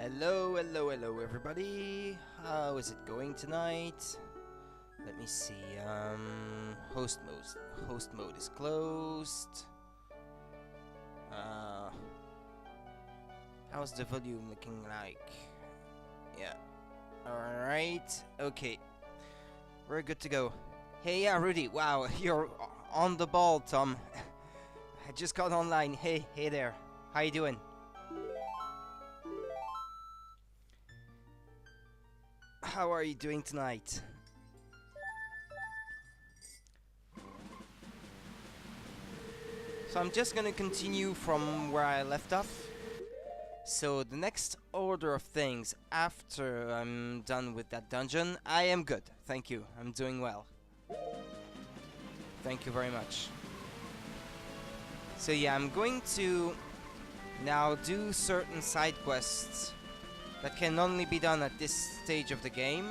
Hello, hello, hello, everybody. How is it going tonight? Let me see. Host mode is closed. How's the volume looking like? Yeah. All right. Okay. We're good to go. Hey, yeah, Rudy. Wow, you're on the ball, Tom. I just got online. Hey there. How you doing? How are you doing tonight? So I'm just gonna continue from where I left off. So the next order of things after I'm done with that dungeon, I am good. Thank you. I'm doing well. Thank you very much. So yeah, I'm going to now do certain side quests that can only be done at this stage of the game.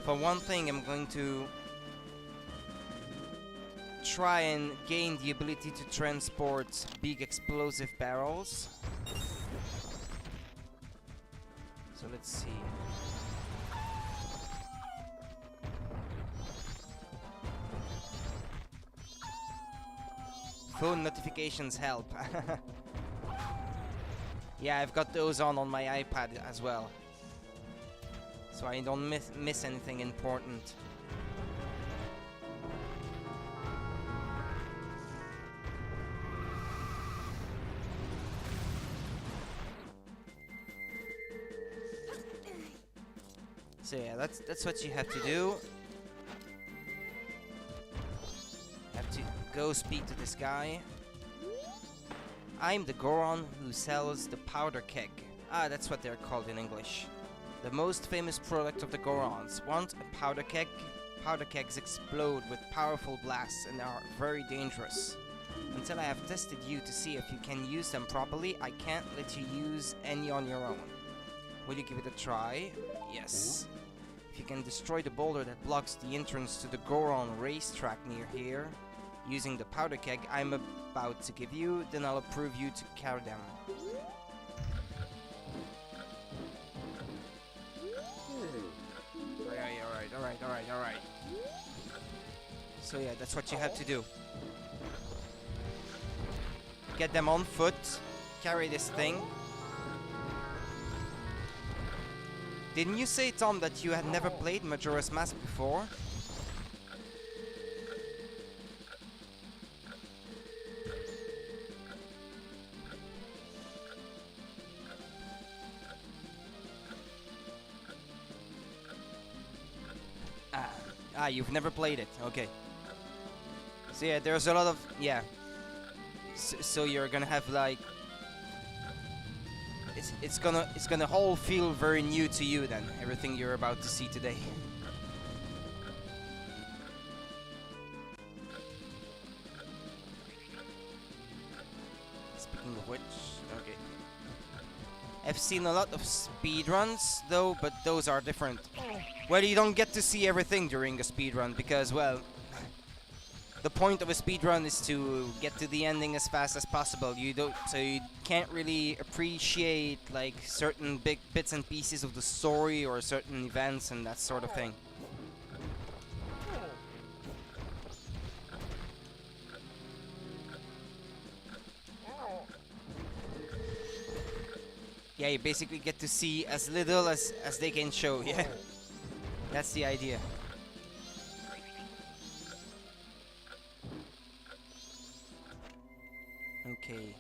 For one thing, I'm going to try and gain the ability to transport big explosive barrels. So let's see. Phone notifications help. Yeah, I've got those on my iPad as well, so I don't miss anything important. So yeah, that's what you have to do. Have to go speak to this guy. I'm the Goron who sells the powder keg. Ah, that's what they're called in English. The most famous product of the Gorons. Want a powder keg? Powder kegs explode with powerful blasts and are very dangerous. Until I have tested you to see if you can use them properly, I can't let you use any on your own. Will you give it a try? Yes. If you can destroy the boulder that blocks the entrance to the Goron racetrack near here, using the powder keg I'm about to give you, then I'll approve you to carry them. Alright. So yeah, that's what you have to do. Get them on foot, carry this thing. Didn't you say, Tom, that you had never played Majora's Mask before? You've never played it. Okay. So yeah, there's a lot of... yeah. So you're gonna have like... It's gonna all feel very new to you then, everything you're about to see today. Speaking of which, okay. I've seen a lot of speedruns though, but those are different. Well, you don't get to see everything during a speedrun because, well, the point of a speedrun is to get to the ending as fast as possible. So you can't really appreciate like certain big bits and pieces of the story or certain events and that sort of thing. Yeah, you basically get to see as little as they can show, yeah. That's the idea. Okay,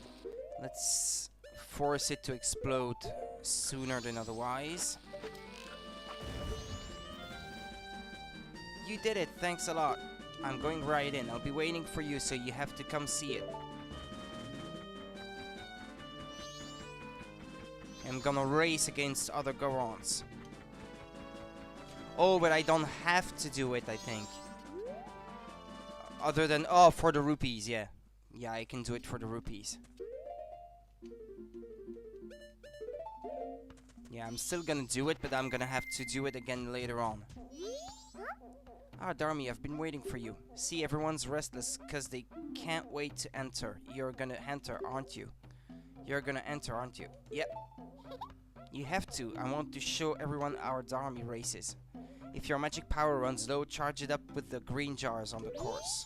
let's force it to explode sooner than otherwise. You did it, thanks a lot. I'm going right in. I'll be waiting for you, so you have to come see it. I'm gonna race against other Gorons. Oh, but I don't have to do it, I think. Other than... oh, for the rupees, yeah. Yeah, I can do it for the rupees. Yeah, I'm still gonna do it, but I'm gonna have to do it again later on. Ah, Darmy, I've been waiting for you. See, everyone's restless because they can't wait to enter. You're gonna enter, aren't you? You're gonna enter, aren't you? Yep. You have to. I want to show everyone our Dharmy races. If your magic power runs low, charge it up with the green jars on the course.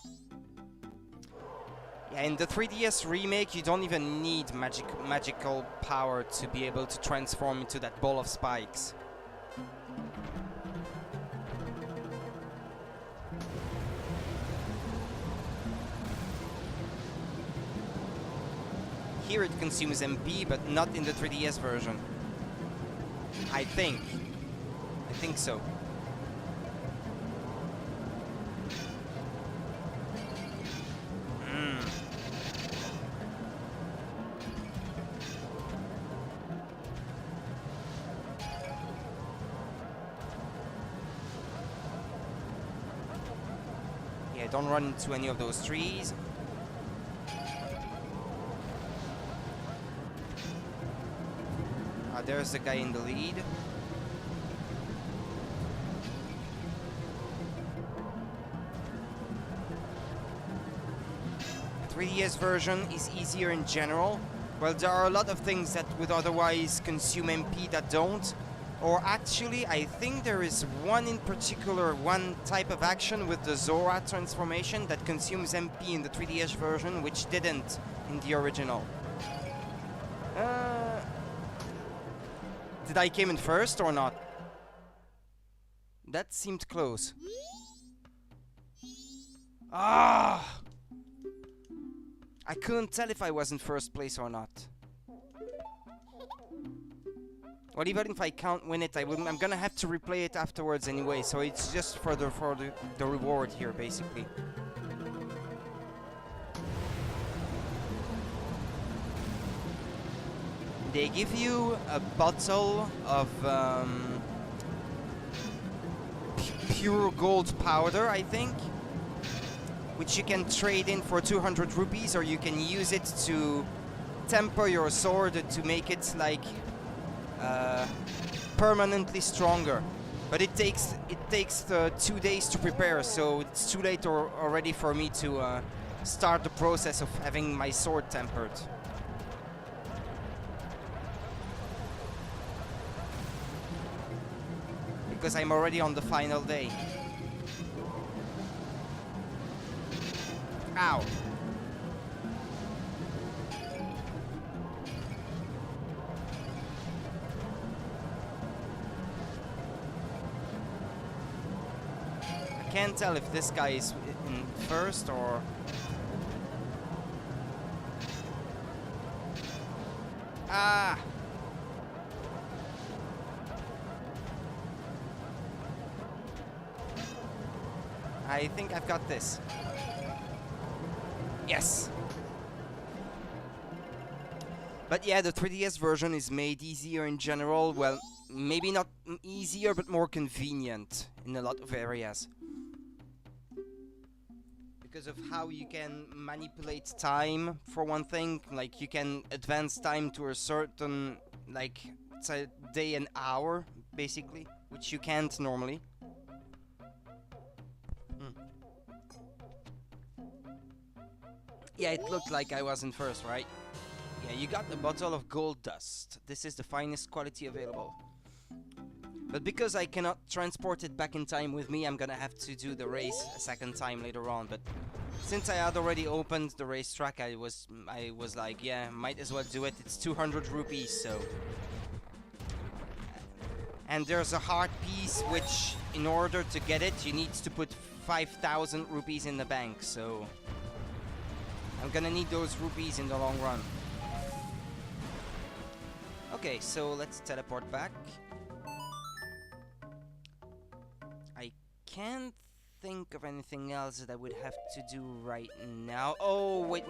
Yeah, in the 3DS remake, you don't even need magical power to be able to transform into that ball of spikes. Here it consumes MP, but not in the 3DS version. I think so. Yeah, don't run into any of those trees. There's the guy in the lead. The 3DS version is easier in general. Well, there are a lot of things that would otherwise consume MP that don't. Or actually, I think there is one in particular, one type of action with the Zora transformation that consumes MP in the 3DS version, which didn't in the original. Did I came in first or not? That seemed close. Ah! I couldn't tell if I was in first place or not. Well, even if I can't win it, I'm gonna have to replay it afterwards anyway, so it's just for the reward here, basically. They give you a bottle of pure gold powder, I think, which you can trade in for 200 rupees, or you can use it to temper your sword to make it like permanently stronger. But it takes 2 days to prepare, so it's too late already for me to start the process of having my sword tempered. Because I'm already on the final day. Ow! I can't tell if this guy is in first or... Ah! I think I've got this. Yes! But yeah, the 3DS version is made easier in general. Well, maybe not easier, but more convenient in a lot of areas. Because of how you can manipulate time, for one thing. Like, you can advance time to a certain, like, it's a day and hour, basically, which you can't normally. Yeah, it looked like I was in first, right? Yeah, you got a bottle of gold dust. This is the finest quality available. But because I cannot transport it back in time with me, I'm gonna have to do the race a second time later on. But since I had already opened the racetrack, I was like, yeah, might as well do it. It's 200 rupees, so... And there's a heart piece, which, in order to get it, you need to put 5,000 rupees in the bank, so... I'm gonna need those rupees in the long run. Okay, so let's teleport back. I can't think of anything else that I would have to do right now. Oh, wait.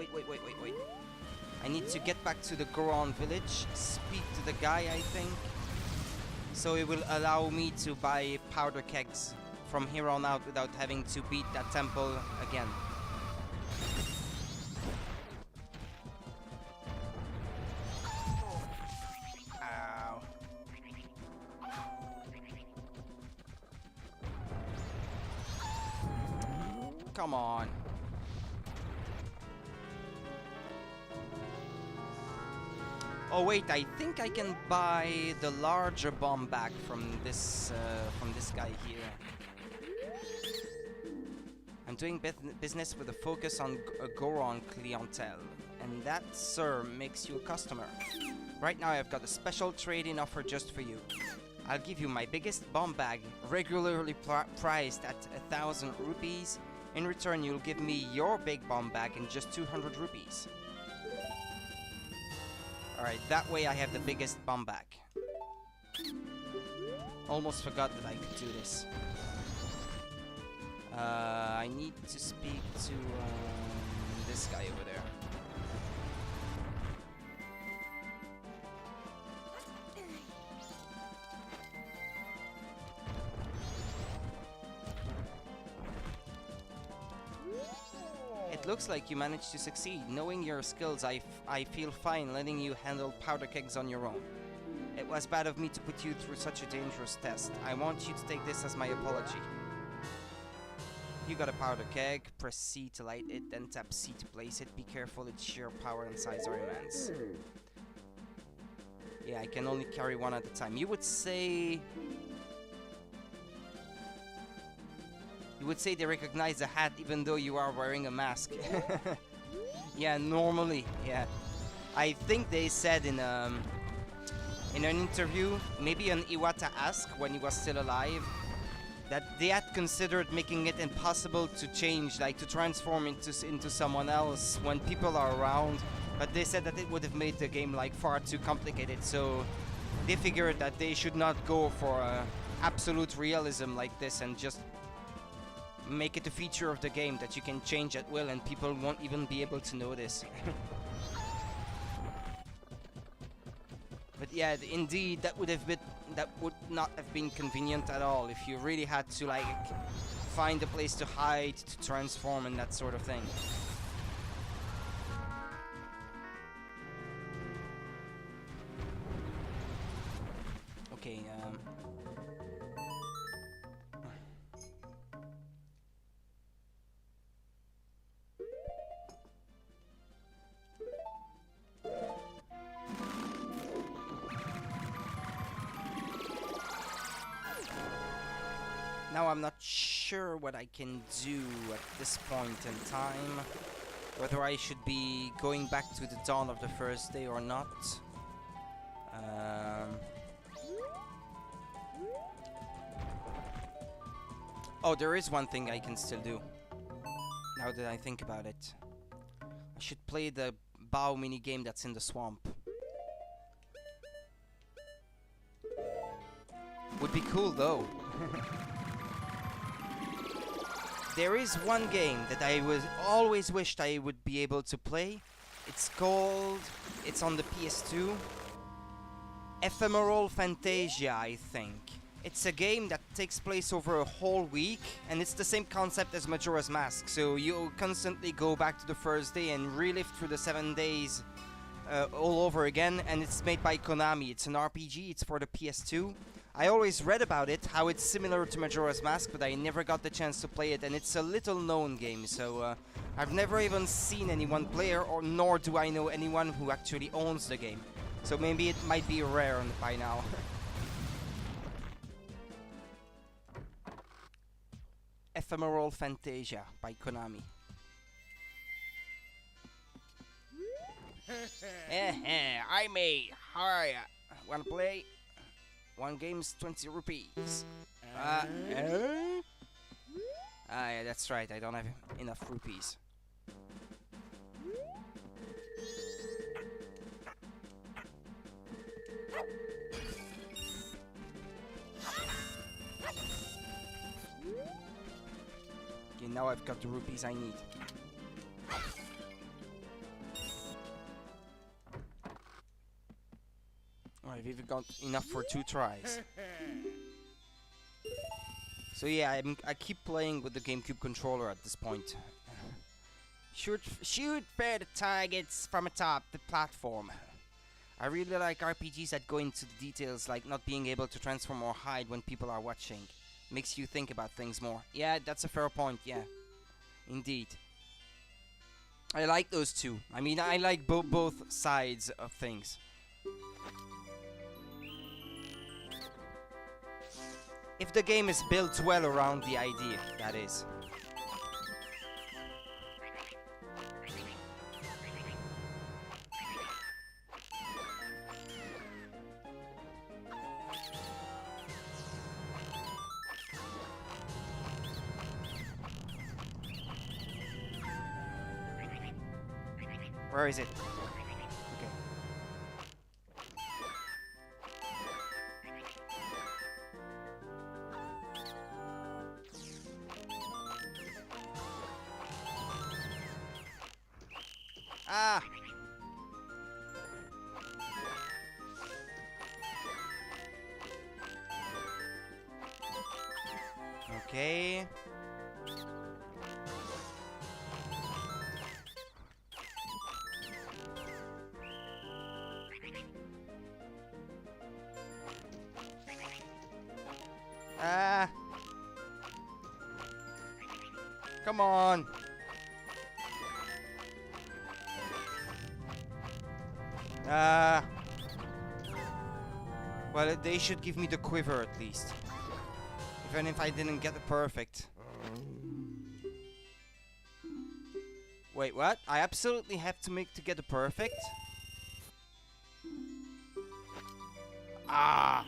I need to get back to the Goron village, speak to the guy, I think. So it will allow me to buy powder kegs from here on out without having to beat that temple again. Come on. Oh wait, I think I can buy the larger bomb back from this guy here. I'm doing business with a focus on a Goron clientele, and that, sir, makes you a customer. Right now I've got a special trade-in offer just for you. I'll give you my biggest bomb bag, regularly priced at 1,000 rupees. In return, you'll give me your big bomb bag in just 200 rupees. Alright, that way I have the biggest bomb bag. Almost forgot that I could do this. I need to speak to this guy over there. It looks like you managed to succeed. Knowing your skills, I feel fine letting you handle powder kegs on your own. It was bad of me to put you through such a dangerous test. I want you to take this as my apology. You got a powder keg, press C to light it, then tap C to place it. Be careful, its sheer power and size are immense. Yeah, I can only carry one at a time. You would say they recognize the hat even though you are wearing a mask. Yeah, normally, yeah. I think they said in an interview, maybe an Iwata asked when he was still alive, that they had considered making it impossible to change, like to transform into someone else when people are around, but they said that it would have made the game like far too complicated, so they figured that they should not go for absolute realism like this and just make it a feature of the game that you can change at will and people won't even be able to notice. But yeah, indeed, that would not have been convenient at all if you really had to like find a place to hide, to transform, and that sort of thing. Okay, now I'm not sure what I can do at this point in time. Whether I should be going back to the dawn of the first day or not. Oh, there is one thing I can still do. Now that I think about it. I should play the bow mini game that's in the swamp. Would be cool though. There is one game that I always wished I would be able to play. It's on the PS2. Ephemeral Fantasia, I think. It's a game that takes place over a whole week, and it's the same concept as Majora's Mask. So you constantly go back to the first day and relive through the 7 days all over again, and it's made by Konami. It's an RPG, it's for the PS2. I always read about it, how it's similar to Majora's Mask, but I never got the chance to play it, and it's a little known game, so I've never even seen anyone play it, nor do I know anyone who actually owns the game. So maybe it might be rare by now. Ephemeral Fantasia by Konami. I may. Hi. Wanna play? One game's 20 rupees. Yeah, that's right. I don't have enough rupees. Okay, now I've got the rupees I need. I've even got enough for 2 tries. So yeah, I keep playing with the GameCube controller at this point. Shoot fair the targets from atop the platform. I really like RPGs that go into the details, like not being able to transform or hide when people are watching. Makes you think about things more. Yeah, that's a fair point, yeah. Indeed. I like those two. I mean, I like both sides of things. If the game is built well around the idea, that is. Where is it? Okay. Ah! Okay. Ah! Come on! Ah! Well, they should give me the quiver at least. Even if I didn't get it perfect. Wait, what? I absolutely have to get it perfect? Ah!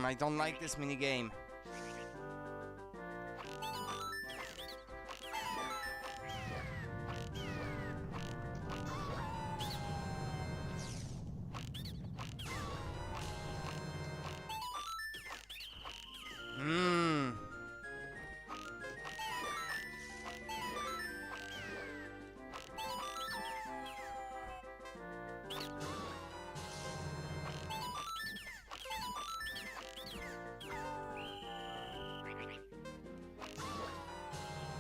I don't like this minigame.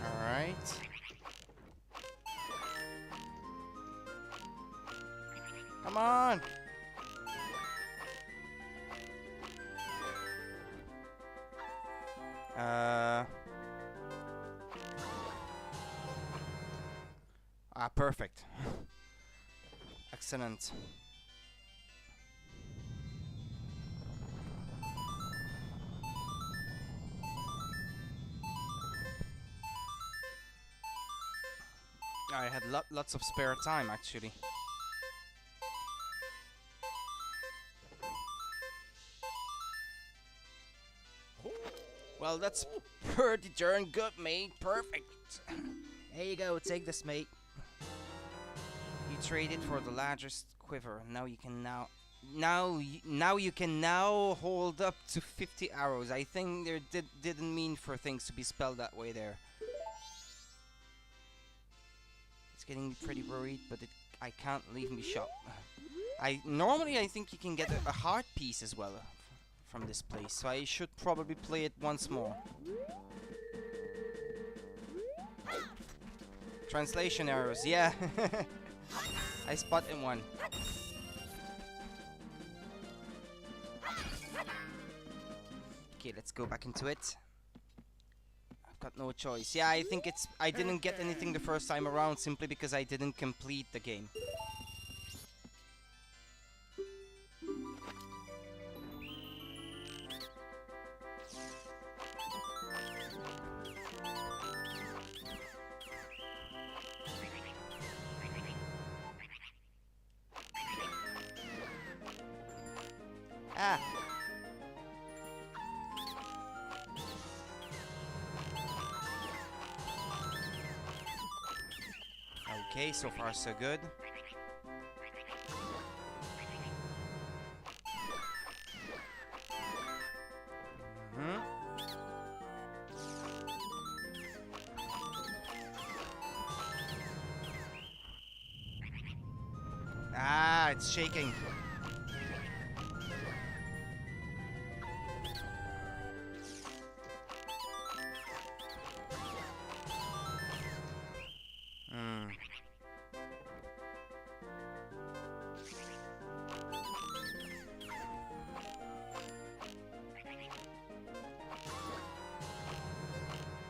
Alright. Come on! Perfect. Excellent. I had lots of spare time, actually. Well, that's pretty darn good, mate. Perfect. Here you go. Take this, mate. You traded for the largest quiver. Now you can you can hold up to 50 arrows. I think they didn't mean for things to be spelled that way there. It's getting me pretty worried, but I can't leave me shop. Normally I think you can get a heart piece as well from this place, so I should probably play it once more. Translation errors, yeah. I spotted one. Okay, let's go back into it. I've got no choice. Yeah, I think I didn't get anything the first time around simply because I didn't complete the game. Ah! Okay, so far so good. Ah, it's shaking.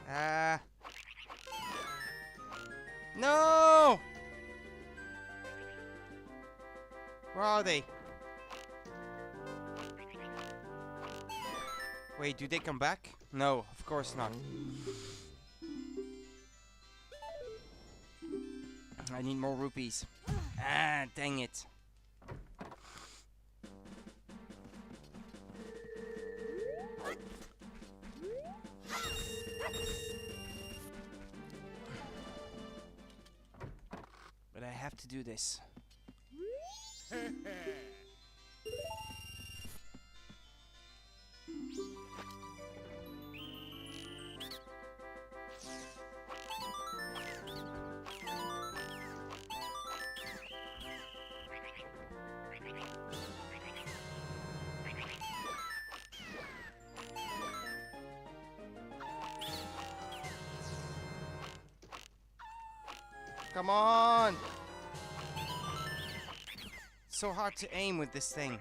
Ah. No! Where are they? Wait, do they come back? No, of course not. I need more rupees. Ah, dang it. But I have to do this. Come on! So hard to aim with this thing.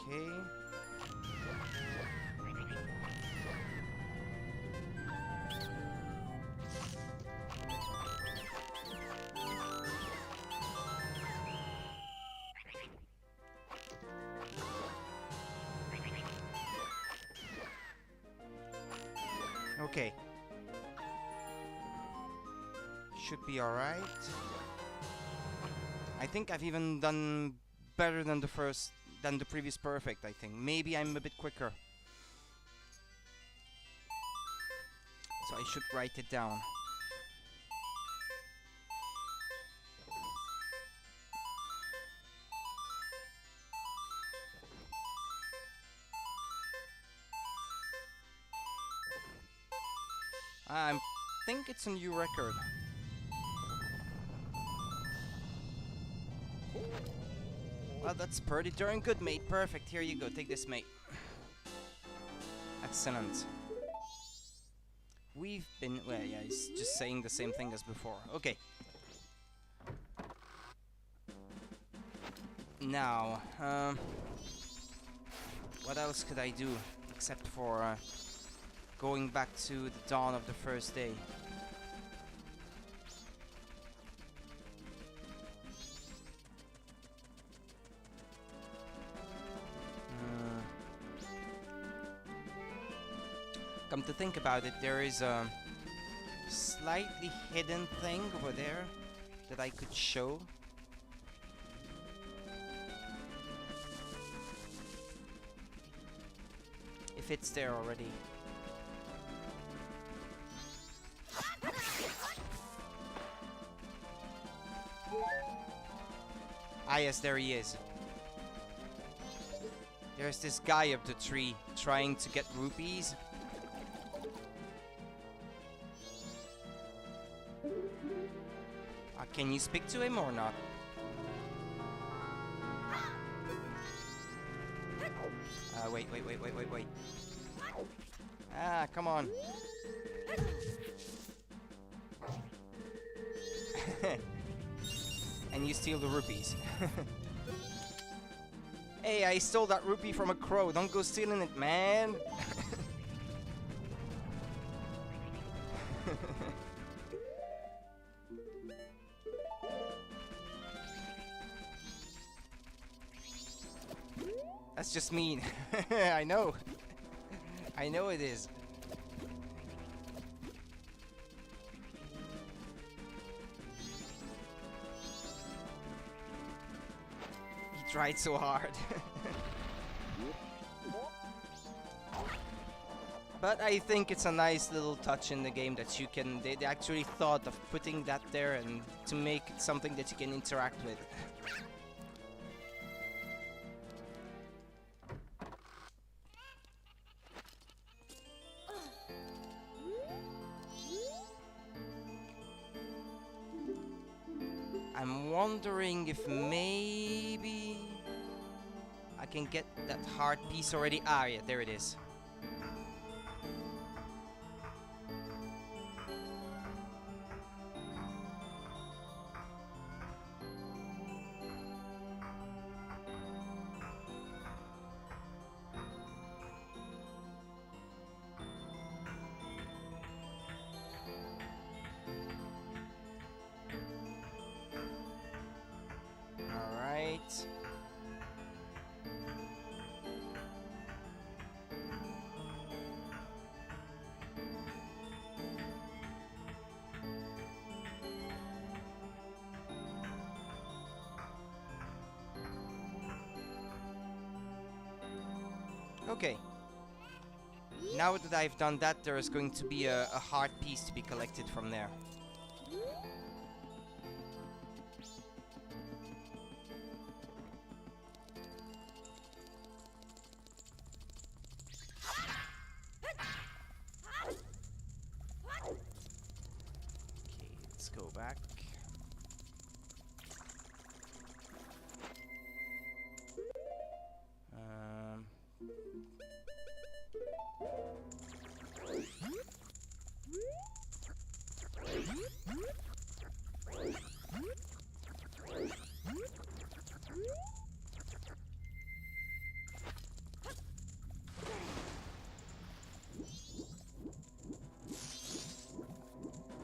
Okay. Okay. Should be alright. I think I've even done better than the previous perfect, I think. Maybe I'm a bit quicker. So I should write it down. I think it's a new record. Well, that's pretty darn good, mate. Perfect. Here you go. Take this, mate. Excellent. We've been... Well, yeah, he's just saying the same thing as before. Okay. Now, what else could I do except for going back to the dawn of the first day? Come to think about it, there is a slightly hidden thing over there that I could show. If it's there already. Ah yes, there he is. There's this guy up the tree trying to get rupees. Can you speak to him or not? Wait. Ah, come on. And you steal the rupees. Hey, I stole that rupee from a crow. Don't go stealing it, man. That's just mean. I know. I know it is. He tried so hard. But I think it's a nice little touch in the game that you can... They actually thought of putting that there and to make it something that you can interact with. I'm wondering if maybe I can get that heart piece already. Ah, yeah, there it is. Okay. Now that I've done that, there is going to be a heart piece to be collected from there. Okay, let's go back.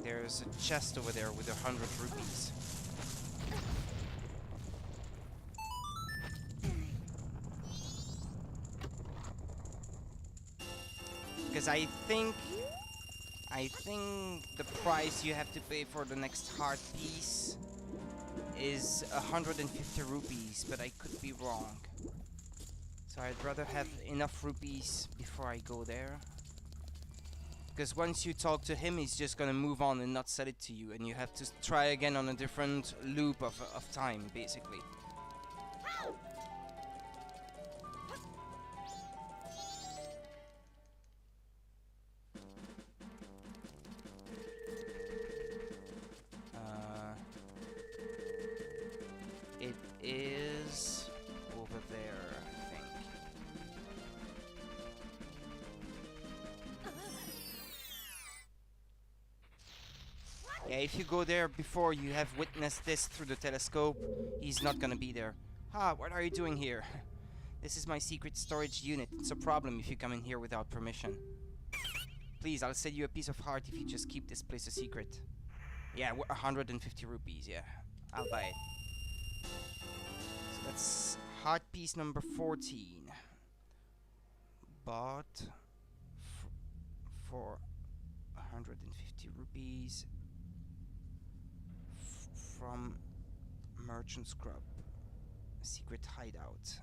There's a chest over there with 100 rupees. Because I think the price you have to pay for the next heart piece is 150 rupees, but I could be wrong. So I'd rather have enough rupees before I go there. Because once you talk to him, he's just gonna move on and not sell it to you, and you have to try again on a different loop of time, basically. It is over there, I think. Yeah, if you go there before you have witnessed this through the telescope, he's not gonna be there. Ah, what are you doing here? This is my secret storage unit. It's a problem if you come in here without permission. Please, I'll sell you a piece of heart if you just keep this place a secret. Yeah, 150 rupees, yeah. I'll buy it. So that's heart piece number 14. Bought for 150 rupees from Merchant Scrub. A secret hideout.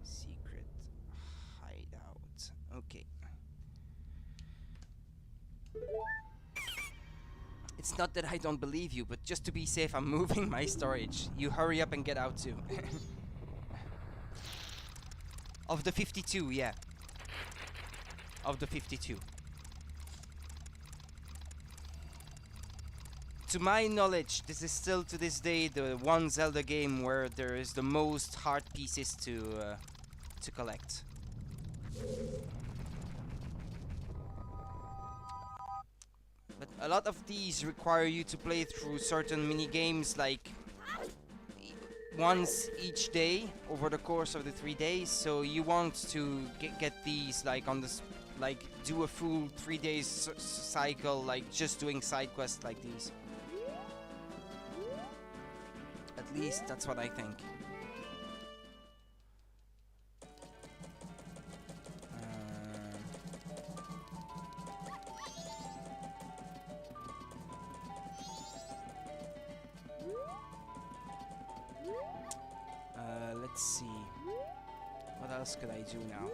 Secret hideout. Okay. It's not that I don't believe you, but just to be safe, I'm moving my storage. You hurry up and get out too. Of the 52, yeah. Of the 52. To my knowledge, this is still to this day the one Zelda game where there is the most heart pieces to collect. But a lot of these require you to play through certain mini games, like once each day over the course of the 3 days. So you want to get these like on this, like do a full 3 days cycle, like just doing side quests like these. At least that's what I think. Let's see. What else could I do now?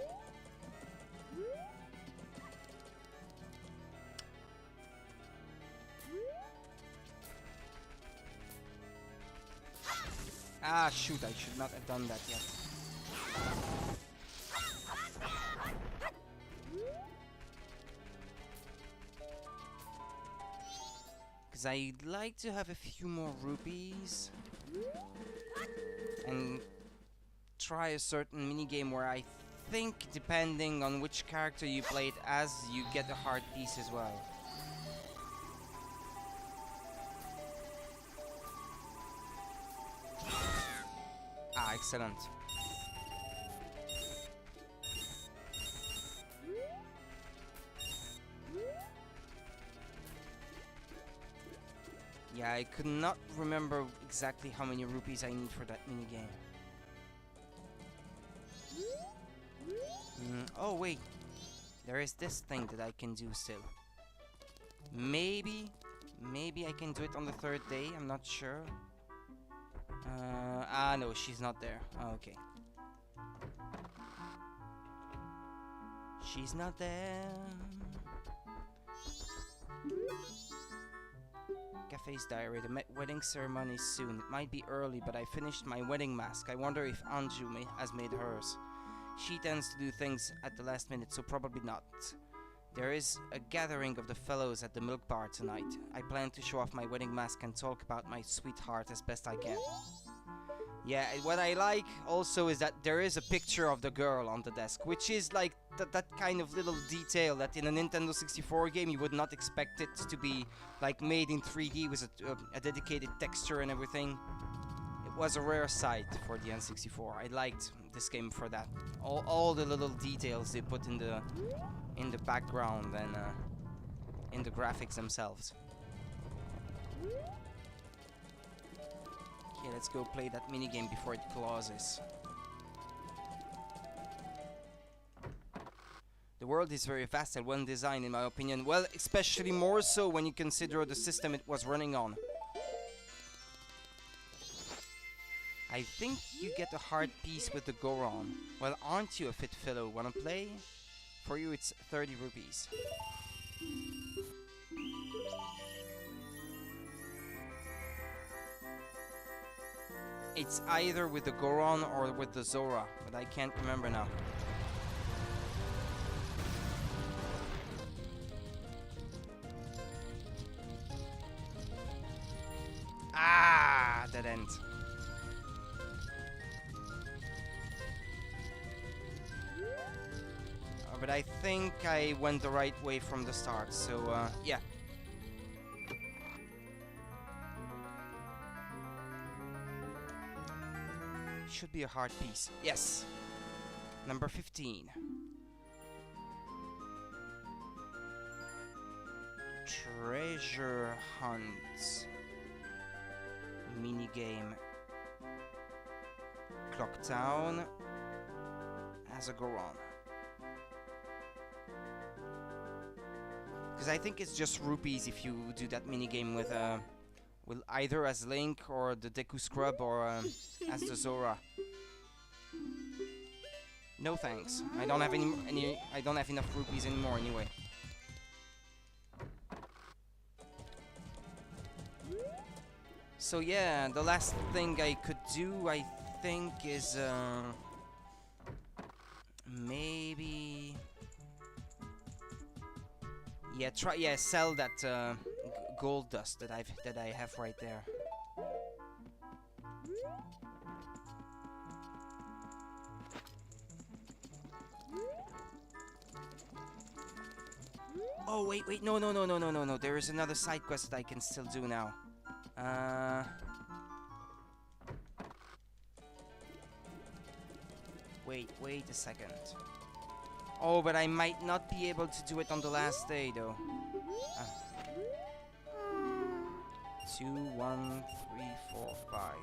Ah, shoot, I should not have done that yet. Because I'd like to have a few more rupees and try a certain minigame where I think, depending on which character you play it as, you get a heart piece as well. Ah, excellent. Yeah, I could not remember exactly how many rupees I need for that minigame. Oh wait, there is this thing that I can do still. Maybe I can do it on the 3rd day, I'm not sure. No, she's not there. Oh, okay. She's not there. Cafe's diary. The wedding ceremony is soon. It might be early, but I finished my wedding mask. I wonder if Anju has made hers. She tends to do things at the last minute, so probably not. There is a gathering of the fellows at the milk bar tonight. I plan to show off my wedding mask and talk about my sweetheart as best I can. Yeah, what I like also is that there is a picture of the girl on the desk, which is like that kind of little detail that in a Nintendo 64 game you would not expect it to be like made in 3D with a dedicated texture and everything. It was a rare sight for the N64. I liked this game for that. All the little details they put in the background and in the graphics themselves. Okay, let's go play that minigame before it closes. The world is very vast and well designed in my opinion. Well, especially more so when you consider the system it was running on. I think you get a hard piece with the Goron. Well, aren't you a fit fellow? Wanna play? For you it's 30 rupees. It's either with the Goron or with the Zora, but I can't remember now. Ah, dead end. But I think I went the right way from the start, so yeah. Should be a hard piece. Yes. Number 15. Treasure hunt. Minigame. Clock Town. As a Goron. Because I think it's just rupees if you do that minigame with either as Link or the Deku Scrub or as the Zora. No thanks. I don't have I don't have enough rupees anymore anyway. So yeah, the last thing I could do, I think, is maybe sell that gold dust that I have right there. Oh wait, no. There is another side quest that I can still do now. Wait a second. Oh, but I might not be able to do it on the last day though. 2, 1, 3, 4, 5.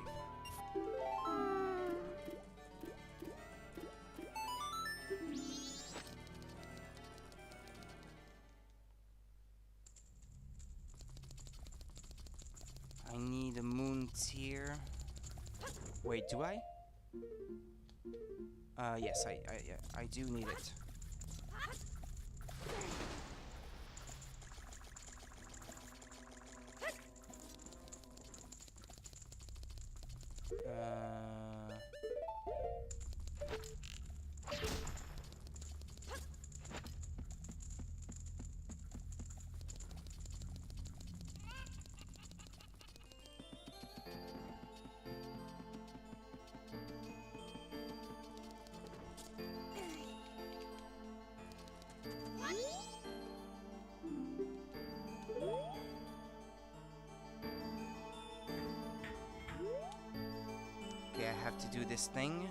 I need a moon tier. Wait, do I? Yes, I do need it. Okay, I have to do this thing.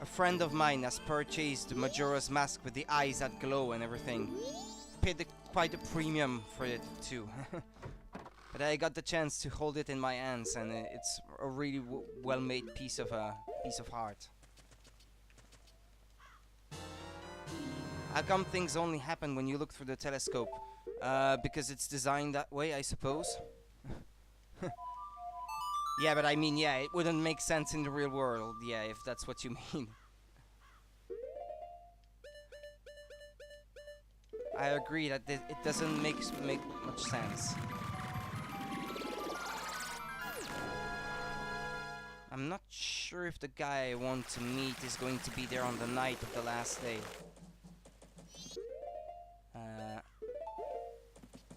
A friend of mine has purchased Majora's mask with the eyes that glow and everything. Paid quite a premium for it too. But I got the chance to hold it in my hands, and it's a really well-made piece of art. How come things only happen when you look through the telescope? Because it's designed that way, I suppose. Yeah, but I mean, yeah, it wouldn't make sense in the real world, yeah, if that's what you mean. I agree that it doesn't make much sense. I'm not sure if the guy I want to meet is going to be there on the night of the last day.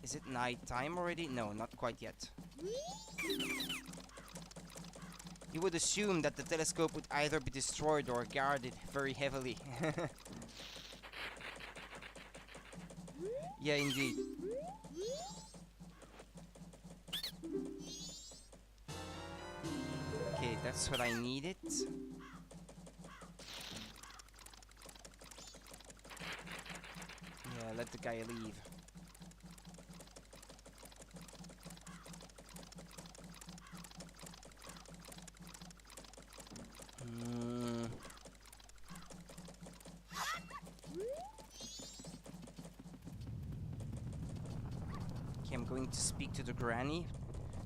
Is it night time already? No, not quite yet. You would assume that the telescope would either be destroyed or guarded very heavily. Yeah, indeed. Okay, that's what I needed. Yeah, let the guy leave. Okay, I'm going to speak to the granny,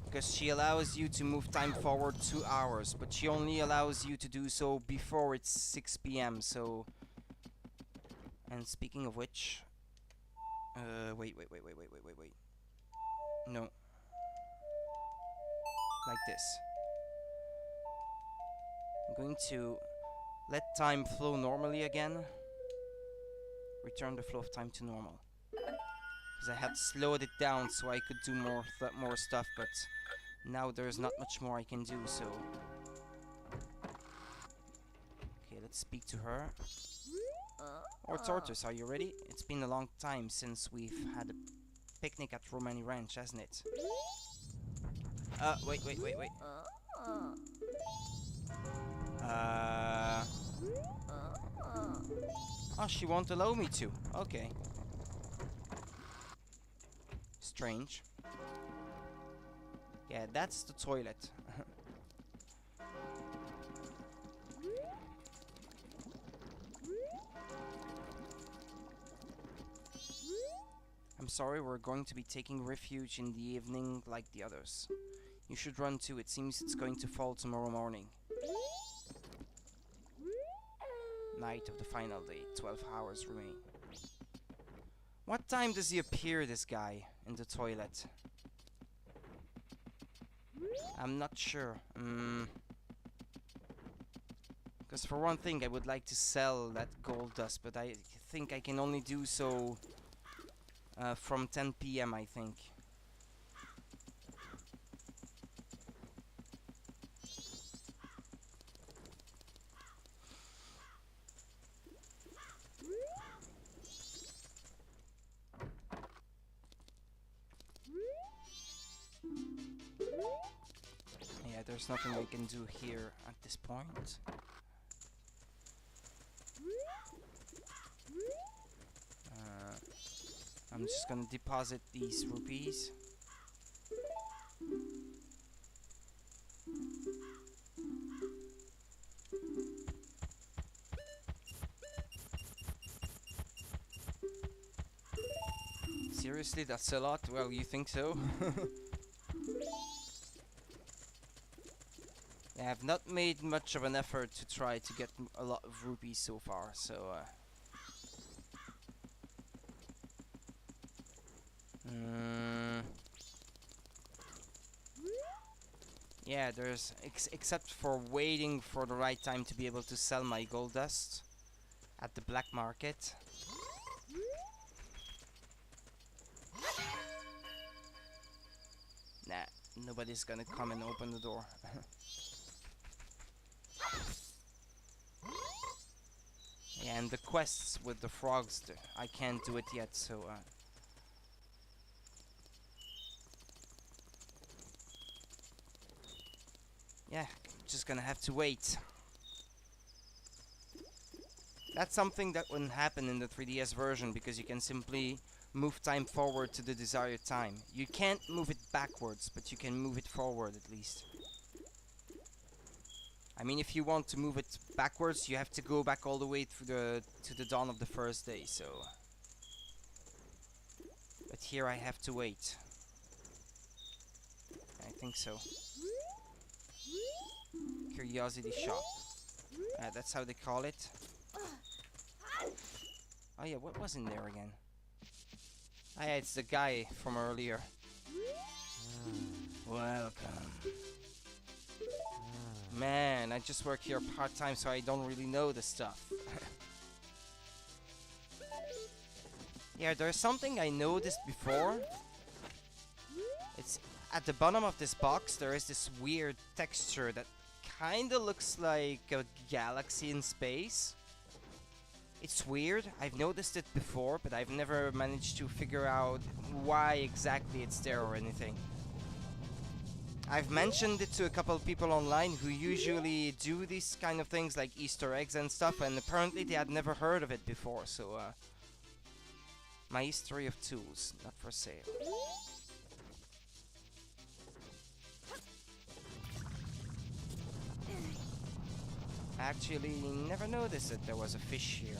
because she allows you to move time forward 2 hours, but she only allows you to do so before it's 6 p.m. So, and speaking of which, wait. No, like this. I'm going to let time flow normally again. Return the flow of time to normal. Because I had slowed it down so I could do more stuff, but now there's not much more I can do, so... Okay, let's speak to her. Or Tortoise, are you ready? It's been a long time since we've had a picnic at Romani Ranch, hasn't it? Wait. Oh, she won't allow me to. Okay. Strange. Yeah, that's the toilet. I'm sorry, we're going to be taking refuge in the evening like the others. You should run too, it seems it's going to fall tomorrow morning. Night of the final day, 12 hours remain. What time does he appear, this guy, in the toilet? I'm not sure. Because for one thing, I would like to sell that gold dust, but I think I can only do so from 10 p.m. I think. Yeah, there's nothing I can do here at this point. I'm just gonna deposit these rupees. Seriously, that's a lot? Well, you think so? I have not made much of an effort to try to get a lot of rupees so far, so yeah, there's except for waiting for the right time to be able to sell my gold dust at the black market. Nah, nobody's gonna come and open the door. Yeah, and the quests with the frogs, I can't do it yet, so yeah, just gonna have to wait. That's something that wouldn't happen in the 3DS version, because you can simply move time forward to the desired time. You can't move it backwards, but you can move it forward at least. I mean, if you want to move it backwards, you have to go back all the way through to the dawn of the first day, so... But here I have to wait. I think so. Curiosity shop. That's how they call it. Oh yeah, what was in there again? Ah yeah, it's the guy from earlier. Welcome. Man, I just work here part-time, so I don't really know the stuff. Yeah, there's something I noticed before. It's at the bottom of this box, there is this weird texture that kinda looks like a galaxy in space. It's weird, I've noticed it before, but I've never managed to figure out why exactly it's there or anything. I've mentioned it to a couple of people online who usually do these kind of things like Easter eggs and stuff, and apparently they had never heard of it before, so my history of tools, not for sale. I actually never noticed that there was a fish here.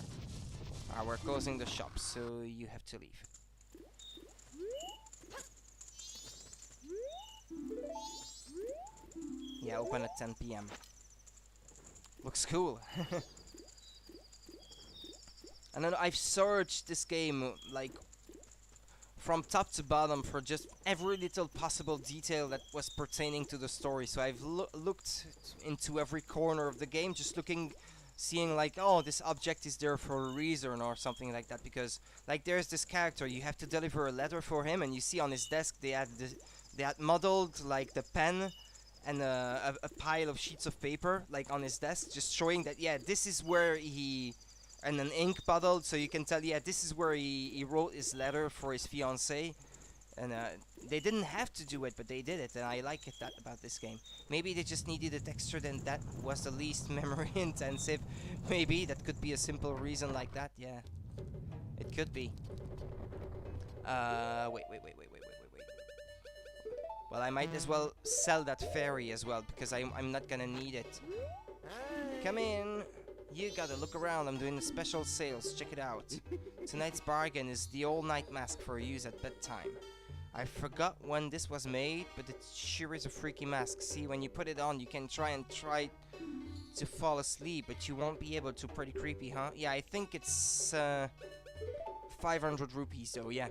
We're closing the shop, so you have to leave. Yeah, open at 10 PM. Looks cool. And then I've searched this game, like, from top to bottom for just every little possible detail that was pertaining to the story. So I've looked into every corner of the game, just seeing like, oh, this object is there for a reason or something like that. Because, like, there's this character, you have to deliver a letter for him, and you see on his desk they had modeled like the pen and a pile of sheets of paper like on his desk, just showing that, yeah, this is where he... and an ink bottle, so you can tell, yeah, this is where he wrote his letter for his fiancée. And they didn't have to do it, but they did it, and I like it that about this game. Maybe they just needed a texture that was the least memory intensive. Maybe that could be a simple reason like that, yeah. It could be. Wait. Well, I might as well sell that fairy as well, because I'm not gonna need it. Come in! You gotta look around, I'm doing special sales, check it out. Tonight's bargain is the all-night mask for use at bedtime. I forgot when this was made, but it sure is a freaky mask. See, when you put it on, you can try to fall asleep, but you won't be able to. Pretty creepy, huh? Yeah, I think it's 500 rupees though, yeah.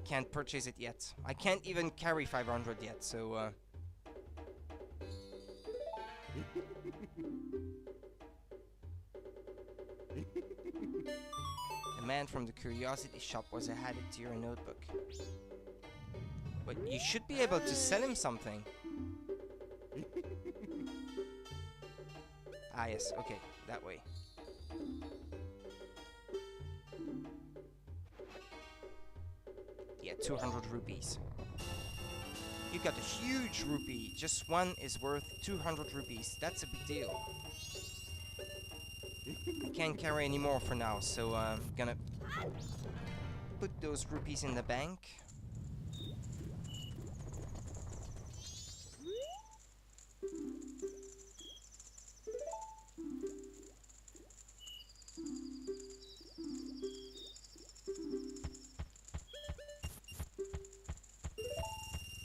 Can't purchase it yet. I can't even carry 500 yet, so The man from the curiosity shop was added to your notebook. But you should be able to sell him something. Ah yes, okay, that way. Yeah, 200 rupees. You got a huge rupee. Just one is worth 200 rupees. That's a big deal. I can't carry any more for now, so I'm gonna put those rupees in the bank.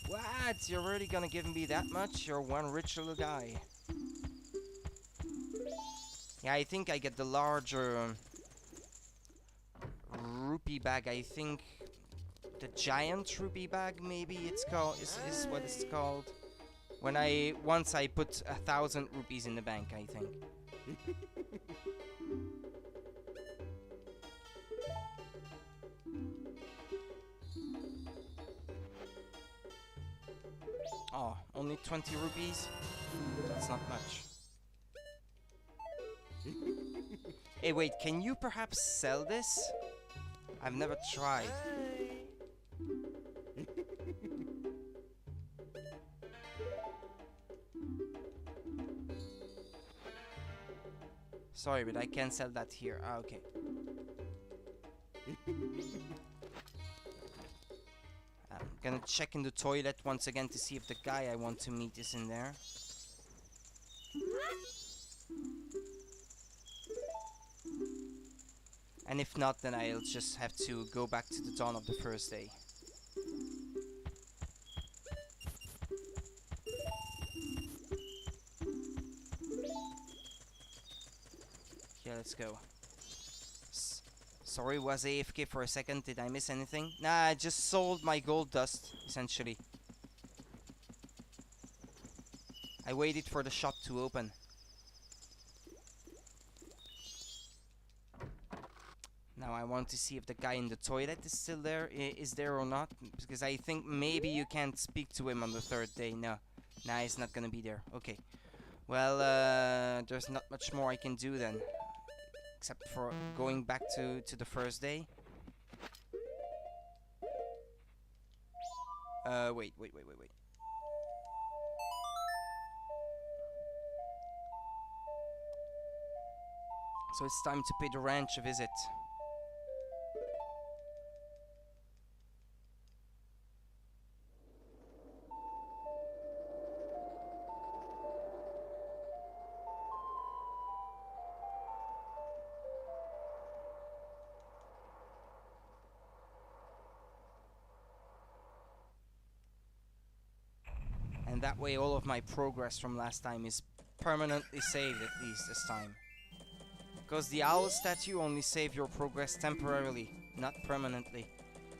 What? You're really gonna give me that much? You're one rich little guy. Yeah, I think I get the larger rupee bag. I think the giant rupee bag, maybe it's called, is what it's called. Once I put 1,000 rupees in the bank, I think. Oh, only 20 rupees? That's not much. Hey, wait, can you perhaps sell this? I've never tried. Sorry, but I can't sell that here. Ah, okay. Gonna check in the toilet once again to see if the guy I want to meet is in there. And if not, then I'll just have to go back to the dawn of the first day. Yeah, let's go. Sorry, was AFK for a second. Did I miss anything? Nah, I just sold my gold dust, essentially. I waited for the shop to open. Now I want to see if the guy in the toilet is still there, is there or not. Because I think maybe you can't speak to him on the third day. No, nah, he's not gonna be there. Okay. Well, there's not much more I can do then. Except for going back to the first day. Wait. So it's time to pay the ranch a visit. And that way all of my progress from last time is permanently saved, at least this time. Because the owl statue only saves your progress temporarily, not permanently.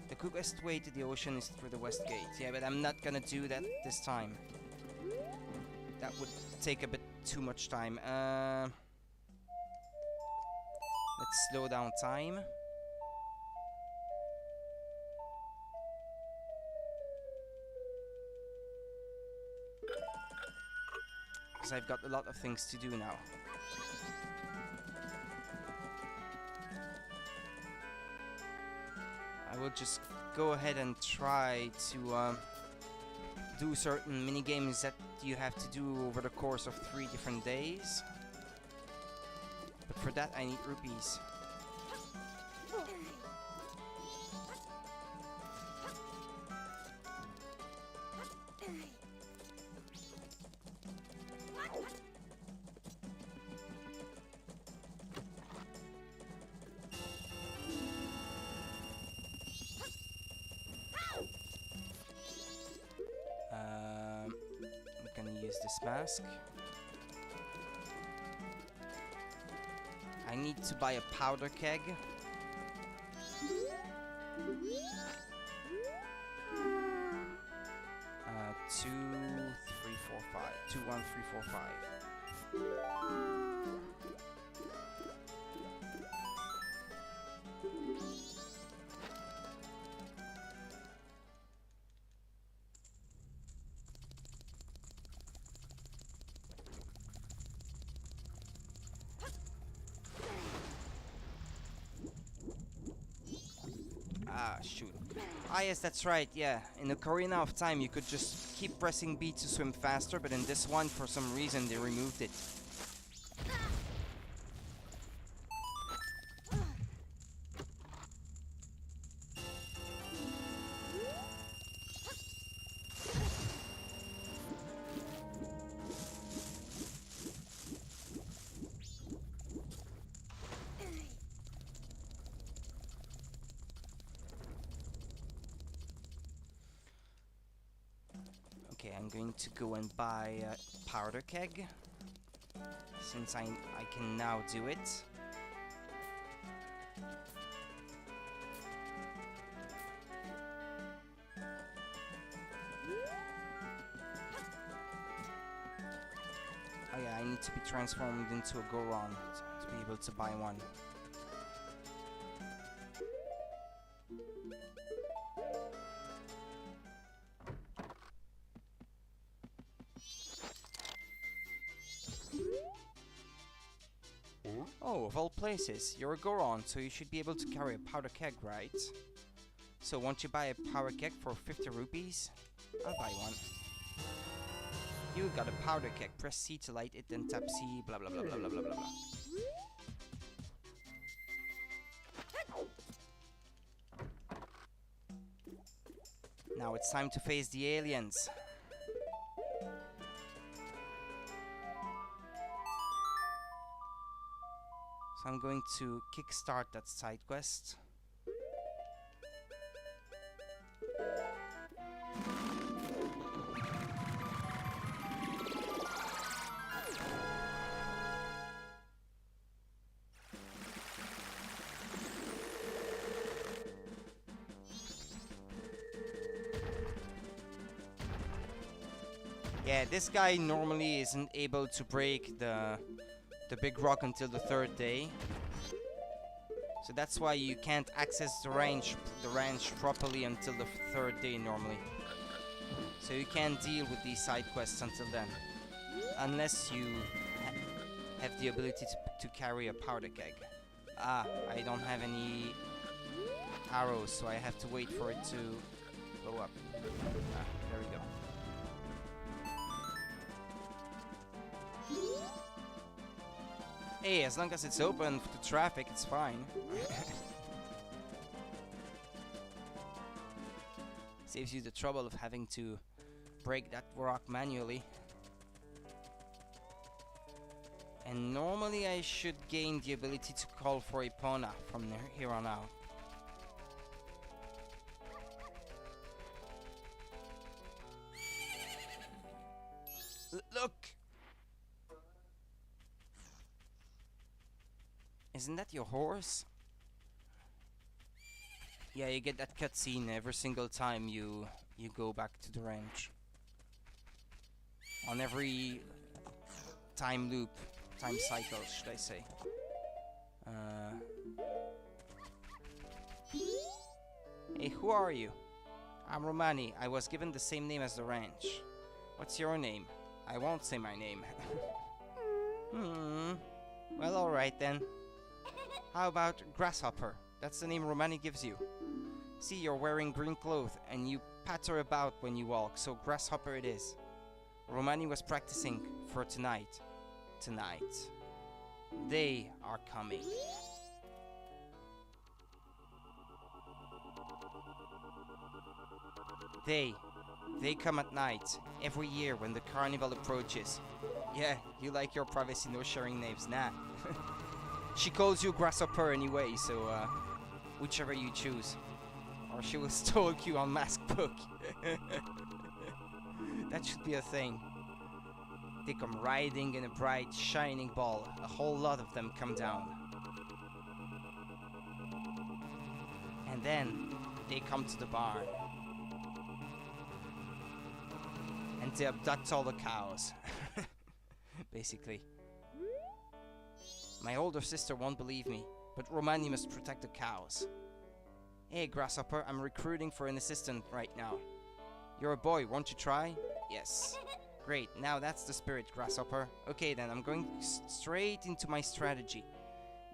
The quickest way to the ocean is through the west gate. Yeah, but I'm not gonna do that this time. That would take a bit too much time. Let's slow down time. Because I've got a lot of things to do now. I will just go ahead and try to do certain mini games that you have to do over the course of 3 different days. But for that I need rupees. I'm gonna use this mask. I need to buy a powder keg. 2, 3, 4, 5. 2, 1, 3, 4, 5. Ah, shoot. Ah, yes, that's right, yeah. In Ocarina of Time, you could just keep pressing B to swim faster, but in this one, for some reason, they removed it. Okay, I'm going to go and buy a powder keg, since I can now do it. Oh yeah, I need to be transformed into a Goron to be able to buy one. Oh, of all places, you're a Goron, so you should be able to carry a powder keg, right? So won't you buy a powder keg for 50 rupees? I'll buy one. You got a powder keg. Press C to light it, then tap C, blah blah blah blah blah blah blah blah. Now Now it's time to face the aliens. So I'm going to kickstart that side quest. Yeah, this guy normally isn't able to break the big rock until the 3rd day. So that's why you can't access the ranch properly until the 3rd day normally. So you can't deal with these side quests until then. Unless you have the ability to carry a powder keg. Ah, I don't have any arrows, so I have to wait for it to blow up. Ah, there we go. Hey, as long as it's open to traffic, it's fine. Saves you the trouble of having to break that rock manually. And normally I should gain the ability to call for Epona from here on out. Look! Isn't that your horse? Yeah, you get that cutscene every single time you go back to the ranch. On every time loop, time cycle, should I say. Hey, who are you? I'm Romani. I was given the same name as the ranch. What's your name? I won't say my name. Well, alright then. How about Grasshopper? That's the name Romani gives you. See, you're wearing green clothes and you patter about when you walk, so Grasshopper it is. Romani was practicing for tonight. They are coming. They come at night, every year when the carnival approaches. Yeah, you like your privacy, no sharing names, nah. She calls you Grasshopper anyway, so whichever you choose. Or she will stalk you on Maskbook. That should be a thing. They come riding in a bright, shining ball. A whole lot of them come down. And then they come to the barn. And they abduct all the cows. Basically. My older sister won't believe me, but Romani must protect the cows. Hey, Grasshopper, I'm recruiting for an assistant right now. You're a boy, won't you try? Yes. Great, now that's the spirit, Grasshopper. Okay then, I'm going straight into my strategy.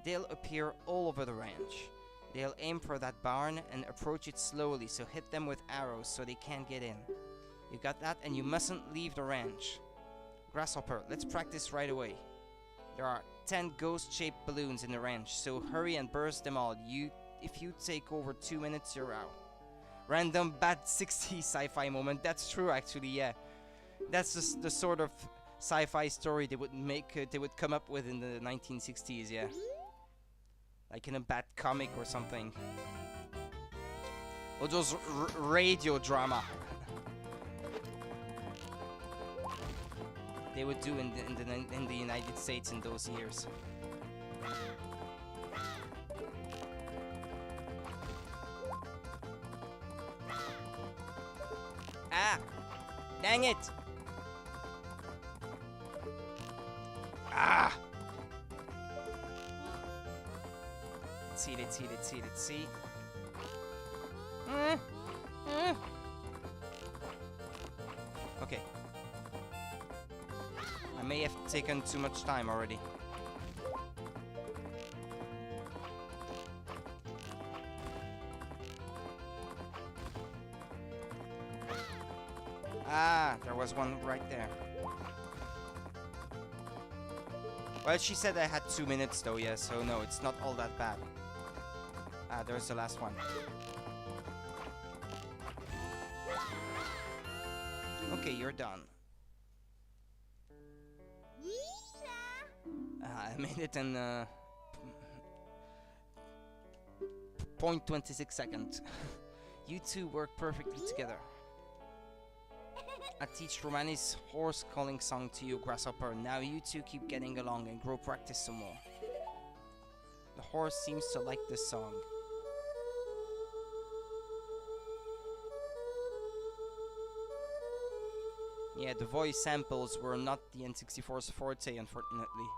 They'll appear all over the ranch. They'll aim for that barn and approach it slowly, so hit them with arrows so they can't get in. You got that? And you mustn't leave the ranch. Grasshopper, let's practice right away. There are 10 ghost-shaped balloons in the ranch, so hurry and burst them all. If you take over 2 minutes, you're out. Random bad 60s sci-fi moment. That's true, actually, yeah. That's just the sort of sci-fi story they would make. They would come up with in the 1960s, yeah. Like in a bad comic or something. Or just radio drama. They would do in the United States in those years. Ah! Dang it! Ah! Let's see. Okay. I may have taken too much time already. Ah, there was one right there. Well, she said I had 2 minutes though, yeah, so no, it's not all that bad. Ah, there's the last one. Okay, you're done. I made it in 0.26 seconds. You two work perfectly together. I teach Romani's horse calling song to you, Grasshopper. Now you two keep getting along and grow practice some more. The horse seems to like this song. Yeah, the voice samples were not the N64's forte, unfortunately.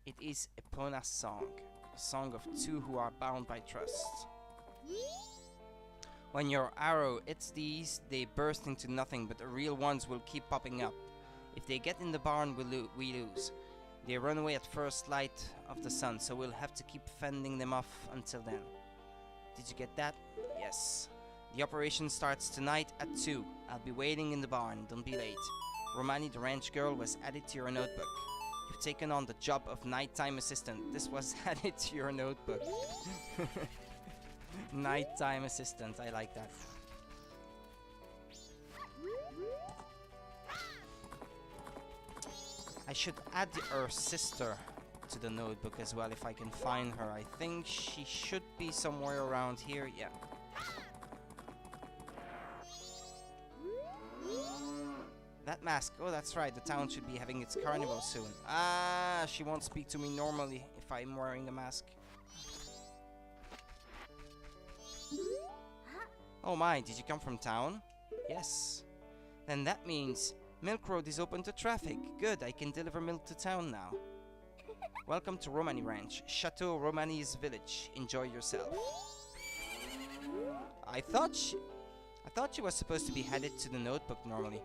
It is Epona's song, a song of two who are bound by trust. When your arrow hits these, they burst into nothing, but the real ones will keep popping up. If they get in the barn, we lose. They run away at first light of the sun, so we'll have to keep fending them off until then. Did you get that? Yes. The operation starts tonight at 2. I'll be waiting in the barn, don't be late. Romani the ranch girl was added to your notebook. You've taken on the job of nighttime assistant. This was added to your notebook. Nighttime assistant, I like that. I should add her sister to the notebook as well if I can find her. I think she should be somewhere around here, yeah. That mask, oh that's right, the town should be having its carnival soon. Ah, she won't speak to me normally if I'm wearing a mask. Oh my, did you come from town? Yes. Then that means Milk Road is open to traffic. Good, I can deliver milk to town now. Welcome to Romani Ranch, Chateau Romani's village. Enjoy yourself. I thought she was supposed to be headed to the notebook normally.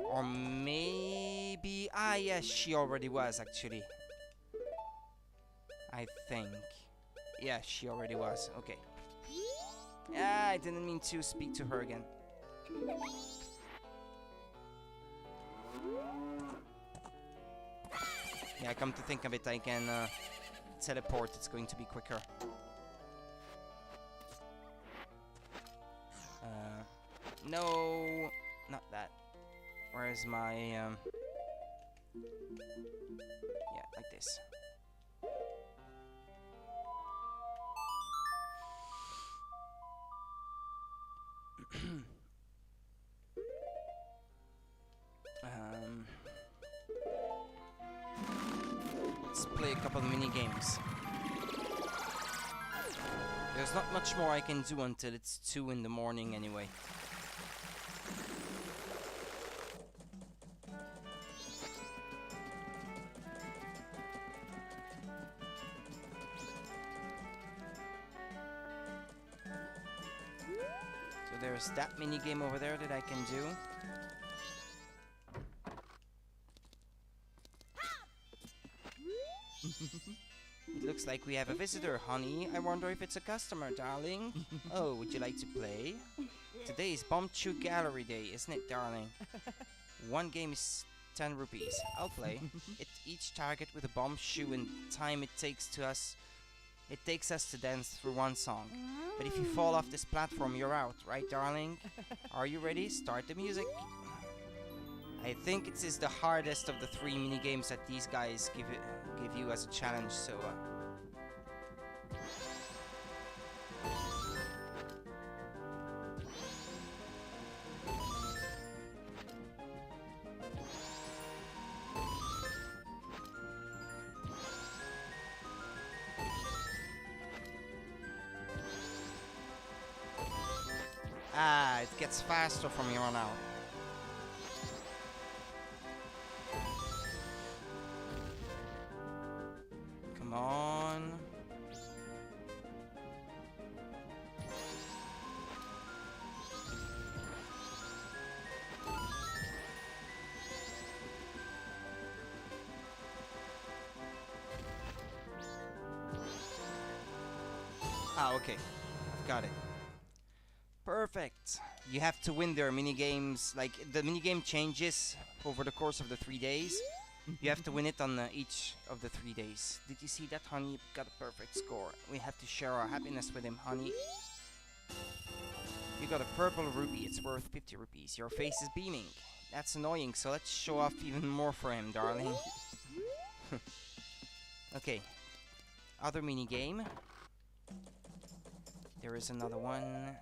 Or maybe... Ah, yes, she already was, actually. I think. Yeah, she already was. Okay. Yeah, I didn't mean to speak to her again. Yeah, come to think of it, I can teleport. It's going to be quicker. No, not that. Where's my... Yeah, like this. Let's play a couple mini games. There's not much more I can do until it's 2 in the morning anyway. So there's that mini game over there that I can do. It looks like we have a visitor, honey. I wonder if it's a customer, darling. Oh, would you like to play? Today is Bomb Chew Gallery Day, isn't it, darling? One game is 10 rupees. I'll play. Hit each target with a bomb shoe and time it takes us to dance through one song. But if you fall off this platform, you're out, right, darling? Are you ready? Start the music. I think it is the hardest of the 3 mini games that these guys give you as a challenge, so it gets faster from here on out. Come on. Ah, okay. I've got it. Perfect. You have to win their mini games. Like the mini game changes over the course of the 3 days. You have to win it on each of the 3 days. Did you see that, honey? Got a perfect score. We have to share our happiness with him, honey. You got a purple rupee. It's worth 50 rupees. Your face is beaming. That's annoying, so let's show off even more for him, darling. Okay. Other mini game. There is another one.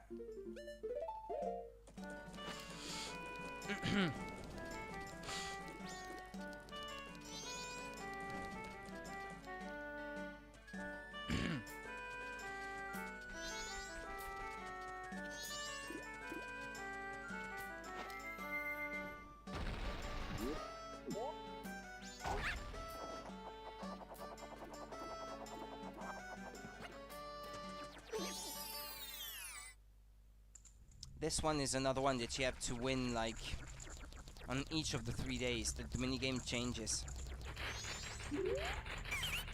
This one is another one that you have to win, like, on each of the 3 days. The minigame changes.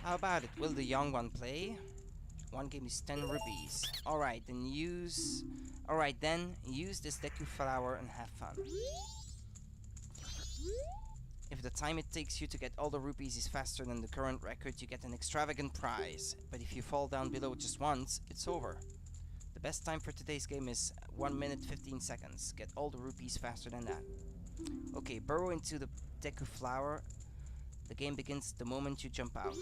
How about it? Will the young one play? One game is 10 rupees. Alright, then use... Alright, then use this Deku flower and have fun. If the time it takes you to get all the rupees is faster than the current record, you get an extravagant prize. But if you fall down below just once, it's over. The best time for today's game is 1 minute 15 seconds. Get all the rupees faster than that. Okay, burrow into the Deku flower. The game begins the moment you jump out.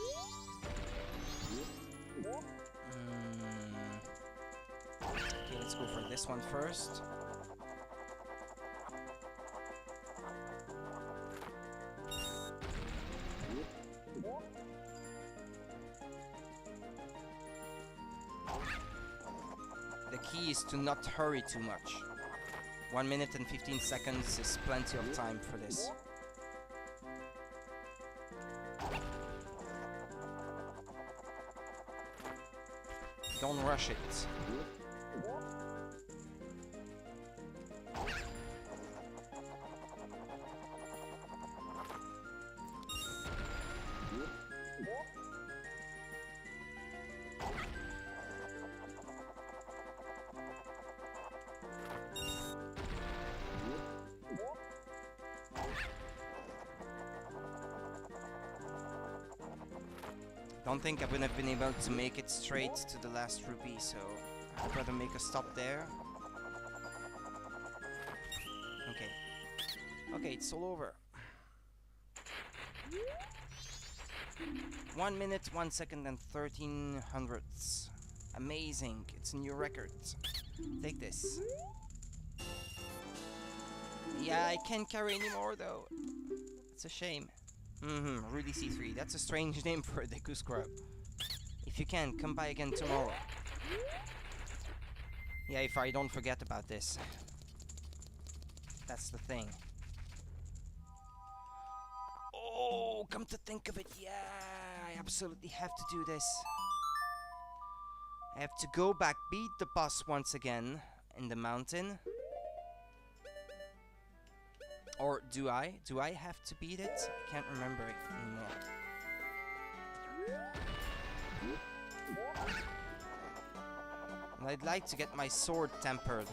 Okay, let's go for this one first. The key is to not hurry too much. 1 minute and 15 seconds is plenty of time for this. Don't rush it. Don't think I would have been able to make it straight to the last rupee, so I'd rather make a stop there. Okay. Okay, it's all over. 1 minute, 1 second and 13 hundredths. Amazing. It's a new record. Take this. Yeah, I can't carry anymore though. It's a shame. Rudy C3. That's a strange name for a Deku Scrub. If you can, come by again tomorrow. Yeah, if I don't forget about this. That's the thing. Oh, come to think of it, yeah, I absolutely have to do this. I have to go back, beat the boss once again in the mountain. Or do I? Do I have to beat it? I can't remember it anymore. And I'd like to get my sword tempered.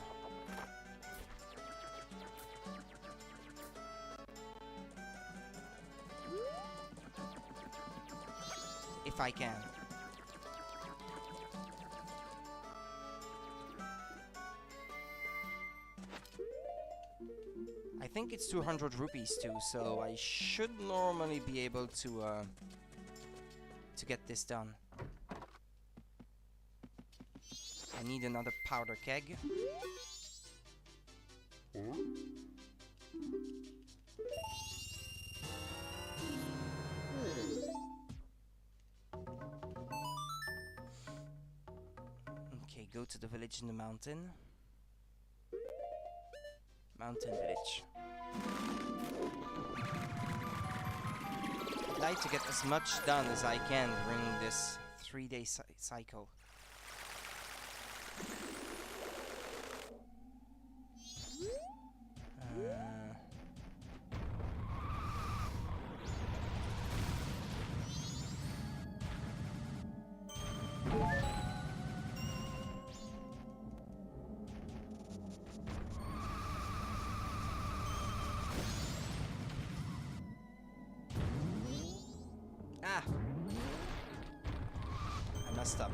If I can. I think it's 200 rupees too, so I should normally be able to get this done. I need another powder keg. Okay, go to the village in the mountain. Mountain village. I'd like to get as much done as I can during this 3-day cycle. messed up.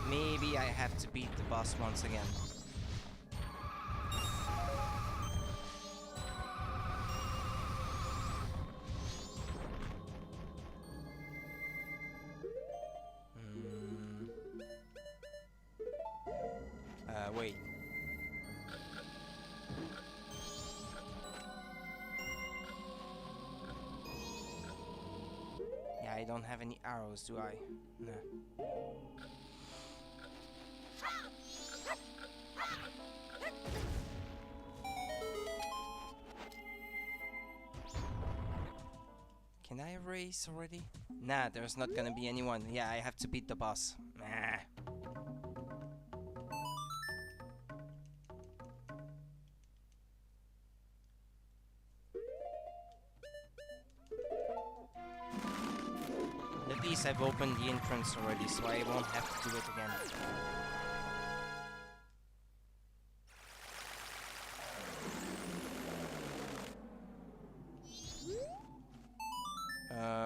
Maybe I have to beat the boss once again. Wait. Yeah, I don't have any arrows, do I? No. Can I erase already? Nah, there's not gonna be anyone. Yeah, I have to beat the boss. Nah. At least I've opened the entrance already, so I won't have to do it again.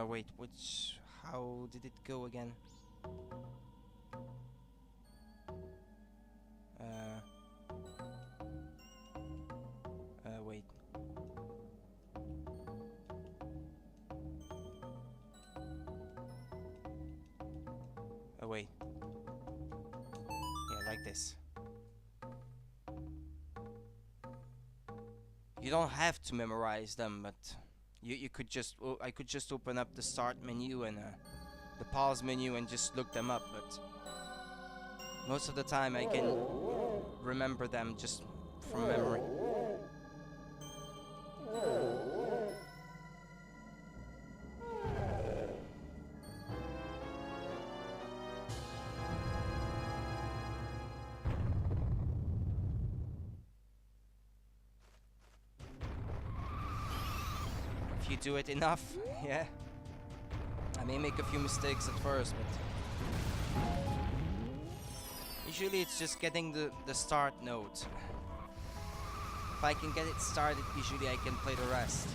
Wait, how did it go again? Wait. Wait. Yeah, like this. You don't have to memorize them, but you could just I could just open up the start menu and the pause menu and just look them up, but most of the time I can remember them just from memory. If you do it enough, yeah. I may make a few mistakes at first, but usually it's just getting the start note. If I can get it started, usually I can play the rest.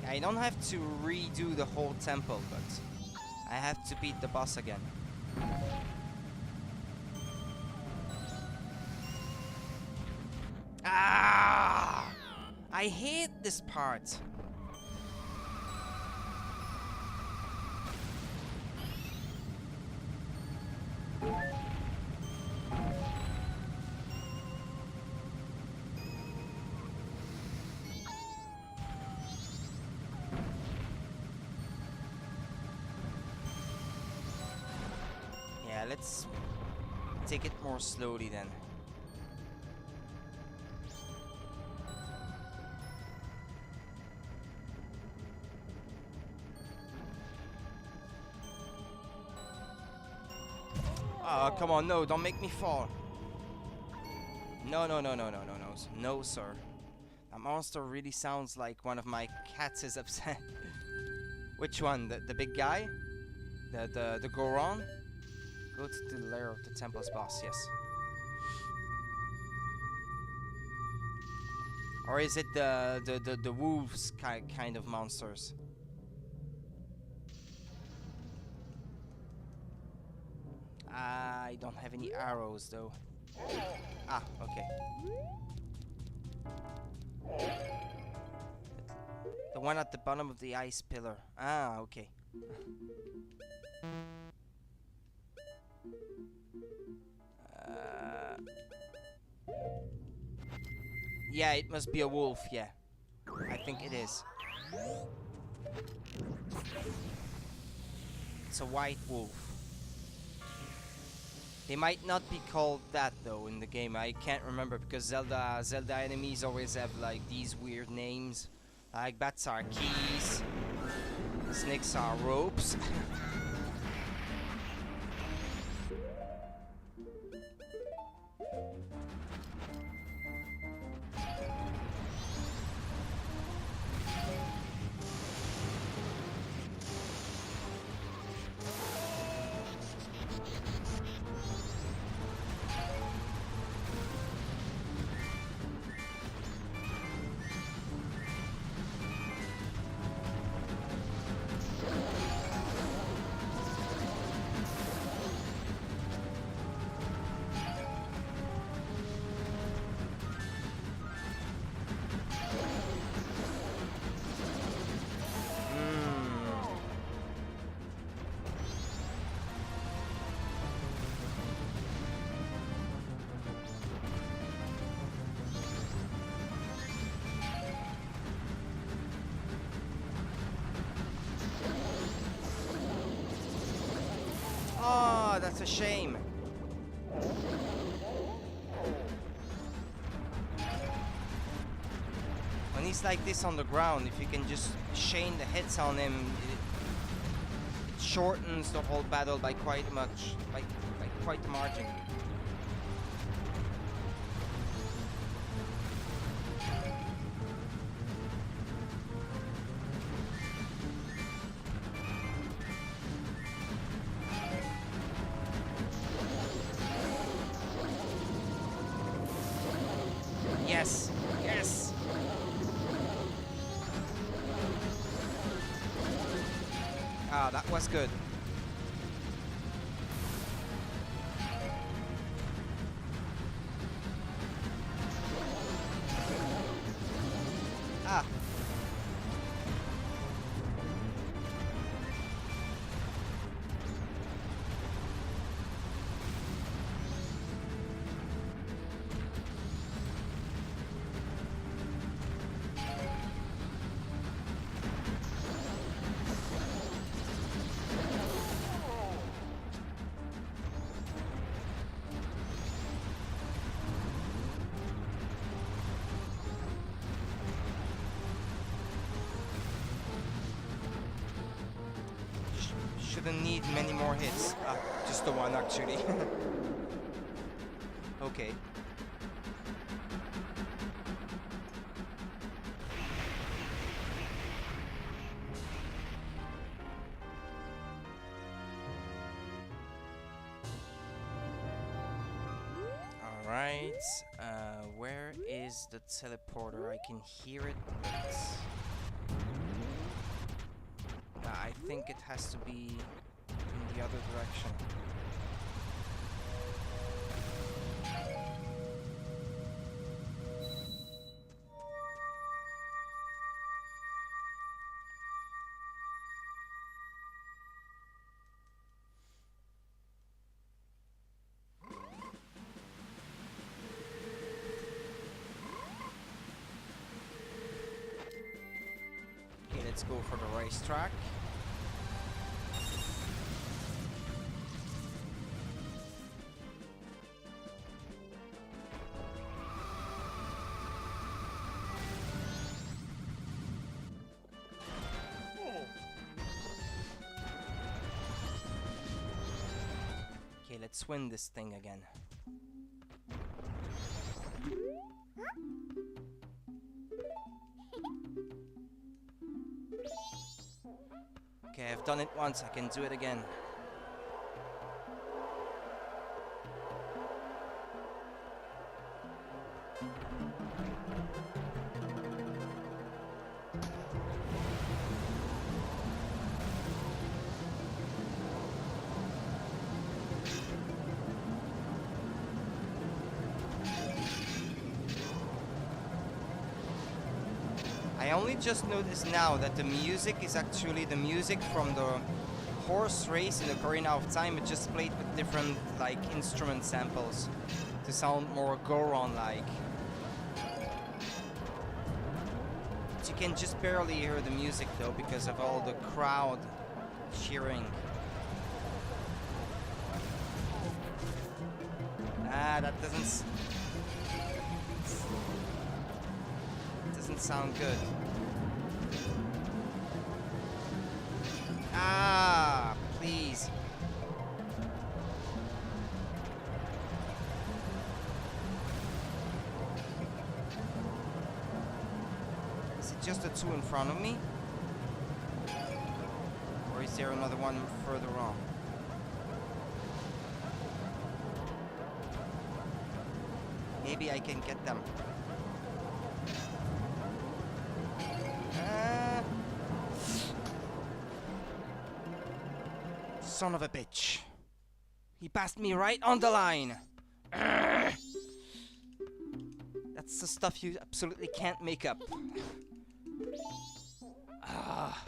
I don't have to redo the whole temple, but I have to beat the boss again. Ah! I hate this part. Yeah, let's take it more slowly then. Oh, come on, no, don't make me fall. No, no, no, no, no, no, no. No, sir. That monster really sounds like one of my cats is upset. Which one? The big guy? The Goron? Go to the lair of the temple's boss, yes. Or is it the wolves kind of monsters? I don't have any arrows though. Ah, okay. The one at the bottom of the ice pillar. Ah, okay. Yeah, it must be a wolf, yeah. I think it is. It's a white wolf. They might not be called that though in the game. I can't remember because Zelda enemies always have like these weird names. Like bats are keys, snakes are ropes. shame. When he's like this on the ground, if you can just chain the hits on him, it shortens the whole battle by quite much, by quite a margin. Yes, yes. Ah, that was good. Ah. Shouldn't need many more hits. Ah, just the one actually. Okay. Alright. Where is the teleporter? I can hear it, but I think it has to be in the other direction. Okay, let's go for the racetrack. Okay, let's win this thing again. Okay, I've done it once, I can do it again. I only just noticed now that the music is actually the music from the horse race in Ocarina of Time. It just played with different like instrument samples to sound more Goron-like. But you can just barely hear the music though because of all the crowd cheering. Ah, that doesn't sound good. Ah, please. Is it just the two in front of me? Or is there another one further on? Maybe I can get them. Son of a bitch. He passed me right on the line. That's the stuff you absolutely can't make up. Ah.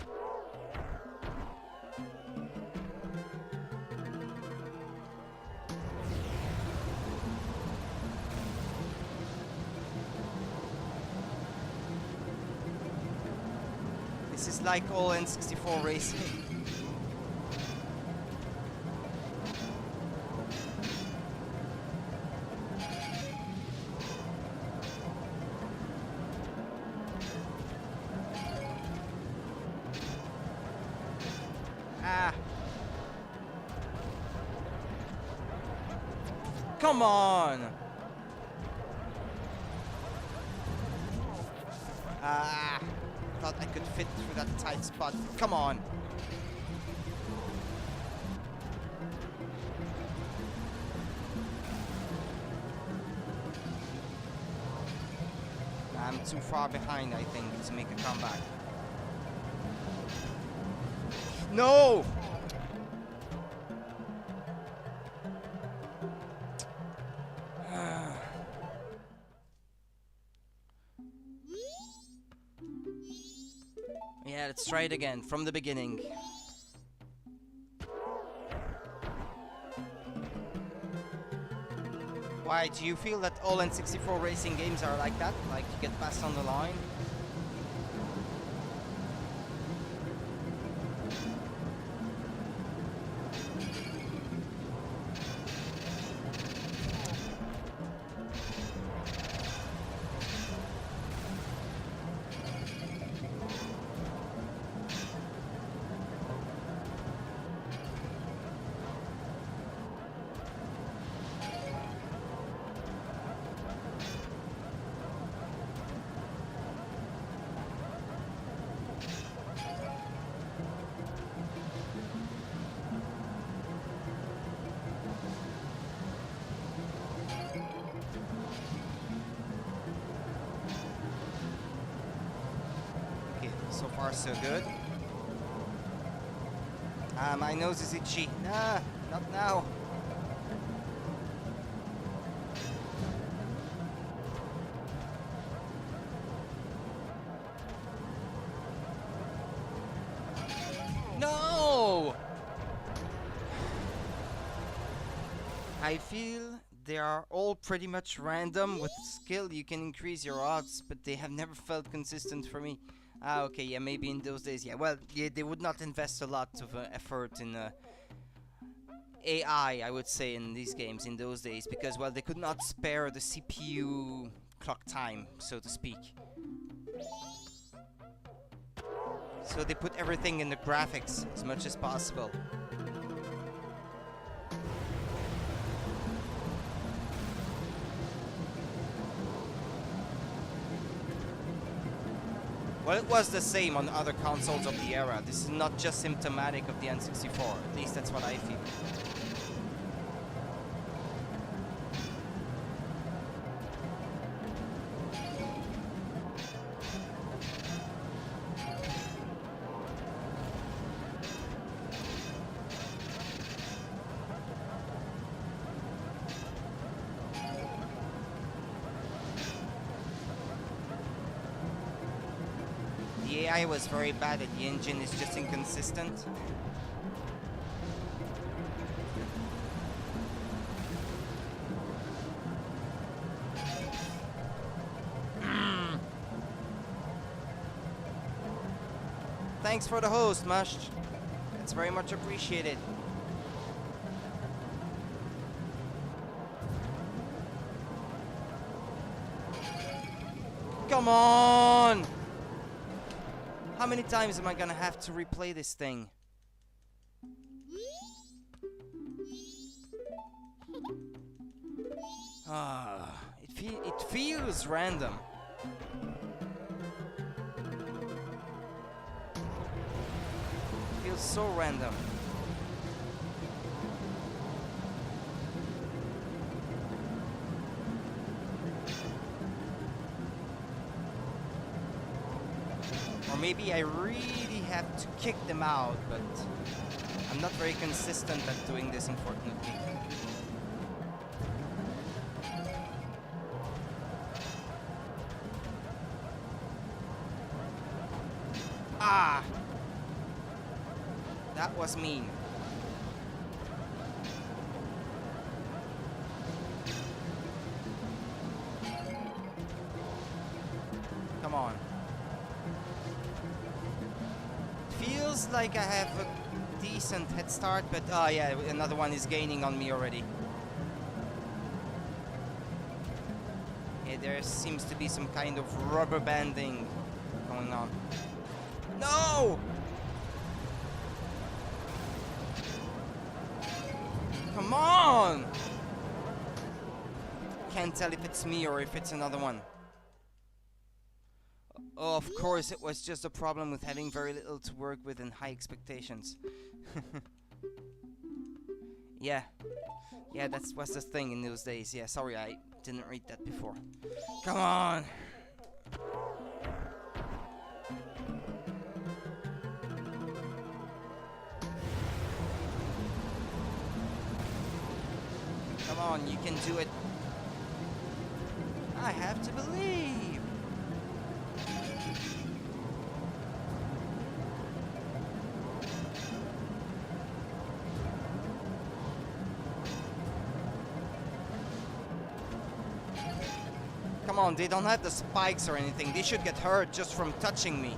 This is like all N64 racing. Come on! Ah, thought I could fit through that tight spot. Come on! I'm too far behind, I think, to make a comeback. No! Yeah, let's try it again, from the beginning. Why, do you feel that all N64 racing games are like that? Like, you get passed on the line? So far, so good. My nose is itchy. Nah, not now. No! I feel they are all pretty much random. With skill, you can increase your odds, but they have never felt consistent for me. Ah, okay, yeah, maybe in those days, yeah. Well, yeah, they would not invest a lot of effort in AI, I would say, in these games in those days, because, well, they could not spare the CPU clock time, so to speak. So they put everything in the graphics as much as possible. Well, it was the same on other consoles of the era. This is not just symptomatic of the N64. At least that's what I feel. The AI was very bad, and the engine is just inconsistent. Thanks for the host, Mush. It's very much appreciated. Come on! How many times am I gonna have to replay this thing? It feels random. It feels so random. Or maybe I really have to kick them out, but I'm not very consistent at doing this, unfortunately. Ah! That was mean. Come on. Feels like I have a decent head start, but oh yeah, another one is gaining on me already. Yeah, there seems to be some kind of rubber banding going on. No! Come on! can't tell if it's me or if it's another one. Oh, of course, it was just a problem with having very little to work with and high expectations. Yeah. Yeah, that was the thing in those days. Yeah, sorry, I didn't read that before. Come on! Come on, you can do it. I have to believe! Come on, they don't have the spikes or anything. They should get hurt just from touching me.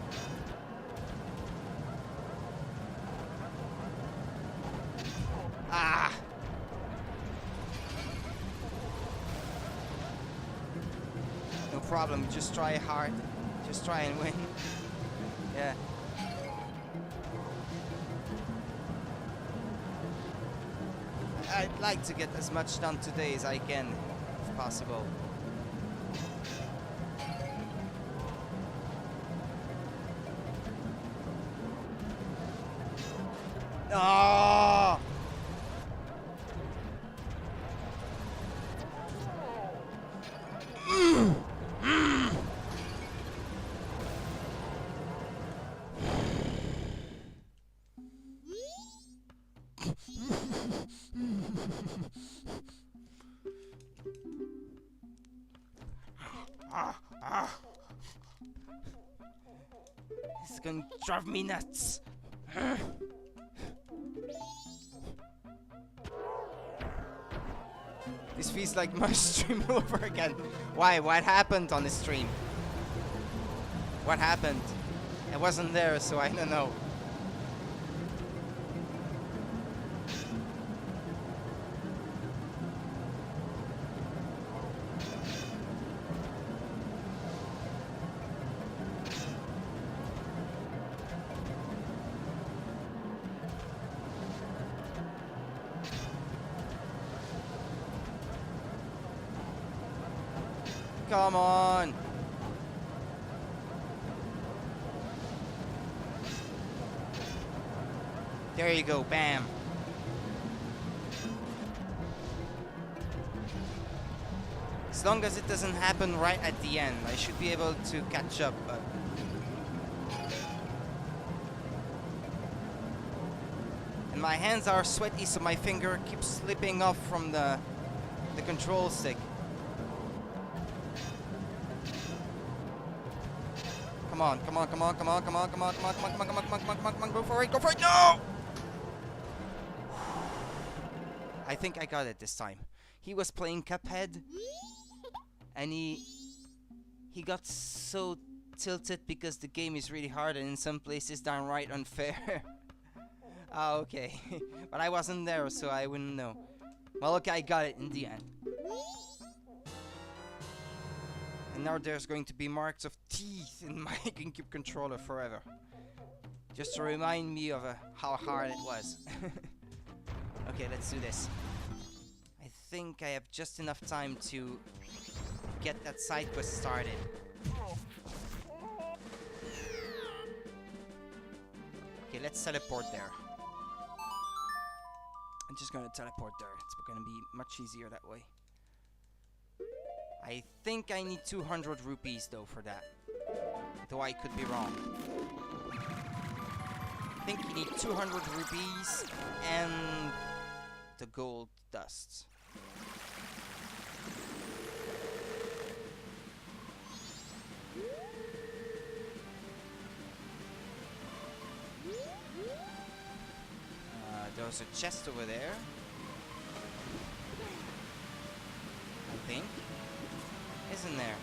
Ah! No problem, just try hard. Just try and win. Yeah. I'd like to get as much done today as I can, if possible. Oh! This is gonna drive me nuts. This feels like my stream all over again. Why? What happened on the stream? What happened? I wasn't there, so I don't know. Come on! There you go, bam! As long as it doesn't happen right at the end, I should be able to catch up, but... And my hands are sweaty, so my finger keeps slipping off from the control stick. Come on, come on, come on, come on, come on, come on, come on, come on, come on, come on, come on, come on, come on, go for it, no! I think I got it this time. He was playing Cuphead, and he got so tilted because the game is really hard and in some places downright unfair. Ah, okay. But I wasn't there, so I wouldn't know. Well, okay, I got it in the end. And now there's going to be marks of teeth in my GameCube controller forever. Just to remind me of how hard it was. Okay, let's do this. I think I have just enough time to get that side quest started. Okay, let's teleport there. I'm just gonna teleport there. It's gonna be much easier that way. I think I need 200 rupees though for that. Though I could be wrong. I think you need 200 rupees and the gold dust. There's a chest over there. I think. Isn't there?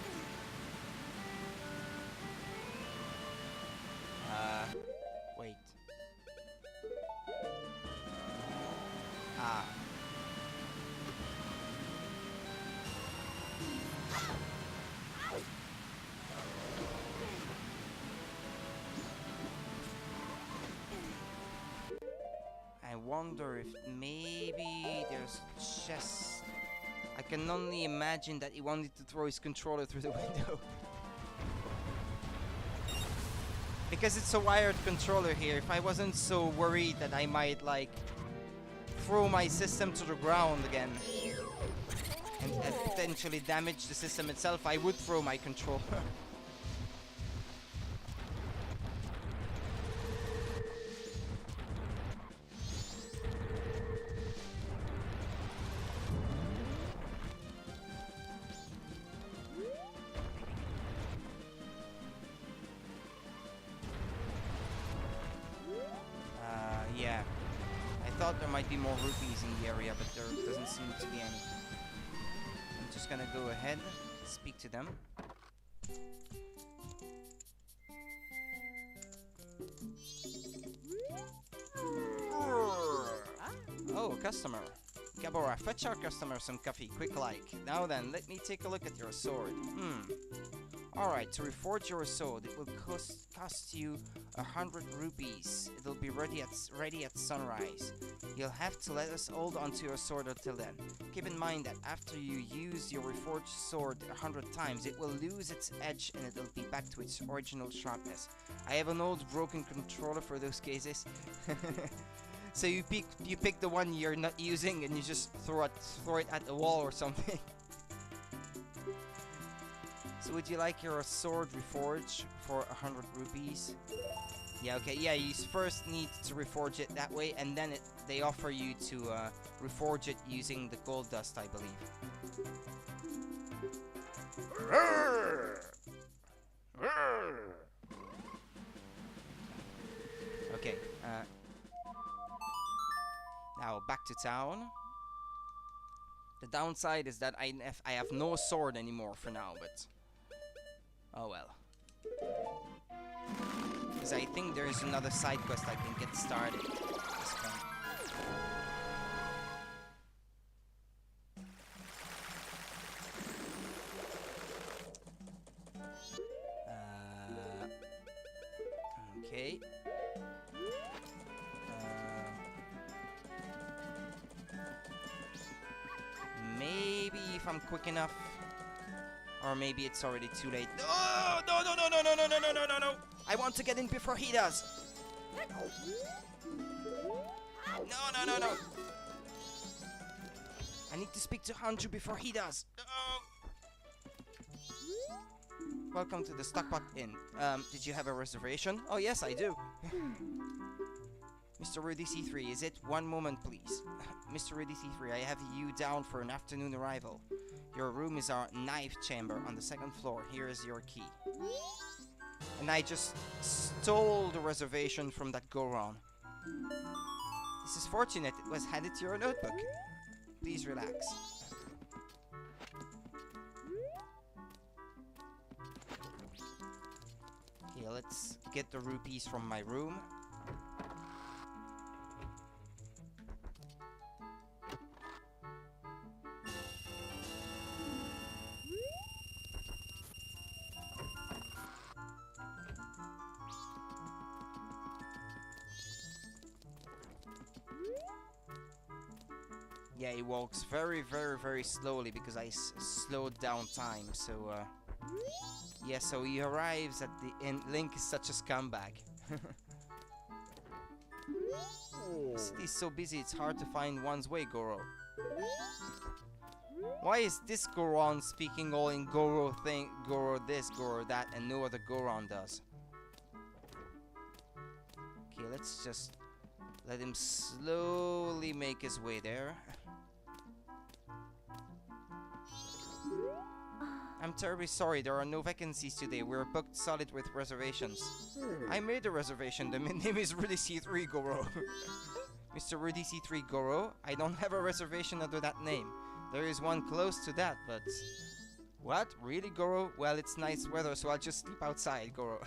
Wait. Ah. I wonder if maybe there's a chest. I can only imagine that he wanted to throw his controller through the window. Because it's a wired controller here, if I wasn't so worried that I might, like, throw my system to the ground again and potentially damage the system itself, I would throw my controller. Yeah. I thought there might be more rupees in the area, but there doesn't seem to be any. I'm just gonna go ahead, speak to them. Oh, customer. Gabora, fetch our customer some coffee, quick like. Now then, let me take a look at your sword. Alright, to reforge your sword, it will cost you 100 rupees. It'll be ready at sunrise. You'll have to let us hold onto your sword until then. Keep in mind that after you use your reforged sword 100 times, it will lose its edge and it'll be back to its original sharpness. I have an old broken controller for those cases. So you pick the one you're not using and you just throw it at the wall or something. So would you like your sword reforged for 100 rupees? Yeah, okay, yeah, you first need to reforge it that way, and then they offer you to reforge it using the gold dust, I believe. Okay, now back to town. The downside is that I have no sword anymore for now, but oh well. Because I think there's another side quest I can get started at this point. Okay. Maybe if I'm quick enough. Or maybe it's already too late. No, no, no, no, no, no, no, no, no, no, no, no. I want to get in before he does. No, no, no, no. I need to speak to Hanju before he does. Welcome to the Stockpot Inn. Did you have a reservation? Oh, yes, I do. Mr. Rudy C3, is it? One moment, please. Mr. Rudy C3, I have you down for an afternoon arrival. Your room is our knife chamber on the second floor. Here is your key. And I just stole the reservation from that Goron. This is fortunate. It was handed to your notebook. Please relax. Okay, let's get the rupees from my room. Yeah, he walks very, very, very slowly because I slowed down time, so, yeah, so he arrives at the inn. Link is such a scumbag. The city's so busy, it's hard to find one's way, Goro. Why is this Goron speaking all in Goro this, Goro that, and no other Goron does? Okay, let's just let him slowly make his way there. I'm terribly sorry, there are no vacancies today. We're booked solid with reservations. I made a reservation. The name is Rudy C3 Goro. Mr. Rudy C3 Goro, I don't have a reservation under that name. There is one close to that, but... What? Really, Goro? Well, it's nice weather, so I'll just sleep outside, Goro.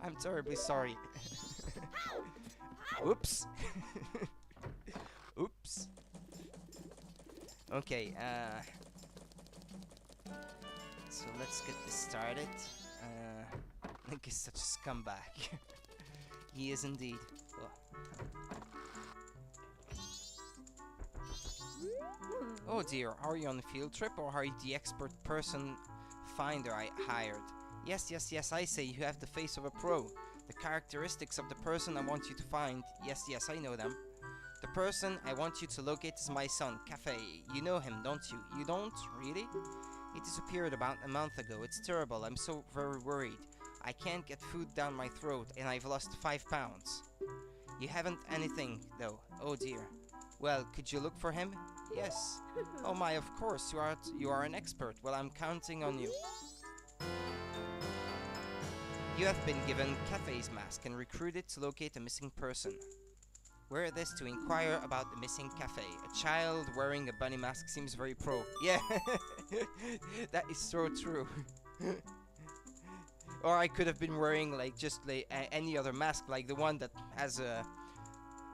I'm terribly sorry. Oops. Oops. Okay, so let's get this started. Link is such a scumbag. He is indeed. Oh dear, are you on a field trip or are you the expert person finder I hired? Yes, yes, yes, I say you have the face of a pro. The characteristics of the person I want you to find. Yes, yes, I know them. The person I want you to locate is my son, Cafe. You know him, don't you? You don't? Really? He disappeared about a month ago. It's terrible. I'm so very worried. I can't get food down my throat and I've lost 5 pounds. You haven't anything, though. Oh dear. Well, could you look for him? Yes. Oh my, of course. You are an expert. Well, I'm counting on you. You have been given Cafe's mask and recruited to locate a missing person. Wear this to inquire about the missing Cafe. A child wearing a bunny mask seems very pro. Yeah, that is so true. Or I could have been wearing like just like any other mask, like the one that has a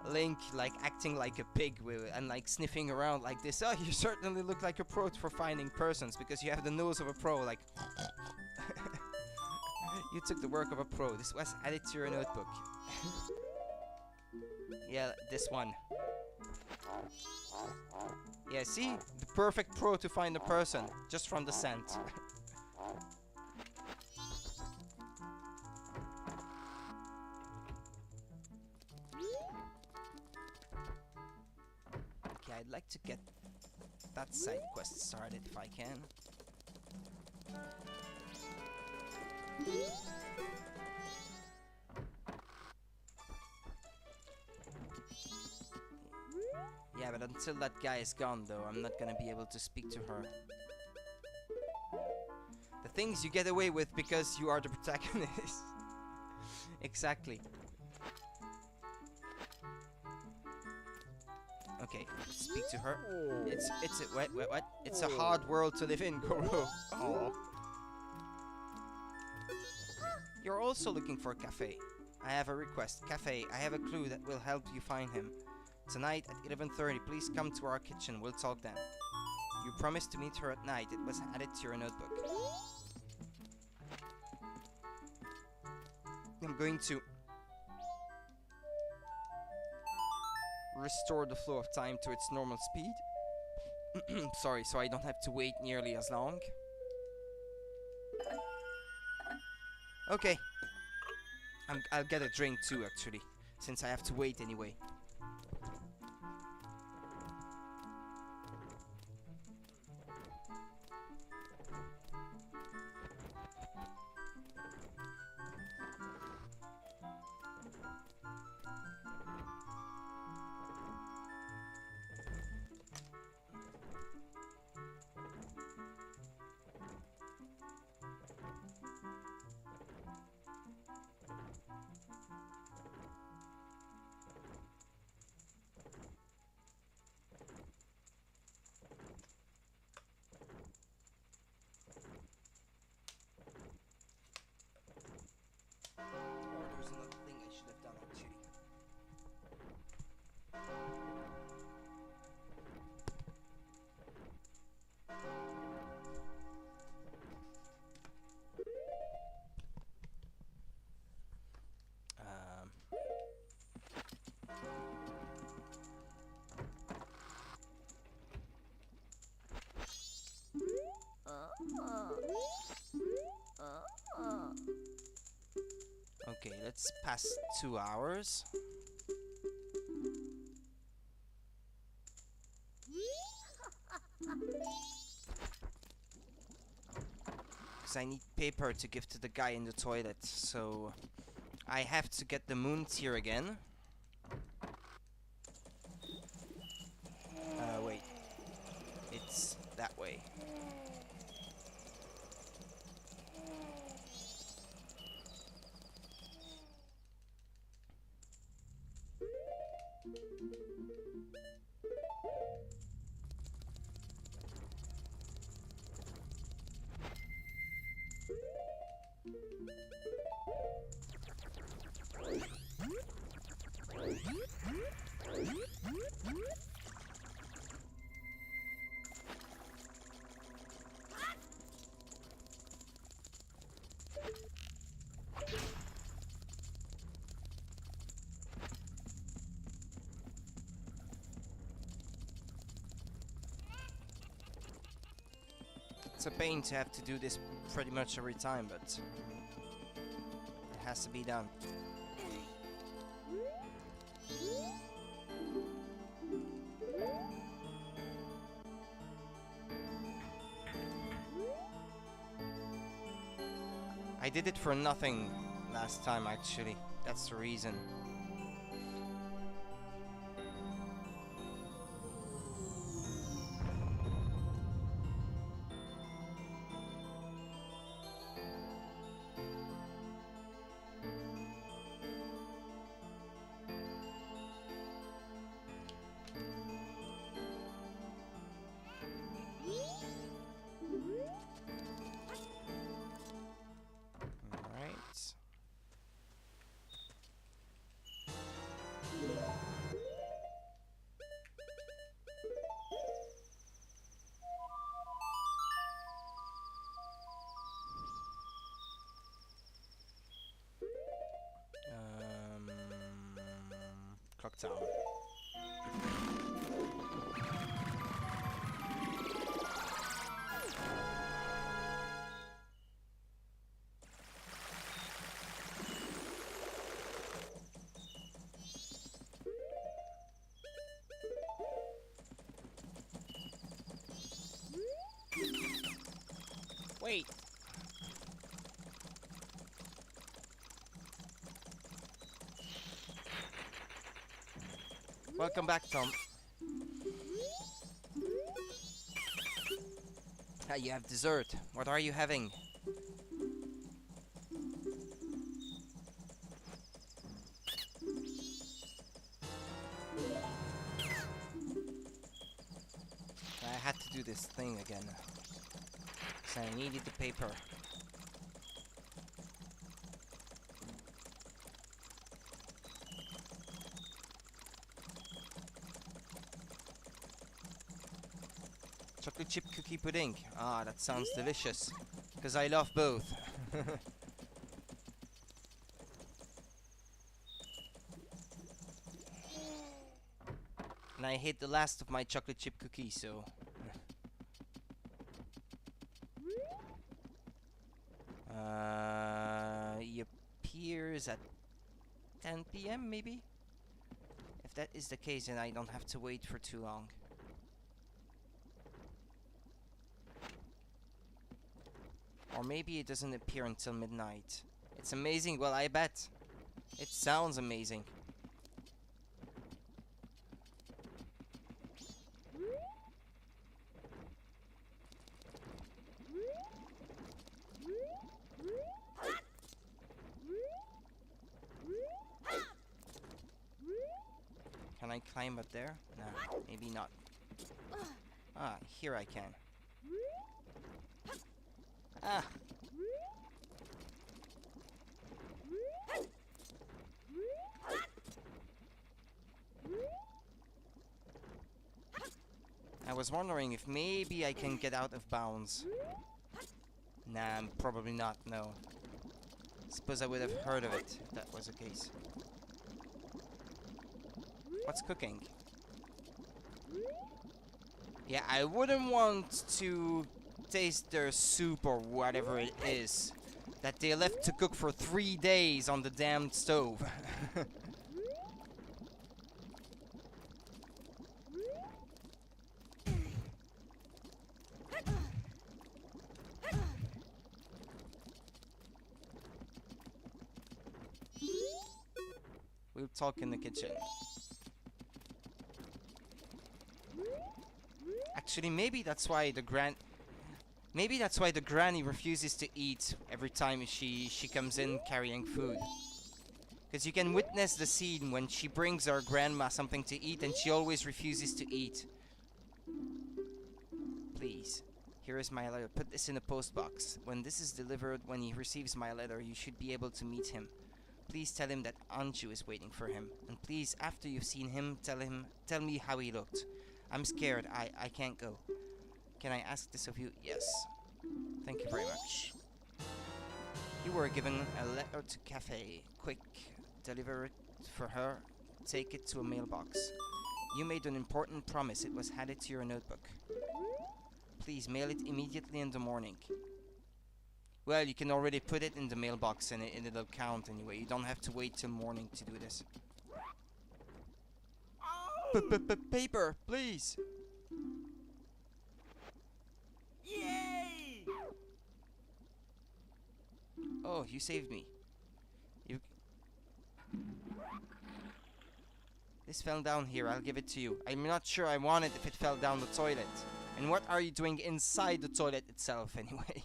Link like acting like a pig and like sniffing around like this. Oh, you certainly look like a pro for finding persons because you have the nose of a pro. Like you took the work of a pro. This was added to your notebook. Yeah, this one. Yeah, see? The perfect pro to find a person, just from the scent. Okay, I'd like to get that side quest started if I can. Yeah, but until that guy is gone, though, I'm not gonna be able to speak to her. The things you get away with because you are the protagonist. Exactly. Okay, speak to her. What? It's a hard world to live in, Goro. Oh. You're also looking for a Cafe. I have a request. Cafe, I have a clue that will help you find him. Tonight at 11:30, please come to our kitchen. We'll talk then. You promised to meet her at night. It was added to your notebook. I'm going to restore the flow of time to its normal speed. Sorry, so I don't have to wait nearly as long. Okay. I'll get a drink too, actually, since I have to wait anyway. There's another thing I should have done actually. Okay, let's pass 2 hours. Because I need paper to give to the guy in the toilet, so I have to get the moon tier again. Wait. It's that way. It's a pain to have to do this pretty much every time, but it has to be done. I did it for nothing last time, actually. That's the reason. Clock tower. Wait. Welcome back, Tom. Ah, you have dessert. What are you having? I had to do this thing again. So I needed the paper. Chocolate chip cookie pudding. Ah, that sounds delicious. Because I love both. And I hate the last of my chocolate chip cookies, so... he appears at 10 PM, maybe? If that is the case, then I don't have to wait for too long. Or maybe it doesn't appear until midnight. It's amazing, well, I bet. It sounds amazing. Can I climb up there? No, maybe not. Ah, here I can. Ah! I was wondering if maybe I can get out of bounds. Nah, probably not, no. Suppose I would have heard of it if that was the case. What's cooking? Yeah, I wouldn't want to taste their soup or whatever it is that they left to cook for 3 days on the damned stove. We'll talk in the kitchen. Actually, maybe that's why the granny refuses to eat every time she comes in carrying food. Because you can witness the scene when she brings her grandma something to eat and she always refuses to eat. Please, here is my letter. Put this in a post box. When this is delivered, when he receives my letter, you should be able to meet him. Please tell him that Anju is waiting for him. And please, after you've seen him, tell me how he looked. I'm scared. I can't go. Can I ask this of you? Yes. Thank you very much. You were given a letter to Cafe. Quick, deliver it for her. Take it to a mailbox. You made an important promise. It was added to your notebook. Please mail it immediately in the morning. Well, you can already put it in the mailbox and it'll count anyway. You don't have to wait till morning to do this. Paper, please! Yay! Oh, you saved me. You... This fell down here, I'll give it to you. I'm not sure I want it if it fell down the toilet. And what are you doing inside the toilet itself anyway?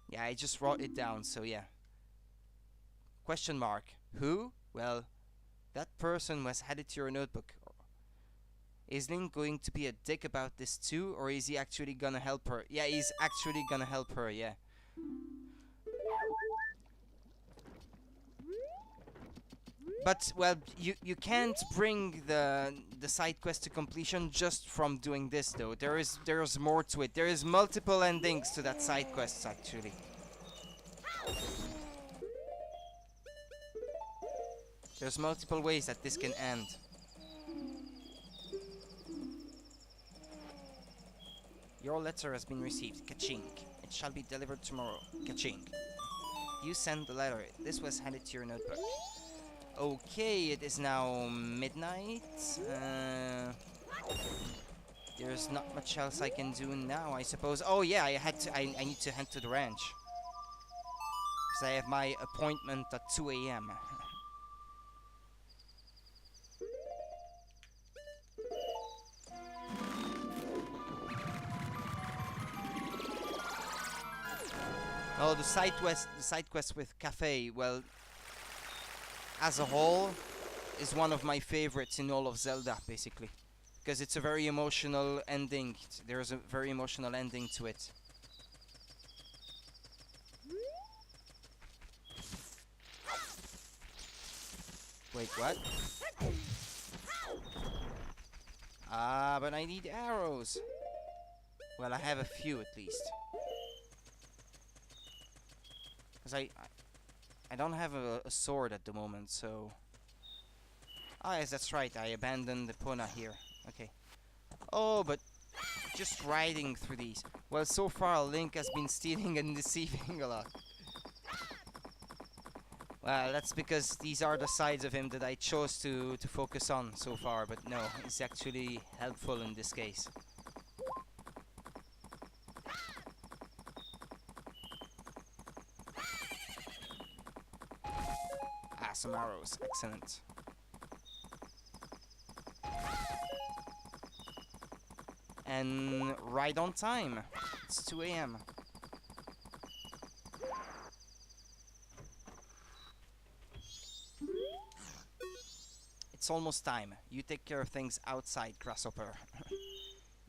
Yeah, I just wrote it down, so yeah. Question mark. Who? Well, that person was added to your notebook. Is Link going to be a dick about this too, or is he actually gonna help her? Yeah, he's actually gonna help her, yeah. But, well, you can't bring the side quest to completion just from doing this, though. There's more to it. There is multiple endings to that side quest, actually. There's multiple ways that this can end. Your letter has been received. Ka-chink. It shall be delivered tomorrow. Ka-chink. You sent the letter. This was handed to your notebook. Okay, it is now midnight. There's not much else I can do now, I suppose. Oh yeah, I need to head to the ranch. Because I have my appointment at 2 AM. Oh, the side quest with Cafe, well, as a whole, is one of my favorites in all of Zelda, basically. Because it's a very emotional ending. There's a very emotional ending to it. Wait, what? Ah, but I need arrows. Well, I have a few at least. Because I don't have a sword at the moment, so... Ah, yes, that's right. I abandoned the Epona here. Okay. Oh, but just riding through these. Well, so far Link has been stealing and deceiving a lot. Well, that's because these are the sides of him that I chose to focus on so far, but no, he's actually helpful in this case. Ah, some arrows. Excellent. And right on time. It's 2 AM. It's almost time. You take care of things outside, Grasshopper.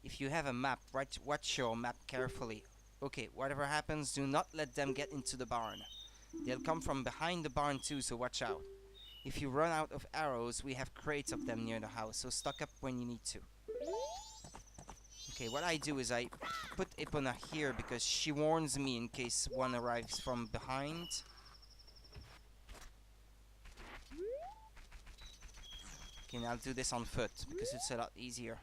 If you have a map, watch your map carefully. Okay, whatever happens, do not let them get into the barn. They'll come from behind the barn too, so watch out. If you run out of arrows, we have crates of them near the house, so stock up when you need to. Okay, what I do is I put Epona here because she warns me in case one arrives from behind. Okay, now I'll do this on foot because it's a lot easier.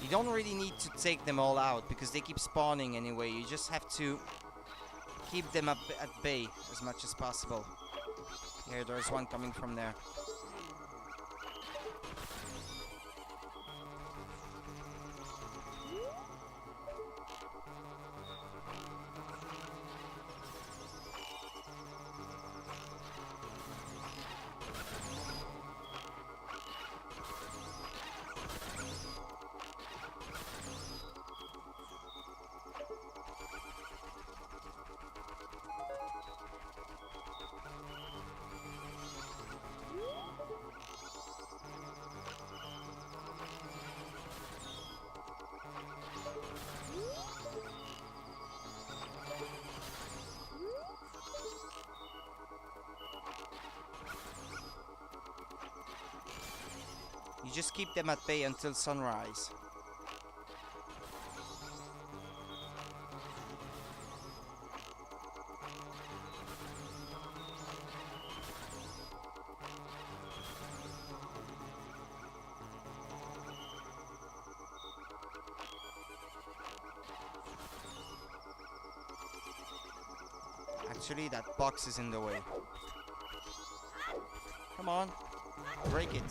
You don't really need to take them all out because they keep spawning anyway. You just have to keep them at bay as much as possible. Here, there's one coming from there. just keep them at bay until sunrise. Actually, that box is in the way. Come on. Break it.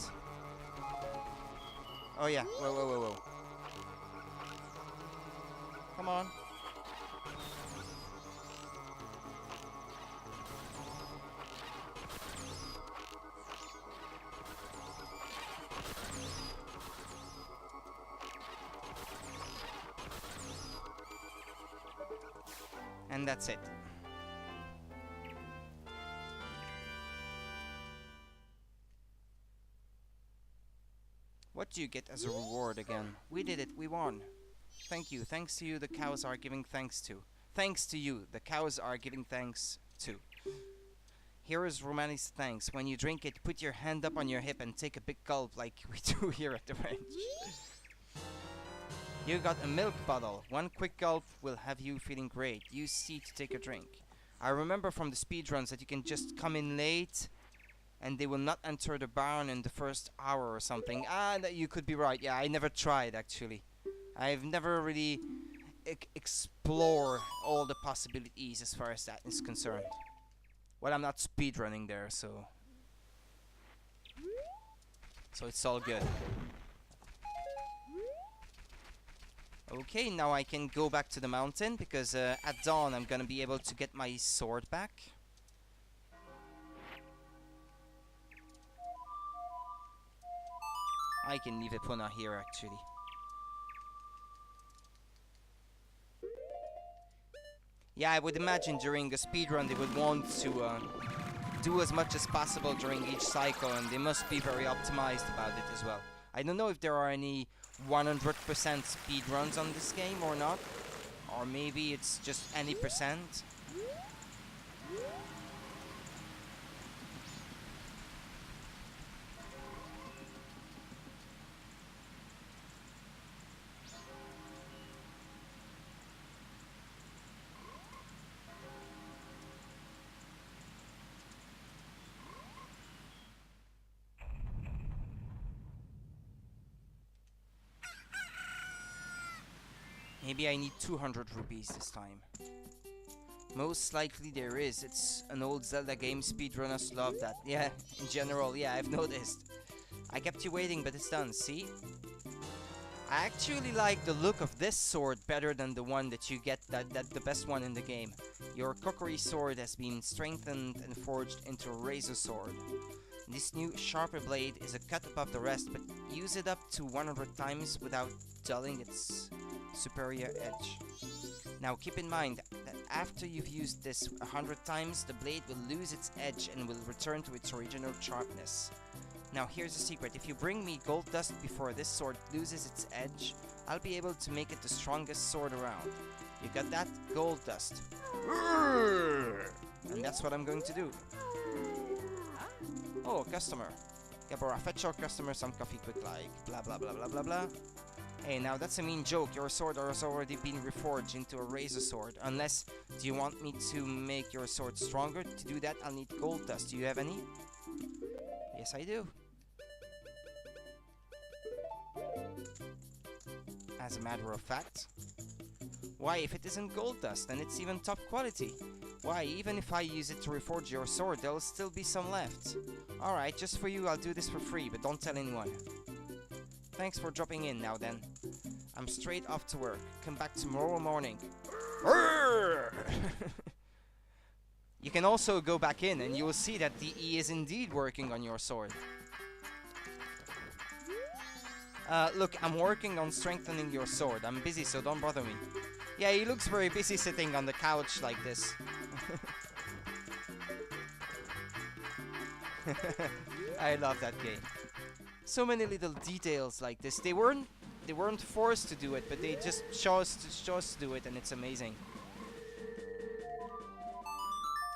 Oh yeah. Whoa, whoa, whoa, whoa. Come on. And that's it. What do you get as a reward again? We did it, we won. Thank you, thanks to you the cows are giving thanks to. Thanks to you, the cows are giving thanks to. Here is Romani's thanks. When you drink it, put your hand up on your hip and take a big gulp like we do here at the ranch. You got a milk bottle. One quick gulp will have you feeling great. Use C to take a drink. I remember from the speedruns that you can just come in late and they will not enter the barn in the first hour or something. Ah, you could be right. Yeah, I never tried actually. I've never really explored all the possibilities as far as that is concerned. Well, I'm not speedrunning there, so it's all good. Okay, now I can go back to the mountain because at dawn I'm gonna be able to get my sword back. I can leave Epona here actually. Yeah, I would imagine during a speedrun they would want to do as much as possible during each cycle, and they must be very optimized about it as well. I don't know if there are any 100% speedruns on this game or not, or maybe it's just any percent. Maybe I need 200 rupees this time. Most likely there is. It's an old Zelda game. Speedrunners love that. Yeah, in general, yeah, I've noticed. I kept you waiting, but it's done, see? I actually like the look of this sword better than the one that you get, the best one in the game. Your Kokiri sword has been strengthened and forged into a razor sword. This new sharper blade is a cut above the rest, but use it up to 100 times without dulling its superior edge. Now keep in mind that after you've used this 100 times, the blade will lose its edge and will return to its original sharpness. Now here's the secret: if you bring me gold dust before this sword loses its edge, I'll be able to make it the strongest sword around. You got that? Gold dust. And that's what I'm going to do. Oh, customer. Gabora, fetch your customer some coffee quick, like blah blah blah blah blah blah. Hey, now that's a mean joke. Your sword has already been reforged into a razor sword. Unless, do you want me to make your sword stronger? To do that, I'll need gold dust. Do you have any? Yes, I do. As a matter of fact. Why, if it isn't gold dust, then it's even top quality. Why, even if I use it to reforge your sword, there'll still be some left. Alright, just for you, I'll do this for free, but don't tell anyone. Thanks for dropping in now then. I'm straight off to work. Come back tomorrow morning. You can also go back in and you will see that the E is indeed working on your sword. Look, I'm working on strengthening your sword. I'm busy, so don't bother me. Yeah, he looks very busy sitting on the couch like this. I love that game. So many little details like this. They weren't forced to do it, but they just chose to do it, and it's amazing.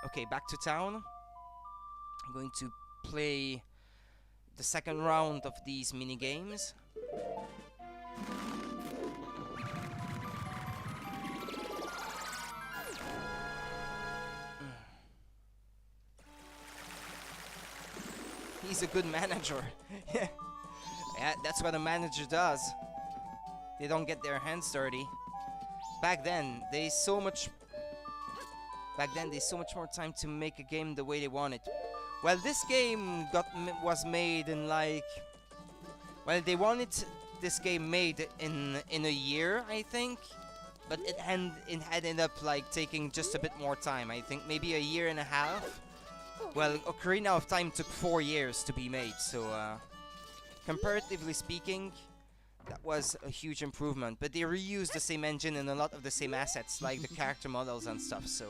Okay, back to town. I'm going to play the second round of these mini games. He's a good manager. Yeah, that's what a manager does. They don't get their hands dirty. Back then, they so much more time to make a game the way they want it. Well, this game was made in like, well, they wanted this game made in a year, I think, but it ended up like taking just a bit more time. I think maybe a year and a half. Well, Ocarina of Time took 4 years to be made, so comparatively speaking, that was a huge improvement. But they reused the same engine and a lot of the same assets, like the character models and stuff, so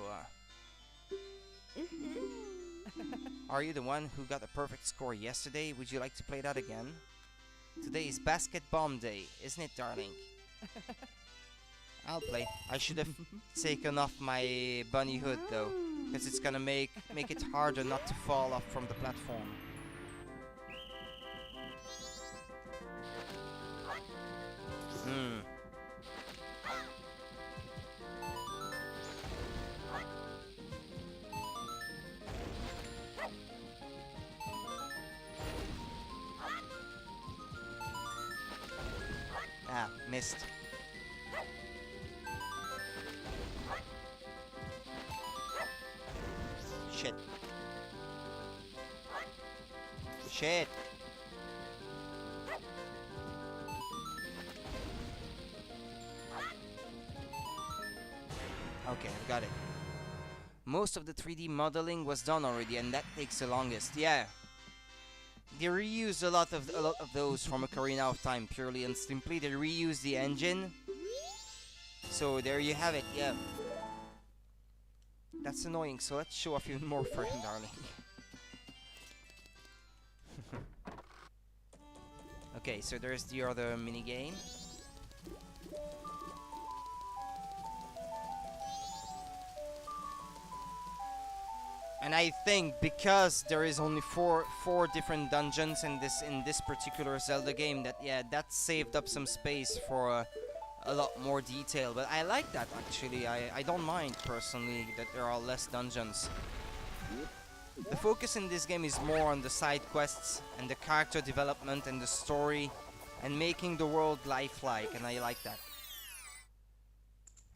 Are you the one who got a perfect score yesterday? Would you like to play that again? Today is Basket Bomb Day, isn't it, darling? I'll play. I should have taken off my bunny hood, though, because it's gonna make it harder not to fall off from the platform. Ah, missed. Shit. Shit. Okay, I got it. Most of the 3D modeling was done already, and that takes the longest. Yeah. They reused a lot of those from Ocarina of Time, purely and simply. They reused the engine. So there you have it, yeah. That's annoying, so let's show off even more for him, darling. Okay, so there's the other minigame. And I think because there is only four different dungeons in this particular Zelda game, that saved up some space for a lot more detail. But I like that, actually. I don't mind personally that there are less dungeons. The focus in this game is more on the side quests and the character development and the story and making the world lifelike, and I like that.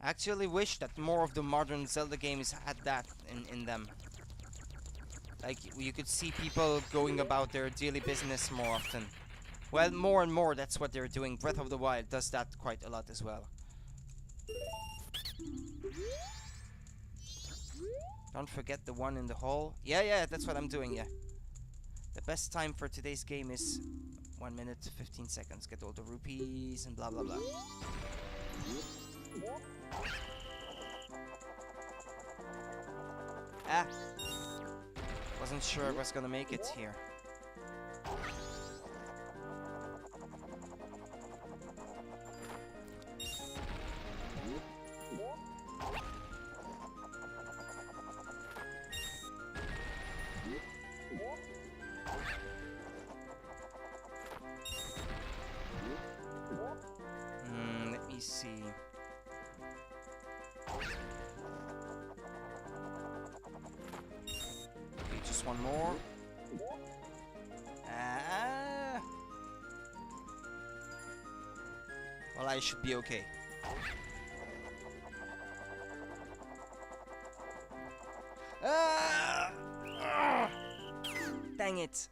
I actually wish that more of the modern Zelda games had that in them. Like, you could see people going about their daily business more often. Well, more and more, that's what they're doing. Breath of the Wild does that quite a lot as well. Don't forget the one in the hall. Yeah, that's what I'm doing, yeah. The best time for today's game is 1 minute, 15 seconds. Get all the rupees and blah, blah, blah. Ah! Wasn't sure I was gonna make it here. Let me see. Just one more. Well, I should be okay. Dang it.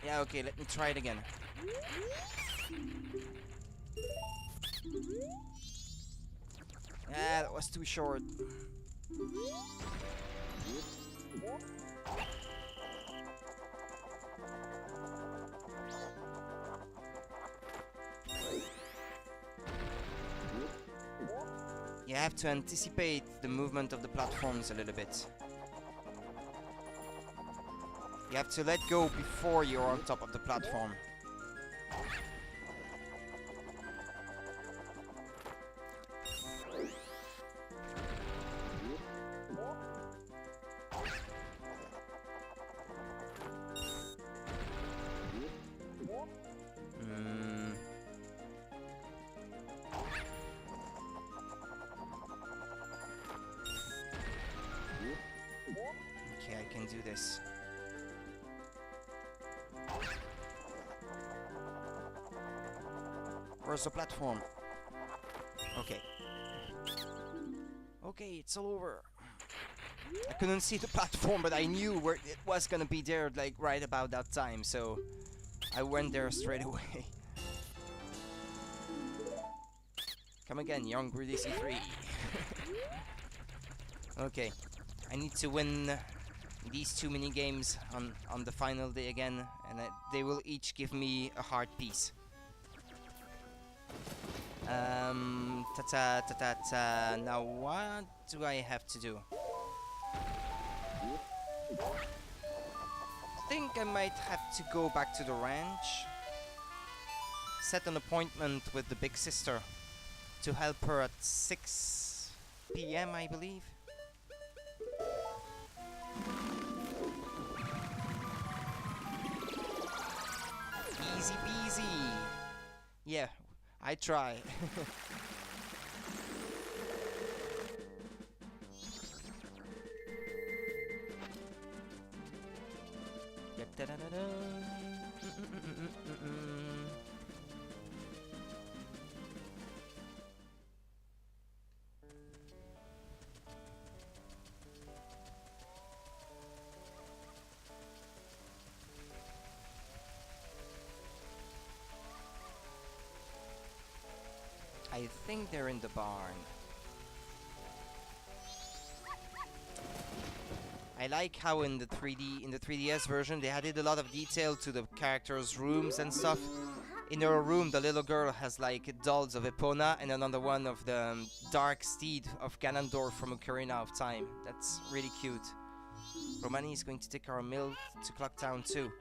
Yeah, okay, let me try it again. Ah, that was too short. You have to anticipate the movement of the platforms a little bit. You have to let go before you're on top of the platform. can do this. Where's the platform? Okay. Okay, it's all over. I couldn't see the platform, but I knew where it was gonna be there, like, right about that time, so I went there straight away. Come again, young greedy C3. Okay, I need to win these 2 mini games on the final day again, and they will each give me a heart piece. Ta-ta. Now what do I have to do? I think I might have to go back to the ranch. Set an appointment with the big sister to help her at 6 p.m. I believe. Easy peasy. Yeah, I try. I think they're in the barn. I like how in the 3DS version they added a lot of detail to the characters' rooms and stuff. In her room, the little girl has like dolls of Epona and another one of the dark steed of Ganondorf from Ocarina of Time. That's really cute. Romani is going to take our milk to Clocktown too.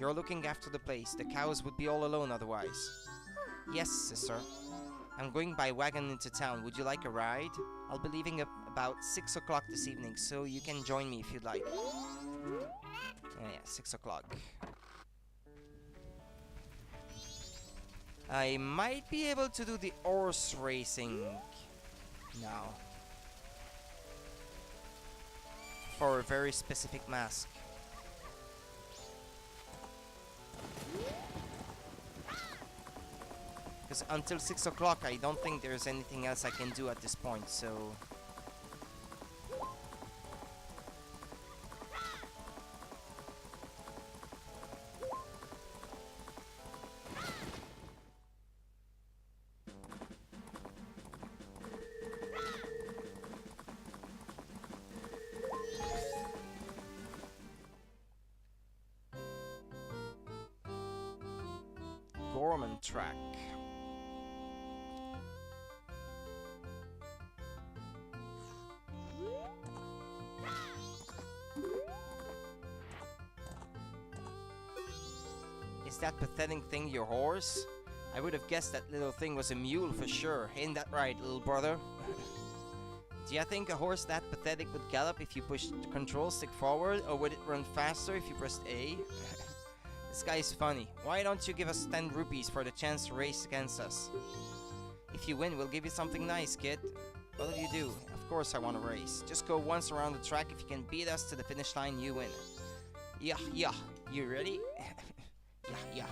You're looking after the place. The cows would be all alone otherwise. Yes, sister. I'm going by wagon into town. Would you like a ride? I'll be leaving about 6 o'clock this evening, so you can join me if you'd like. Yeah, 6 o'clock. I might be able to do the horse racing now. For a very specific mask. Because until 6 o'clock I don't think there's anything else I can do at this point, so... Gorman track. Is that pathetic thing your horse? I would have guessed that little thing was a mule for sure. Ain't that right, little brother? Do you think a horse that pathetic would gallop if you pushed the control stick forward, or would it run faster if you pressed A? This guy is funny. Why don't you give us 10 rupees for the chance to race against us? If you win, we'll give you something nice, kid. What will you do? Of course I want to race. Just go once around the track. If you can beat us to the finish line, you win. Yeah. You ready? Yeah.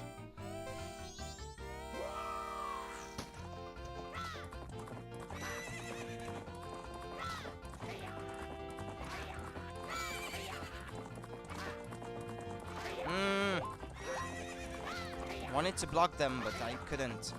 Wanted to block them, but I couldn't.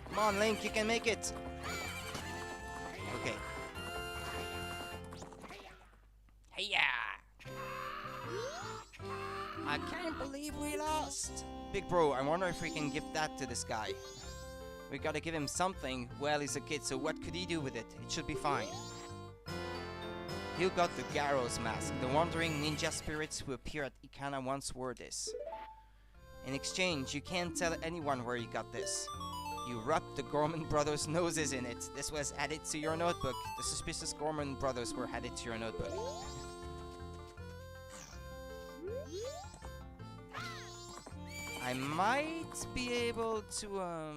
Come on, Link, you can make it! Okay. Hey-ya! I can't believe we lost! Big bro, I wonder if we can give that to this guy. We gotta give him something. Well, he's a kid, so what could he do with it? It should be fine. You got the Garro's mask. The wandering ninja spirits who appear at Ikana once wore this. In exchange, you can't tell anyone where you got this. You rubbed the Gorman brothers' noses in it. This was added to your notebook. The suspicious Gorman brothers were added to your notebook. I might be able to, I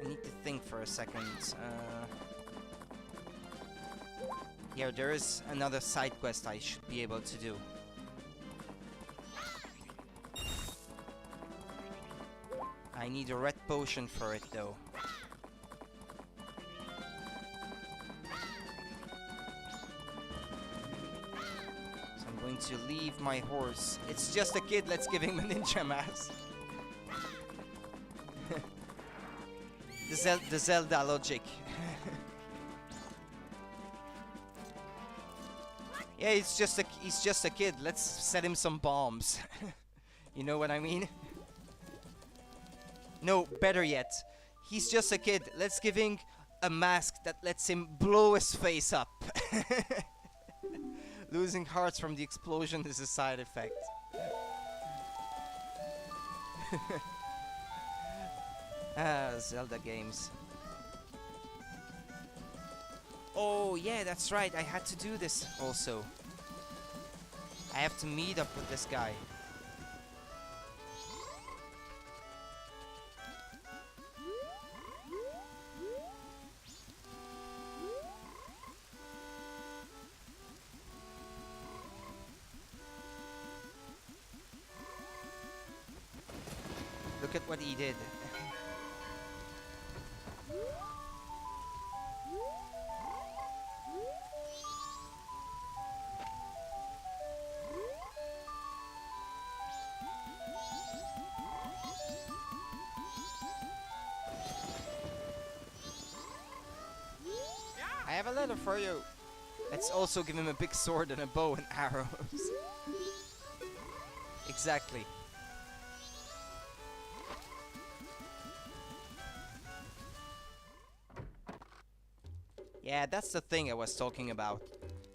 need to think for a second. Here, there is another side quest I should be able to do. I need a red potion for it, though. So I'm going to leave my horse. It's just a kid, let's give him a ninja mask. The Zelda logic. Yeah, he's just a kid. Let's set him some bombs. You know what I mean? No, better yet. He's just a kid. Let's give him a mask that lets him blow his face up. Losing hearts from the explosion is a side effect. Zelda games. Oh, yeah, that's right. I had to do this also. I have to meet up with this guy. Look at what he did. I have a letter for you. Let's also give him a big sword and a bow and arrows. Exactly. Yeah, that's the thing I was talking about.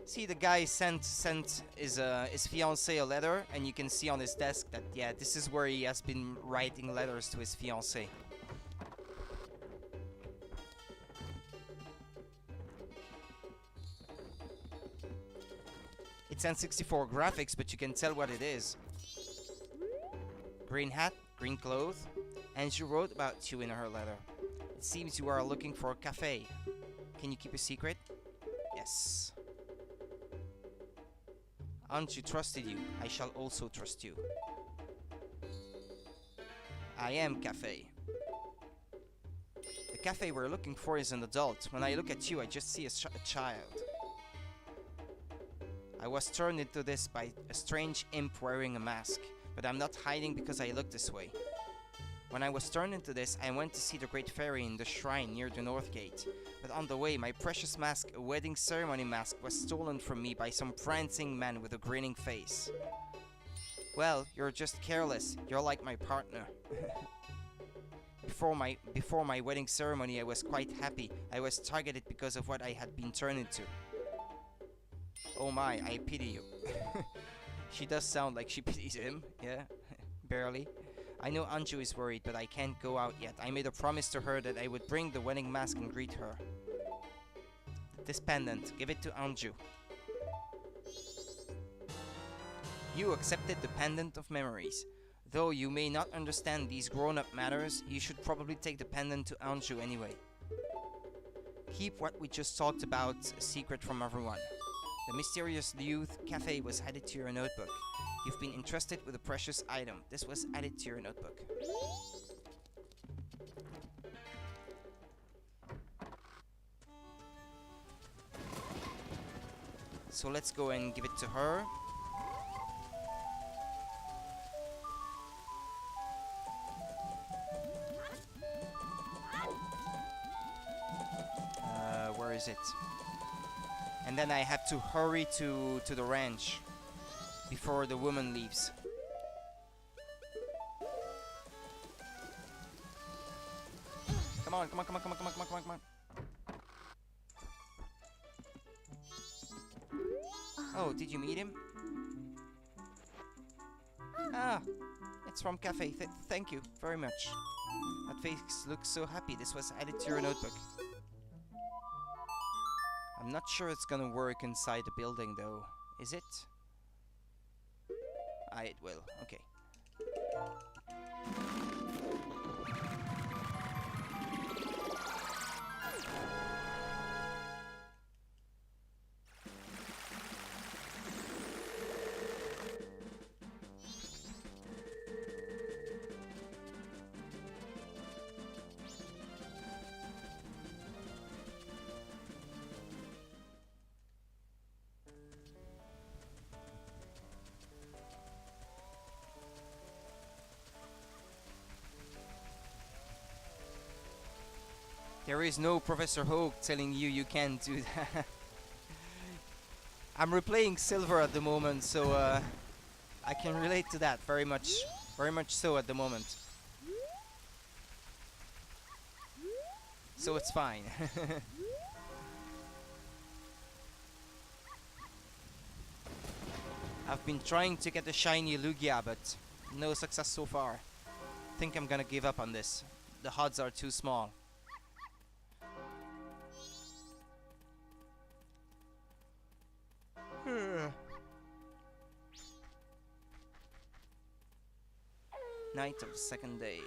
See, the guy sent his fiancée a letter, and you can see on his desk that, yeah, this is where he has been writing letters to his fiancée. It's N64 graphics, but you can tell what it is. Green hat, green clothes, and she wrote about you in her letter. It seems you are looking for a cafe. Can you keep a secret? Yes. Anju trusted you. I shall also trust you. I am cafe. The cafe we're looking for is an adult. When I look at you, I just see a child. I was turned into this by a strange imp wearing a mask, but I'm not hiding because I look this way. When I was turned into this, I went to see the Great Fairy in the shrine near the North Gate. But on the way, my precious mask, a wedding ceremony mask, was stolen from me by some prancing man with a grinning face. Well, you're just careless. You're like my partner. Before my wedding ceremony, I was quite happy. I was targeted because of what I had been turned into. Oh my, I pity you. She does sound like she pities him, yeah, barely. I know Anju is worried, but I can't go out yet. I made a promise to her that I would bring the wedding mask and greet her. This pendant, give it to Anju. You accepted the pendant of memories. Though you may not understand these grown-up matters, you should probably take the pendant to Anju anyway. Keep what we just talked about a secret from everyone. The mysterious youth cafe was added to your notebook. You've been entrusted with a precious item. This was added to your notebook. So let's go and give it to her. Where is it? And then I have to hurry to the ranch before the woman leaves. Come on, come on, come on, come on, come on, come on, come on, come on. Oh, did you meet him? Ah, it's from Cafe. Thank you very much. That face looks so happy. This was added to your notebook. I'm not sure it's gonna work inside the building though. Is it? Ah, it will. Okay. There is no Professor Hogue telling you can't do that. I'm replaying Silver at the moment, so I can relate to that very much so at the moment. So it's fine. I've been trying to get a shiny Lugia, but no success so far. Think I'm gonna give up on this. The odds are too small. Night of the second day.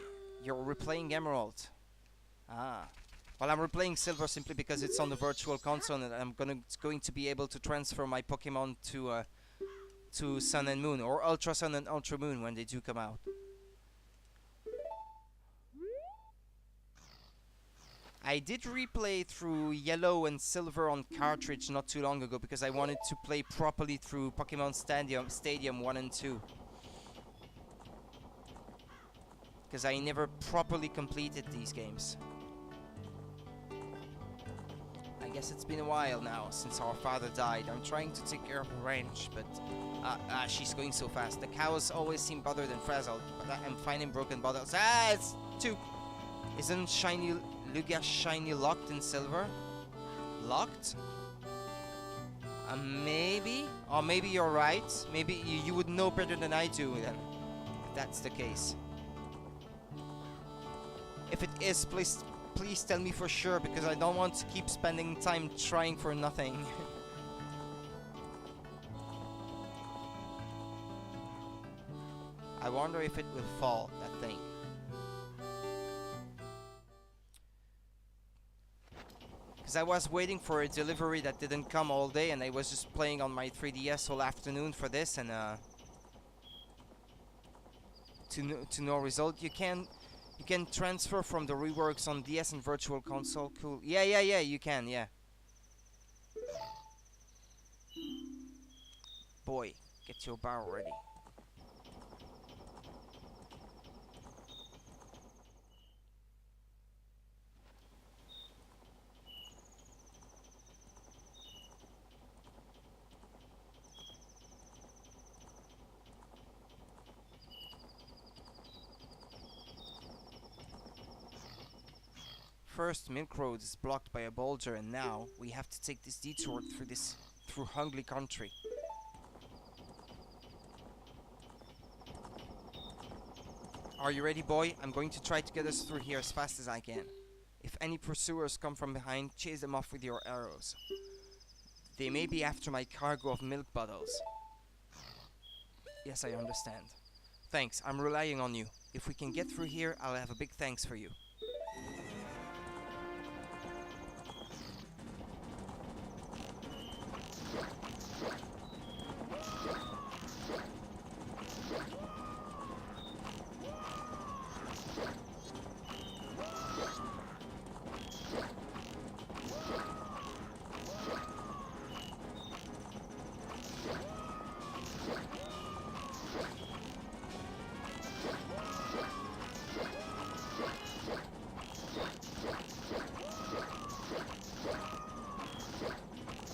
You're replaying Emerald. Ah. Well, I'm replaying Silver simply because it's on the virtual console and I'm going to be able to transfer my Pokemon to Sun and Moon, or Ultra Sun and Ultra Moon when they do come out. I did replay through Yellow and Silver on cartridge not too long ago because I wanted to play properly through Pokemon Stadium 1 and 2. Because I never properly completed these games. I guess it's been a while now since our father died. I'm trying to take care of Ranch, but she's going so fast. The cows always seem bothered and frazzled, but I'm finding broken bottles. Ah, it's 2. Isn't shiny Lugia shiny locked in Silver? Locked? Maybe? Or maybe you're right. Maybe you would know better than I do then, if that's the case. If it is, please tell me for sure, because I don't want to keep spending time trying for nothing. I wonder if it will fall, that thing. Because I was waiting for a delivery that didn't come all day, and I was just playing on my 3DS all afternoon for this, and to no result. You can transfer from the reworks on DS and Virtual Console. Cool. Yeah, you can, yeah. Boy, get your barrel ready. First, Milk Road is blocked by a boulder, and now we have to take this detour through Hungry Country. Are you ready, boy? I'm going to try to get us through here as fast as I can. If any pursuers come from behind, chase them off with your arrows. They may be after my cargo of milk bottles. Yes, I understand. Thanks, I'm relying on you. If we can get through here, I'll have a big thanks for you.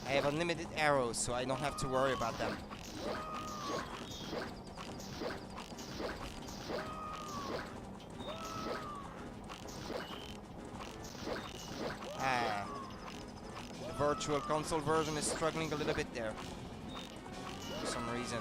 I have unlimited arrows, so I don't have to worry about them. Virtual Console version is struggling a little bit there. For some reason.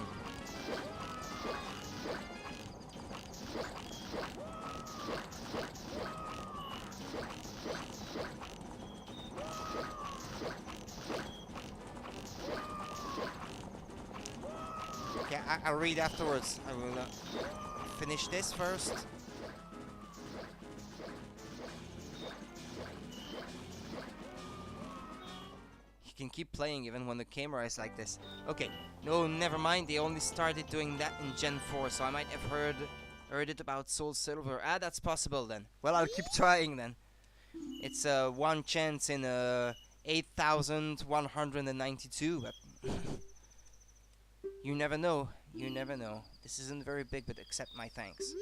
Okay, I'll read afterwards. I will finish this first. You can keep playing even when the camera is like this. Okay, no, never mind. They only started doing that in Gen 4, so I might have heard it about Soul Silver. Ah, that's possible then. Well, I'll keep trying then. It's one chance in 8,192. But you never know. You never know. This isn't very big, but accept my thanks.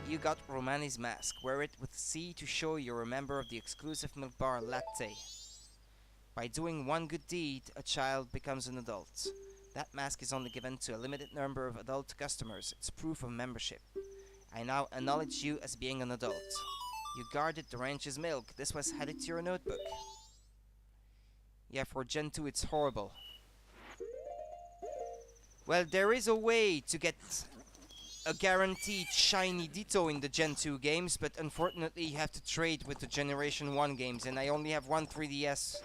You got Romani's mask. Wear it with C to show you're a member of the exclusive milk bar Latte. By doing one good deed, a child becomes an adult. That mask is only given to a limited number of adult customers. It's proof of membership. I now acknowledge you as being an adult. You guarded the ranch's milk. This was added to your notebook. Yeah, for Gen 2 it's horrible. Well, there is a way to get a guaranteed shiny Ditto in the Gen 2 games, but unfortunately you have to trade with the Generation 1 games, and I only have one 3DS.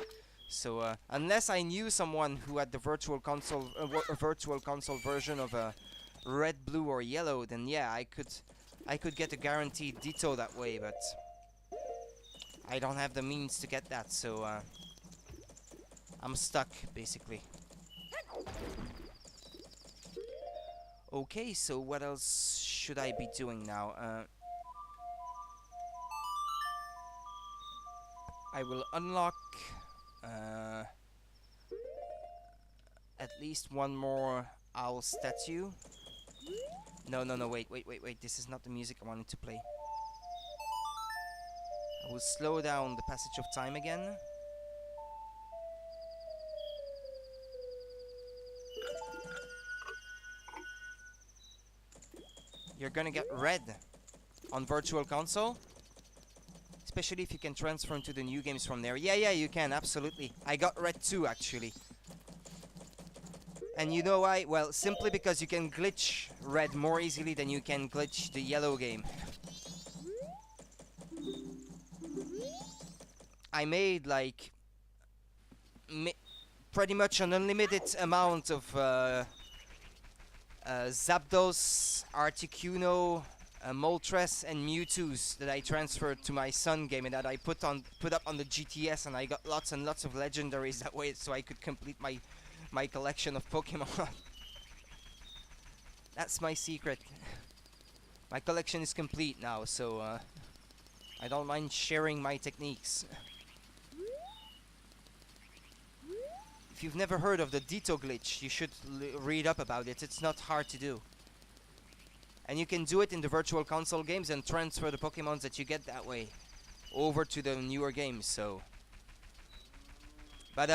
So, unless I knew someone who had the Virtual Console version of a red, blue, or yellow, then yeah, I could get a guaranteed Ditto that way, but I don't have the means to get that, so I'm stuck, basically. Okay, so what else should I be doing now? I will unlock at least one more owl statue. No, wait. This is not the music I wanted to play. I will slow down the passage of time again. You're gonna get red on Virtual Console. Especially if you can transfer into the new games from there. Yeah, you can, absolutely. I got red too, actually. And you know why? Well, simply because you can glitch red more easily than you can glitch the yellow game. I made, like, pretty much an unlimited amount of Zapdos, Articuno, Moltres, and Mewtwo's that I transferred to my Sun game and that I put up on the GTS, and I got lots and lots of legendaries that way, so I could complete my collection of Pokemon. That's my secret. My collection is complete now, so I don't mind sharing my techniques. If you've never heard of the Ditto glitch, you should read up about it. It's not hard to do. And you can do it in the Virtual Console games and transfer the Pokemons that you get that way over to the newer games, so. But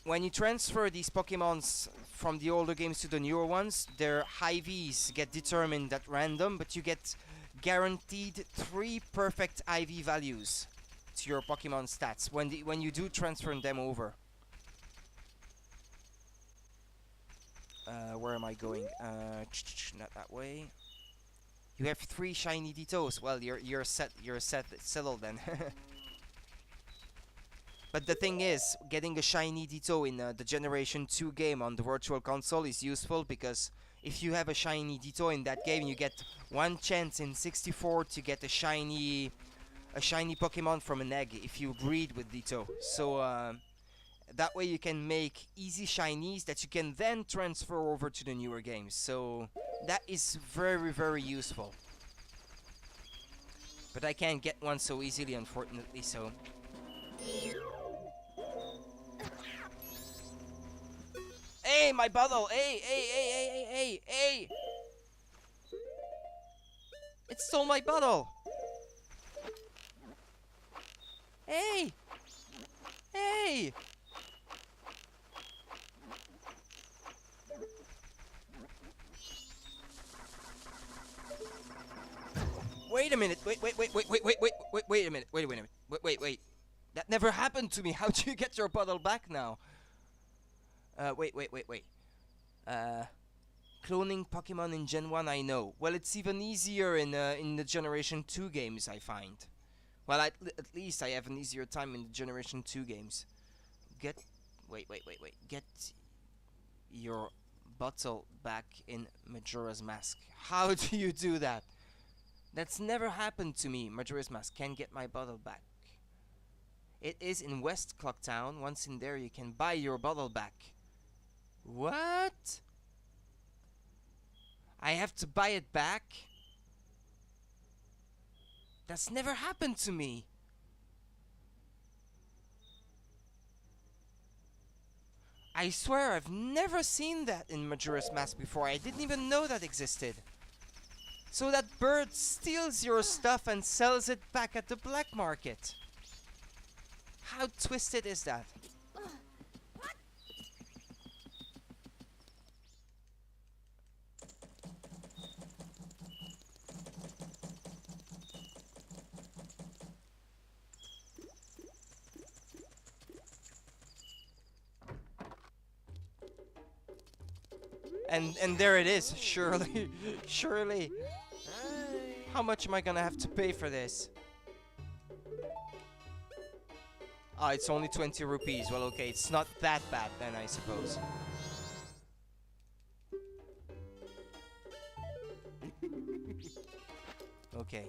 when you transfer these Pokemons from the older games to the newer ones, their high Vs get determined at random, but you get guaranteed 3 perfect IV values to your Pokemon stats when you do transfer them over. Where am I going? Not that way. You have 3 shiny Dittos. Well, you're settled then. But the thing is, getting a shiny Ditto in the Generation 2 game on the Virtual Console is useful, because if you have a shiny Ditto in that game, you get 1 chance in 64 to get a shiny Pokemon from an egg if you breed with Ditto. So that way you can make easy shinies that you can then transfer over to the newer games. So that is very, very useful. But I can't get one so easily, unfortunately, so. Hey, my bottle! Hey! It stole my bottle! Hey! Wait a minute. Wait a minute. Wait. That never happened to me. How do you get your bottle back now? Wait. Cloning Pokemon in Gen 1, I know. Well, it's even easier in the Generation 2 games, I find. Well, at least I have an easier time in the Generation 2 games. Wait. Get your bottle back in Majora's Mask. How do you do that? That's never happened to me. Majora's Mask can get my bottle back. It is in West Clocktown. Once in there, you can buy your bottle back. What? I have to buy it back? That's never happened to me. I swear I've never seen that in Majora's Mask before. I didn't even know that existed. So that bird steals your stuff and sells it back at the black market. How twisted is that? And there it is, surely. Surely. How much am I gonna have to pay for this? Ah, it's only 20 rupees. Well, okay, it's not that bad then, I suppose. Okay.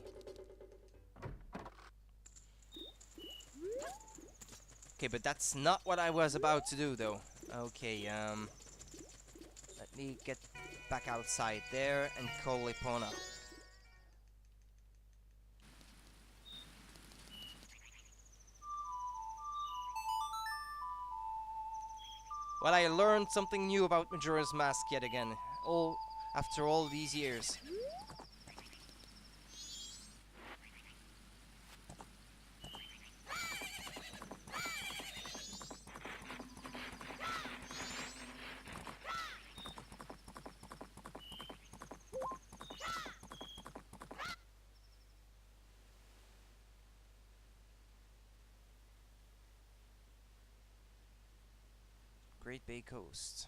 Okay, but that's not what I was about to do, though. Okay, let me get back outside there and call Epona. Well, I learned something new about Majora's Mask yet again. After all these years. Great Bay Coast.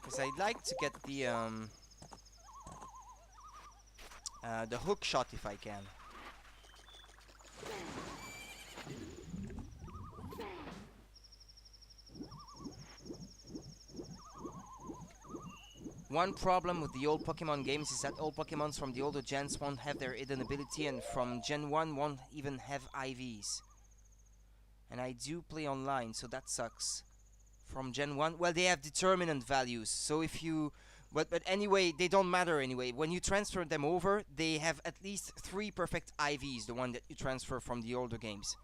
Because I'd like to get the hook shot if I can. One problem with the old Pokemon games is that all Pokemons from the older gens won't have their hidden ability, and from Gen 1 won't even have IVs. And I do play online, so that sucks. From Gen 1, well, they have determinant values, so if you... But anyway, they don't matter anyway. When you transfer them over, they have at least 3 perfect IVs, the one that you transfer from the older games.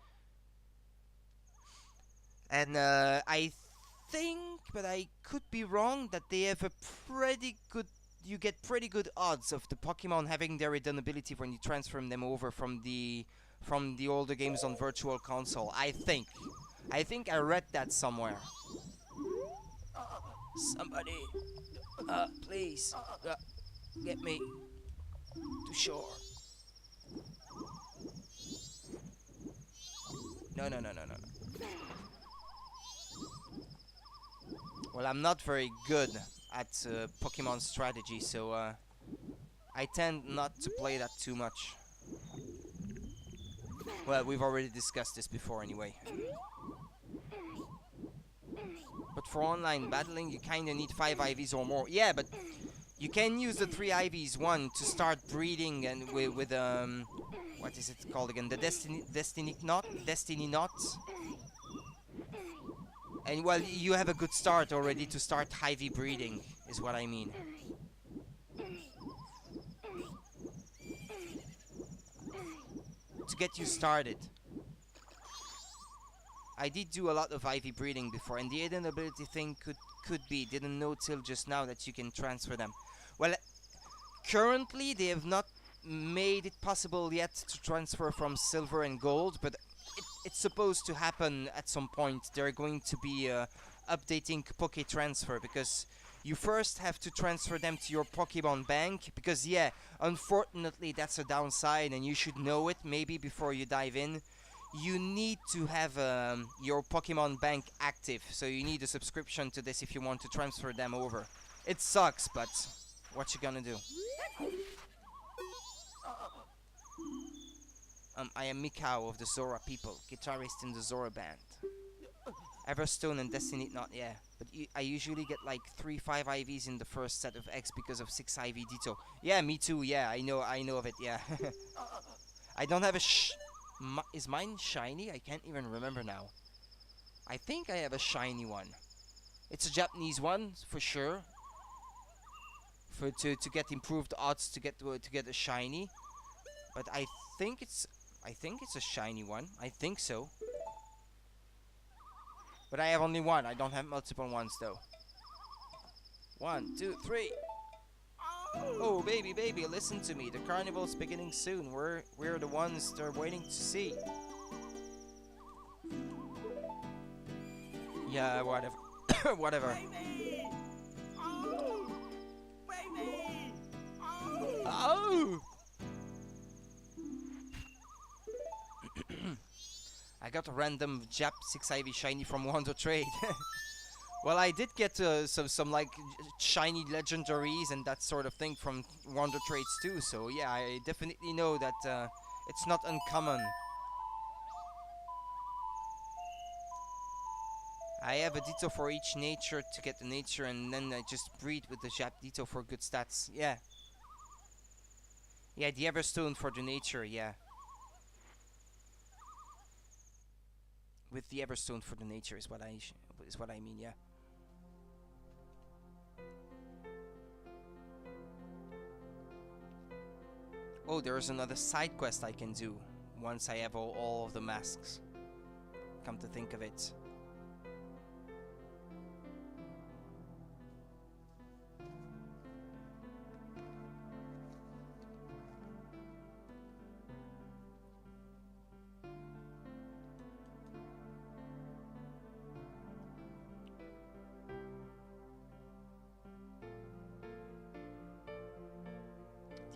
And I think, but I could be wrong, that they have a pretty good... You get pretty good odds of the Pokemon having their hidden ability when you transfer them over from the older games on Virtual Console. I think I read that somewhere. Somebody, please, get me to shore. No. Well, I'm not very good at Pokemon strategy, so I tend not to play that too much. Well, we've already discussed this before anyway. But for online battling, you kinda need 5 IVs or more. Yeah, but you can use the 3 IVs, one, to start breeding and with what is it called again? The Destiny Knot? And well, you have a good start already to start IV breeding, is what I mean. To get you started. I did do a lot of IV breeding before, and the hidden ability thing could be. Didn't know till just now that you can transfer them. Well, Currently, they have not made it possible yet to transfer from silver and gold, but it's supposed to happen at some point. They're going to be updating Poke Transfer, because you first have to transfer them to your Pokemon Bank, because yeah, unfortunately that's a downside and you should know it maybe before you dive in. You need to have your Pokemon Bank active, so you need a subscription to this if you want to transfer them over. It sucks, but what you gonna do? I am Mikao of the Zora people, guitarist in the Zora band. Everstone and Destiny not, yeah. But I usually get like 3-5 IVs in the first set of X because of 6 IV Ditto. Yeah, me too, yeah, I know of it, yeah. I don't have a is mine shiny? I can't even remember now. I think I have a shiny one. It's a Japanese one, for sure. To get improved odds to get a shiny. But I think it's a shiny one. I think so. But I have only one. I don't have multiple ones though. 1, 2, 3. Oh baby, listen to me. The carnival's beginning soon. We're the ones they're waiting to see. Yeah, whatever. Whatever. Baby! Oh! Baby! Oh! Oh! I got a random Jap 6 IV shiny from Wonder Trade. Well, I did get some like shiny legendaries and that sort of thing from Wonder Trades too. So yeah, I definitely know that it's not uncommon. I have a Ditto for each nature to get the nature, and then I just breed with the Jap Ditto for good stats. Yeah. Yeah, the Everstone for the nature, yeah. With the Everstone for the nature is what I mean, yeah. Oh, there's another side quest I can do once I have all of the masks. Come to think of it.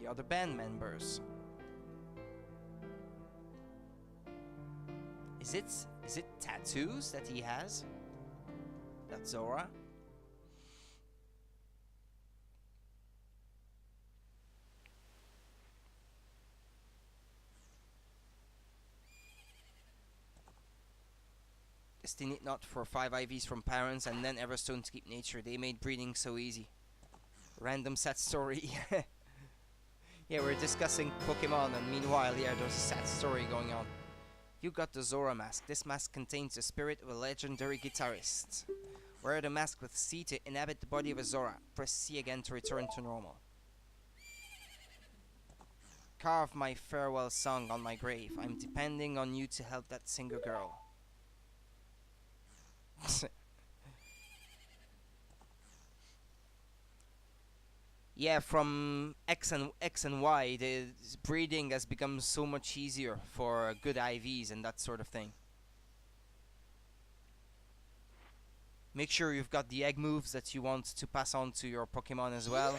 The other band members. Is it tattoos that he has? That Zora? Destiny not for 5 IVs from parents and then Everstone to keep nature. They made breeding so easy. Random sad story. Yeah, we're discussing Pokemon, and meanwhile, yeah, there's a sad story going on. You got the Zora mask. This mask contains the spirit of a legendary guitarist. Wear the mask with C to inhabit the body of a Zora. Press C again to return to normal. Carve my farewell song on my grave. I'm depending on you to help that singer girl. Yeah, from X and Y, the breeding has become so much easier for good IVs and that sort of thing. Make sure you've got the egg moves that you want to pass on to your Pokemon as well.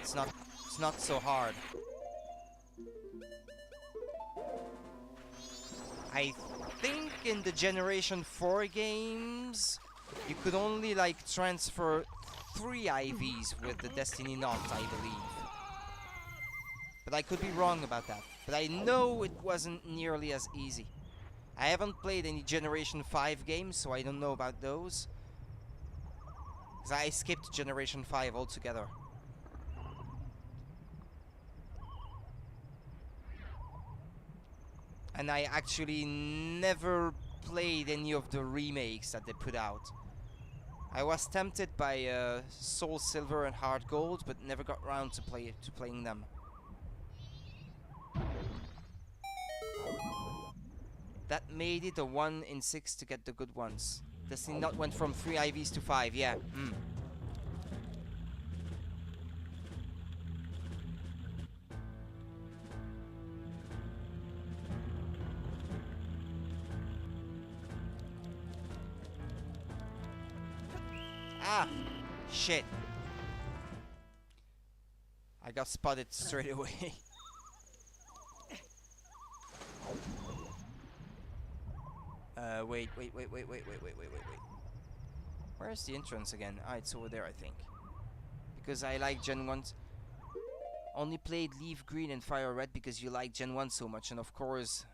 It's not so hard. I think in the Generation 4 games, you could only like transfer 3 IVs with the Destiny Knot, I believe. But I could be wrong about that. But I know it wasn't nearly as easy. I haven't played any Generation 5 games, so I don't know about those. Because I skipped Generation 5 altogether. And I actually never played any of the remakes that they put out. I was tempted by Soul Silver and Heart Gold, but never got around to playing them. That made it a 1 in 6 to get the good ones. Destiny Knot went from 3 IVs to 5, yeah. Ah! Shit. I got spotted straight away. Wait. Where's the entrance again? Ah, it's over there, I think. Because I like Gen 1. Only played Leaf Green and Fire Red because you like Gen 1 so much, and of course...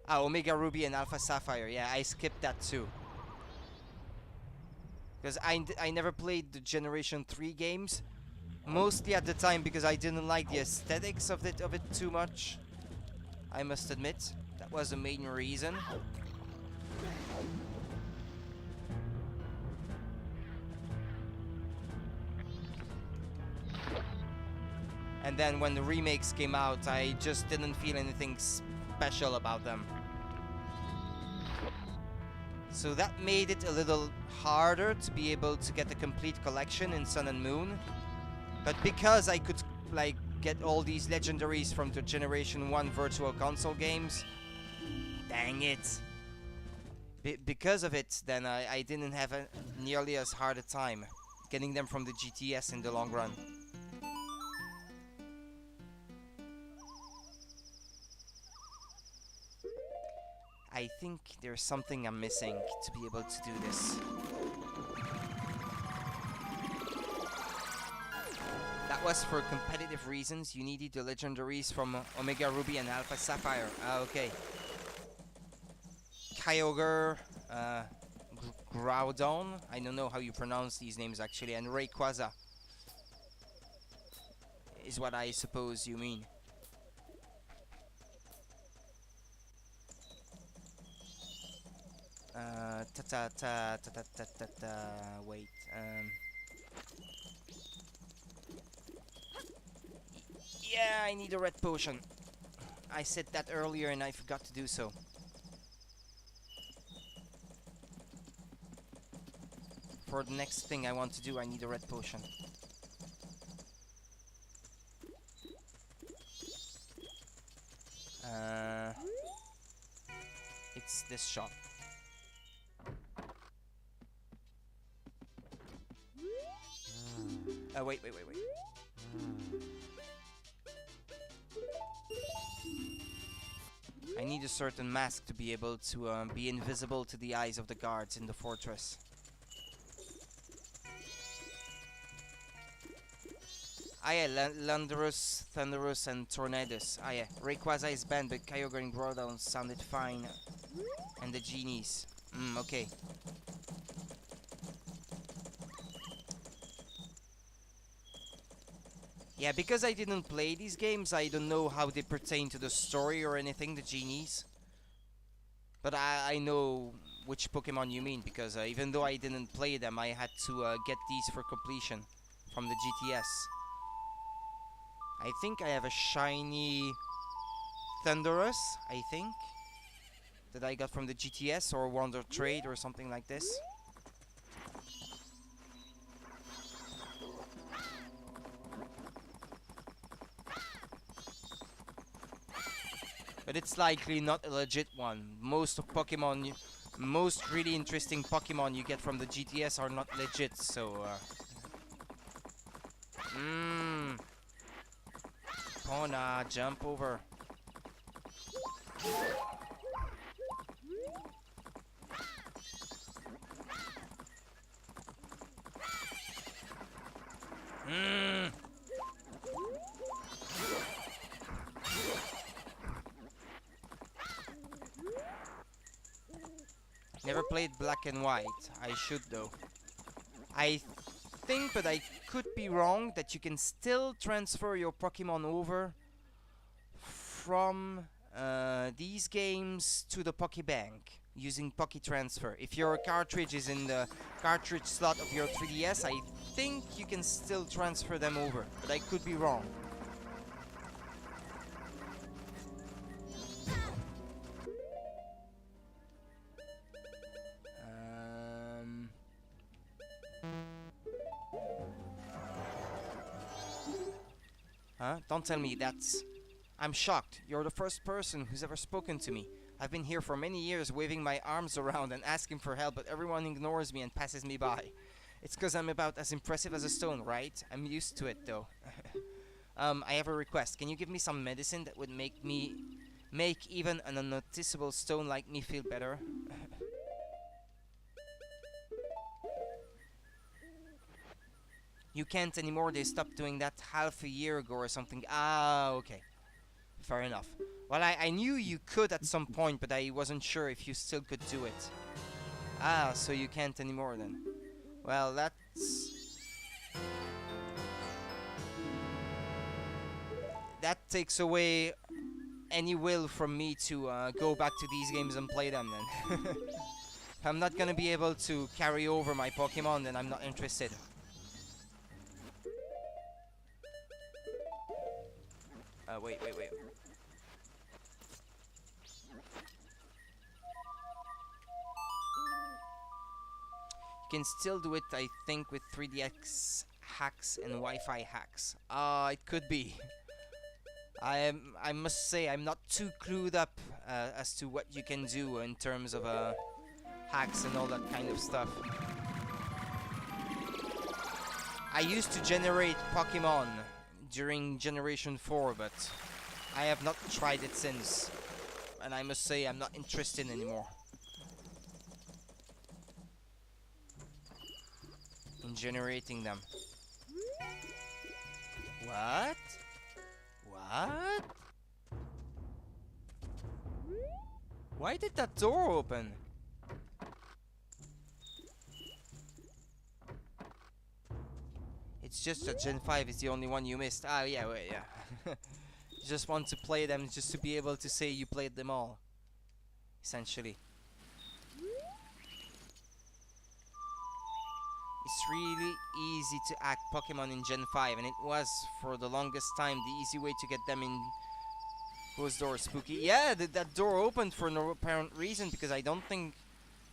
Ah, Omega Ruby and Alpha Sapphire. Yeah, I skipped that too. Because I never played the Generation 3 games. Mostly at the time because I didn't like the aesthetics of it too much. I must admit. That was the main reason. And then when the remakes came out, I just didn't feel anything special about them. So that made it a little harder to be able to get the complete collection in Sun and Moon. But because I could like get all these legendaries from the Generation 1 Virtual Console games, dang it. Because of it, then I didn't have nearly as hard a time getting them from the GTS in the long run. I think there's something I'm missing to be able to do this. That was for competitive reasons. You needed the legendaries from Omega Ruby and Alpha Sapphire. Ah, okay. Kyogre, Groudon, I don't know how you pronounce these names actually, and Rayquaza is what I suppose you mean. Wait. Yeah, I need a red potion. I said that earlier and I forgot to do so. For the next thing I want to do, I need a red potion. It's this shop. Wait. I need a certain mask to be able to be invisible to the eyes of the guards in the fortress. Ah yeah, Landorus, Thunderous, and Tornadus. Ah yeah, Rayquaza is banned, but Kyogre and Groudon sounded fine. And the genies. Okay. Yeah, because I didn't play these games, I don't know how they pertain to the story or anything, the genies. But I know which Pokemon you mean, because even though I didn't play them, I had to get these for completion from the GTS. I think I have a shiny Thunderous, I think, that I got from the GTS or Wonder Trade or something like this. But it's likely not a legit one. Most of Pokemon, most really interesting Pokemon you get from the GTS are not legit, so... Pona, jump over. Never played Black and White. I should though. I think, but I could be wrong, that you can still transfer your Pokemon over from these games to the Pokebank using Poke Transfer. If your cartridge is in the cartridge slot of your 3DS, I think you can still transfer them over, but I could be wrong. Huh? Don't tell me that's... I'm shocked. You're the first person who's ever spoken to me. I've been here for many years waving my arms around and asking for help, but everyone ignores me and passes me by. It's 'cause I'm about as impressive as a stone, right? I'm used to it, though. I have a request. Can you give me some medicine that would make even an unnoticeable stone like me feel better? You can't anymore. They stopped doing that half a year ago or something. Ah, okay. Fair enough. Well, I knew you could at some point, but I wasn't sure if you still could do it. Ah, so you can't anymore then. Well, that takes away any will from me to go back to these games and play them then. If I'm not gonna be able to carry over my Pokemon, then I'm not interested. Wait. You can still do it, I think, with 3DX hacks and Wi-Fi hacks. It could be. I must say, I'm not too clued up as to what you can do in terms of hacks and all that kind of stuff. I used to generate Pokemon during Generation 4, but I have not tried it since. And I must say, I'm not interested anymore in generating them. What? What? Why did that door open? It's just that Gen 5 is the only one you missed. Ah, yeah, wait, yeah. You just want to play them just to be able to say you played them all. Essentially. It's really easy to act Pokemon in Gen 5, and it was, for the longest time, the easy way to get them in those doors. Spooky. Yeah, that door opened for no apparent reason, because I don't think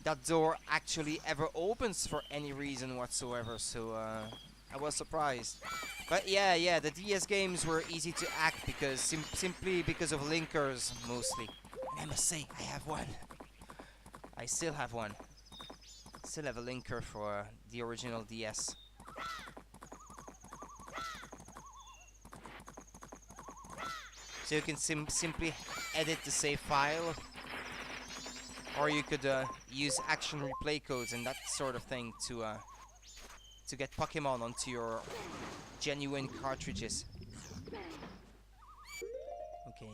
that door actually ever opens for any reason whatsoever, so I was surprised. But yeah, the DS games were easy to act because simply because of linkers, mostly. And I must say, I have one. I still have one. Still have a linker for the original DS. So you can simply edit the save file, or you could use action replay codes and that sort of thing to get Pokemon onto your genuine cartridges. Okay,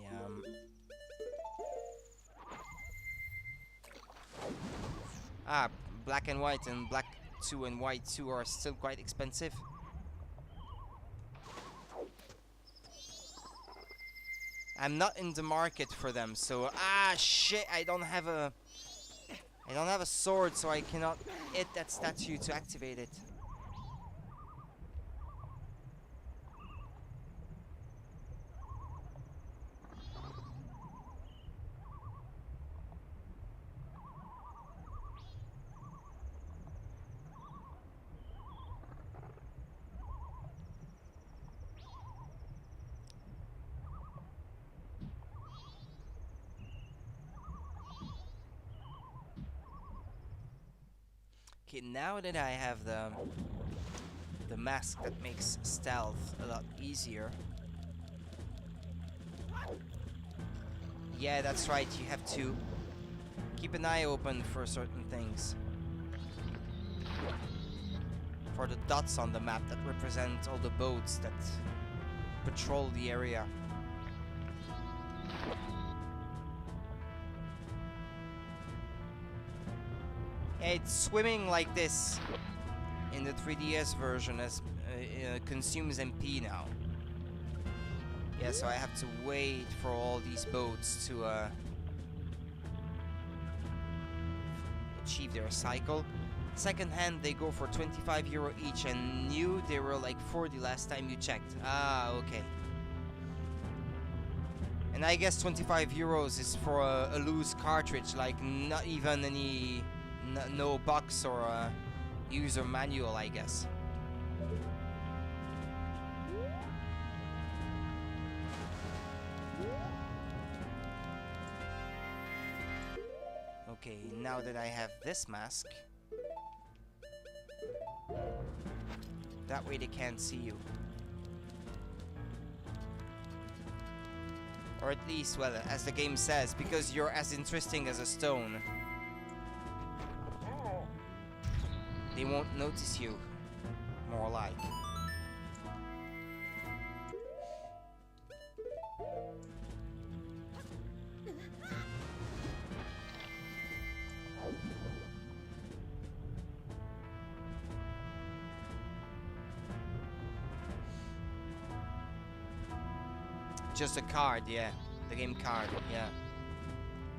black and white and black 2 and white 2 are still quite expensive. I'm not in the market for them, so shit, I don't have a sword, so I cannot hit that statue to activate it. Okay, now that I have the mask that makes stealth a lot easier. Yeah, that's right, you have to keep an eye open for certain things. For the dots on the map that represent all the boats that patrol the area. It's swimming like this in the 3DS version as consumes MP now. Yeah, so I have to wait for all these boats to achieve their cycle. Second-hand, they go for 25 euro each, and new, they were like 40 last time you checked. Ah, okay. And I guess 25 euros is for a loose cartridge, like not even any... no box or user manual, I guess. now that I have this mask, that way they can't see you. Or at least, well, as the game says, because you're as interesting as a stone, they won't notice you, more like. Just a card, yeah. The game card, yeah.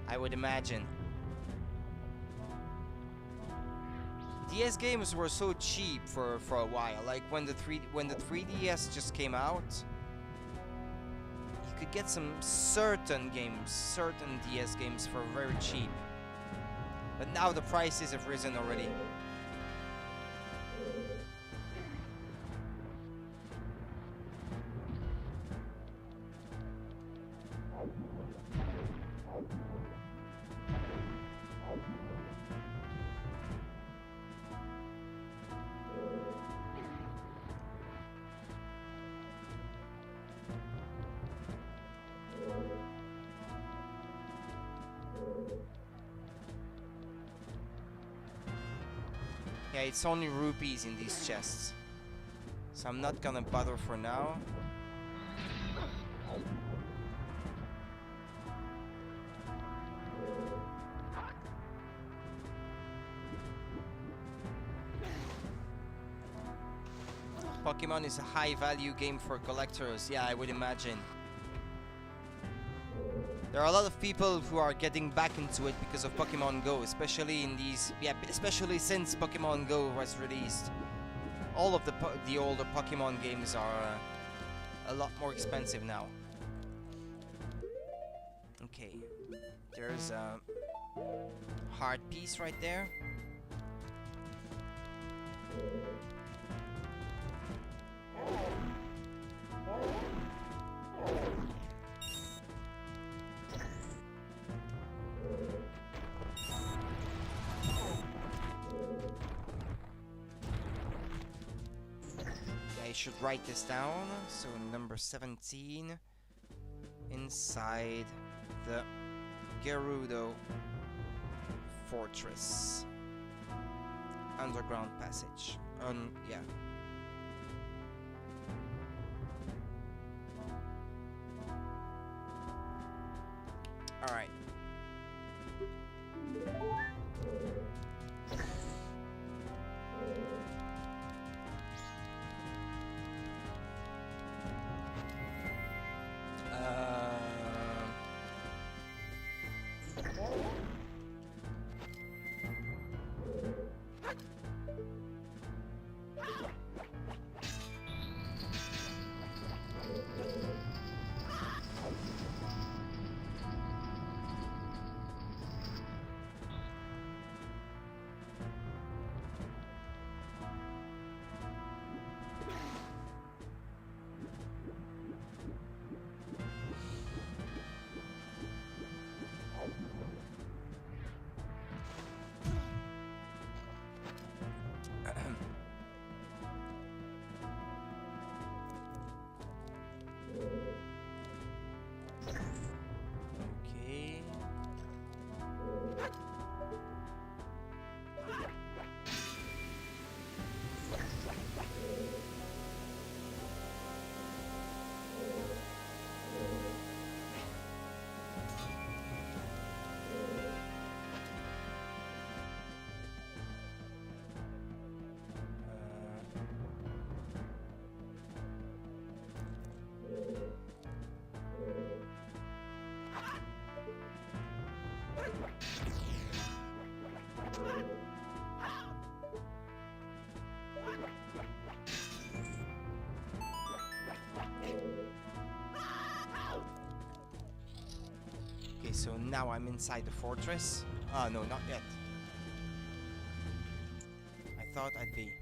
I would imagine. DS games were so cheap for a while. Like when the 3DS just came out, you could get some certain games, certain DS games for very cheap. But now the prices have risen already. Yeah, it's only rupees in these chests, so I'm not gonna bother for now. Pokemon is a high-value game for collectors. Yeah, I would imagine. There are a lot of people who are getting back into it because of Pokemon Go, especially in these... Yeah, especially since Pokemon Go was released. All of the older Pokemon games are a lot more expensive now. Okay. There's a heart piece right there. I should write this down. So number 17 inside the Gerudo Fortress underground passage. Yeah. All right. So now I'm inside the fortress. Oh, no, not yet. I thought I'd be.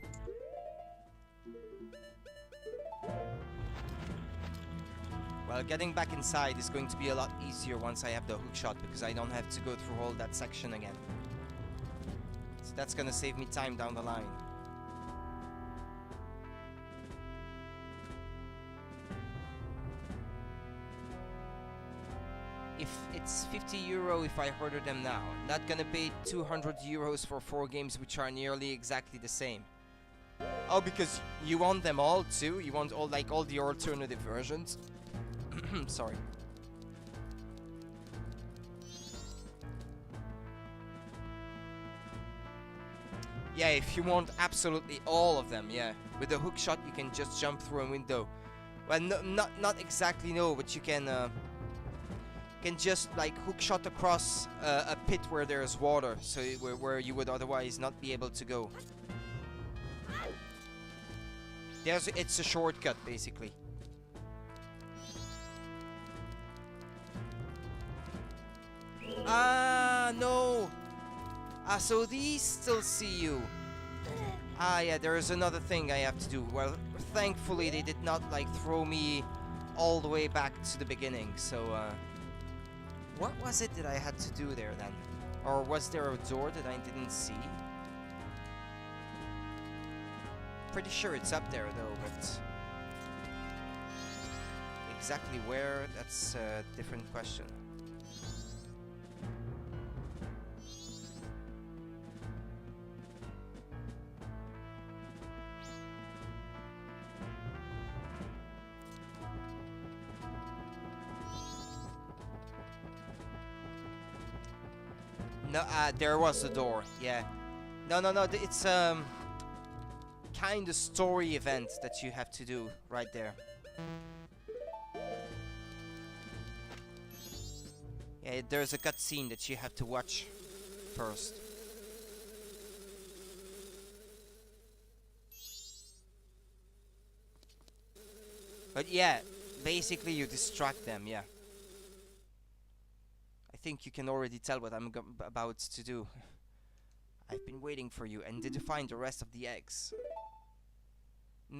Well, getting back inside is going to be a lot easier once I have the hook shot, because I don't have to go through all that section again. That's gonna save me time down the line. If it's 50 euro if I order them now. Not gonna pay 200 euros for 4 games which are nearly exactly the same. Oh, because you want them all too? You want all the alternative versions? Sorry. Yeah, if you want absolutely all of them, yeah. With the hook shot you can just jump through a window. Well, no, not exactly no, but you can just like hook shot across a pit where there's water, so where you would otherwise not be able to go. It's a shortcut basically. Ah, no. Ah, so these still see you. Ah, yeah, there is another thing I have to do. Well, thankfully they did not like throw me all the way back to the beginning, so what was it that I had to do there then? Or was there a door that I didn't see? Pretty sure it's up there though, but exactly where, that's a different question. No, there was a door, yeah. No, it's kind of story event that you have to do right there. Yeah, there's a cutscene that you have to watch first. But yeah, basically you distract them, yeah. I think you can already tell what I'm about to do. I've been waiting for you, and did you find the rest of the eggs?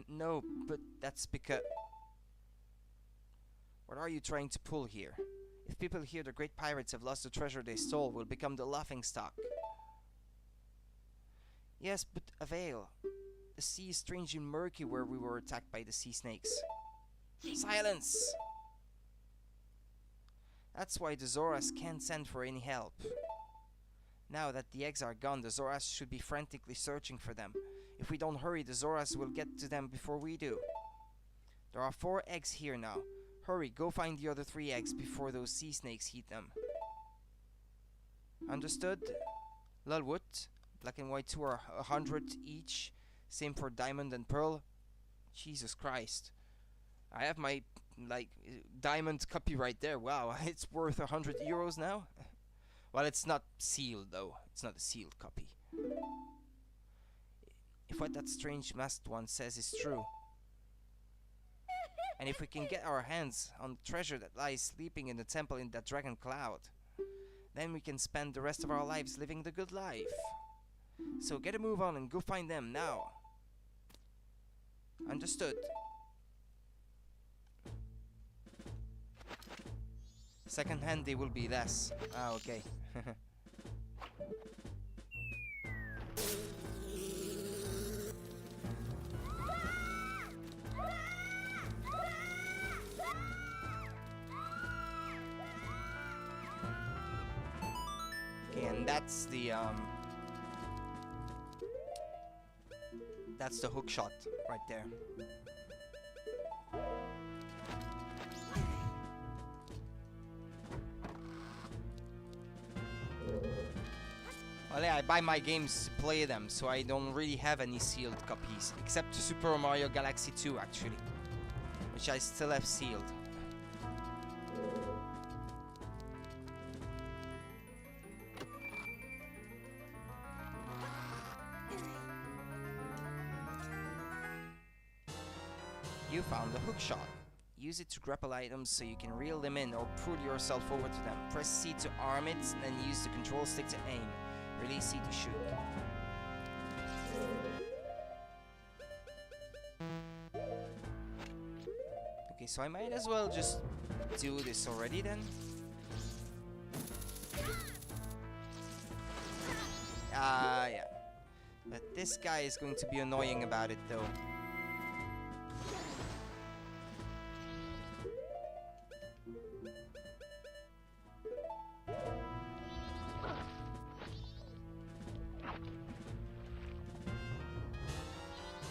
No, but that's because... What are you trying to pull here? If people hear the great pirates have lost the treasure they stole, we'll become the laughingstock. Yes, but Avail. The sea is strangely murky where we were attacked by the sea snakes. Silence! That's why the Zoras can't send for any help. Now that the eggs are gone, the Zoras should be frantically searching for them. If we don't hurry, the Zoras will get to them before we do. There are 4 eggs here now. Hurry, go find the other 3 eggs before those sea snakes eat them. Understood? Lulwood, black and white 2 are 100 each. Same for diamond and pearl. Jesus Christ. I have my, diamond copy right there. Wow, it's worth 100 euros now? Well, it's not sealed, though. It's not a sealed copy. If what that strange masked one says is true, and if we can get our hands on the treasure that lies sleeping in the temple in that dragon cloud, then we can spend the rest of our lives living the good life. So get a move on and go find them now. Understood. Second hand they will be less. Ah, okay. Okay, and that's the hook shot right there. Well, yeah, I buy my games to play them, so I don't really have any sealed copies, except Super Mario Galaxy 2 actually, which I still have sealed. You found the hook shot. Use it to grapple items so you can reel them in or pull yourself over to them. Press C to arm it, and then use the control stick to aim. Release C to shoot. Okay, so I might as well just do this already then. Yeah. But this guy is going to be annoying about it, though.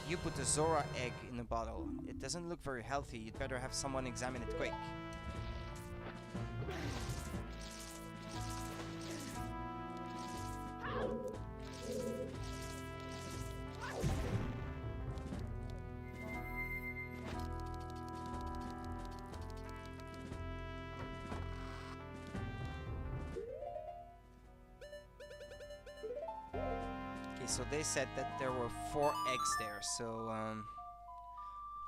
You put a Zora egg in a bottle. It doesn't look very healthy. You'd better have someone examine it quick. So they said that there were 4 eggs there, so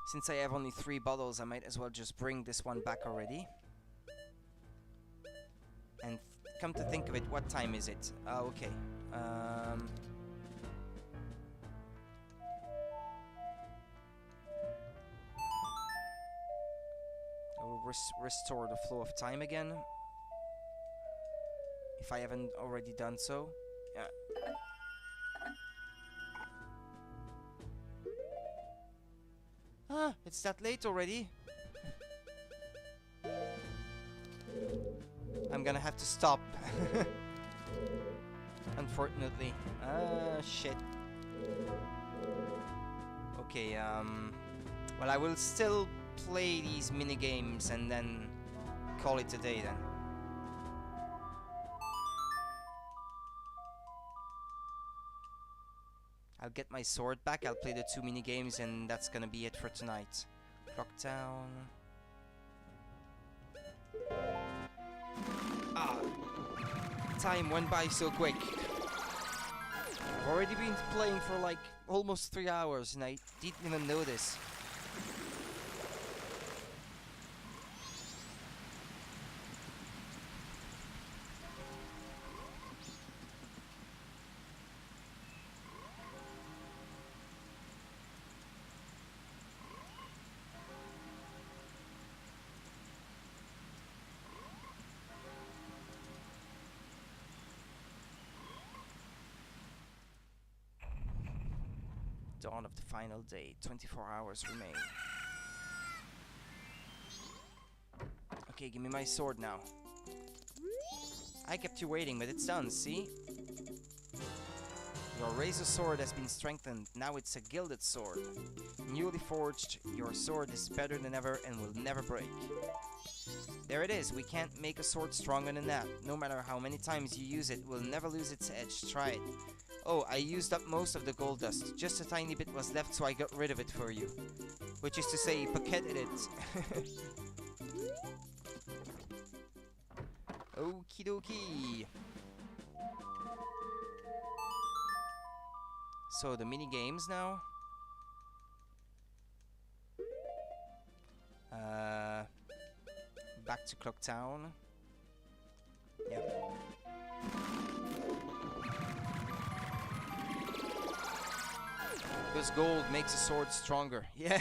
since I have only 3 bottles, I might as well just bring this one back already. And come to think of it, what time is it? Okay. I will restore the flow of time again, if I haven't already done so. Yeah. Ah, it's that late already. I'm gonna have to stop. Unfortunately. Ah, shit. Okay, well, I will still play these minigames and then call it a day then. I'll get my sword back, I'll play the 2 minigames, and that's gonna be it for tonight. Clock down. Ah, time went by so quick. I've already been playing for like almost 3 hours and I didn't even know this. Dawn of the final day. 24 hours remain. Okay, give me my sword now. I kept you waiting, but it's done, see? Your razor sword has been strengthened. Now it's a gilded sword. Newly forged, your sword is better than ever and will never break. There it is. We can't make a sword stronger than that. No matter how many times you use it, it will never lose its edge. Try it. Oh, I used up most of the gold dust. Just a tiny bit was left, so I got rid of it for you. Which is to say, pocketed it. Okie dokie. So, the mini games now. Back to Clock Town. Yep. Because gold makes a sword stronger. Yeah.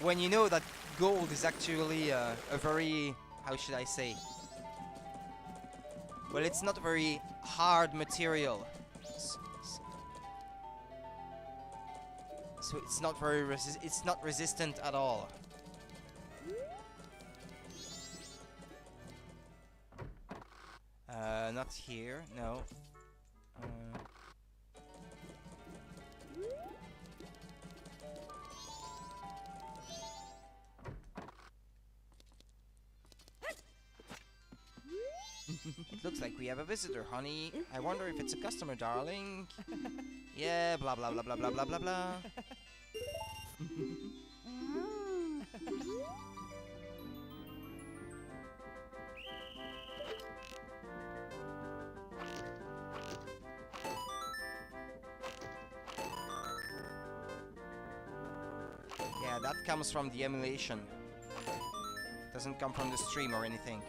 When you know that gold is actually a very, how should I say? Well, it's not a very hard material. So it's not very resistant at all. Not here, no. It looks like we have a visitor, honey. I wonder if it's a customer, darling. Yeah, blah blah blah blah blah blah blah blah. Yeah, that comes from the emulation. Doesn't come from the stream or anything.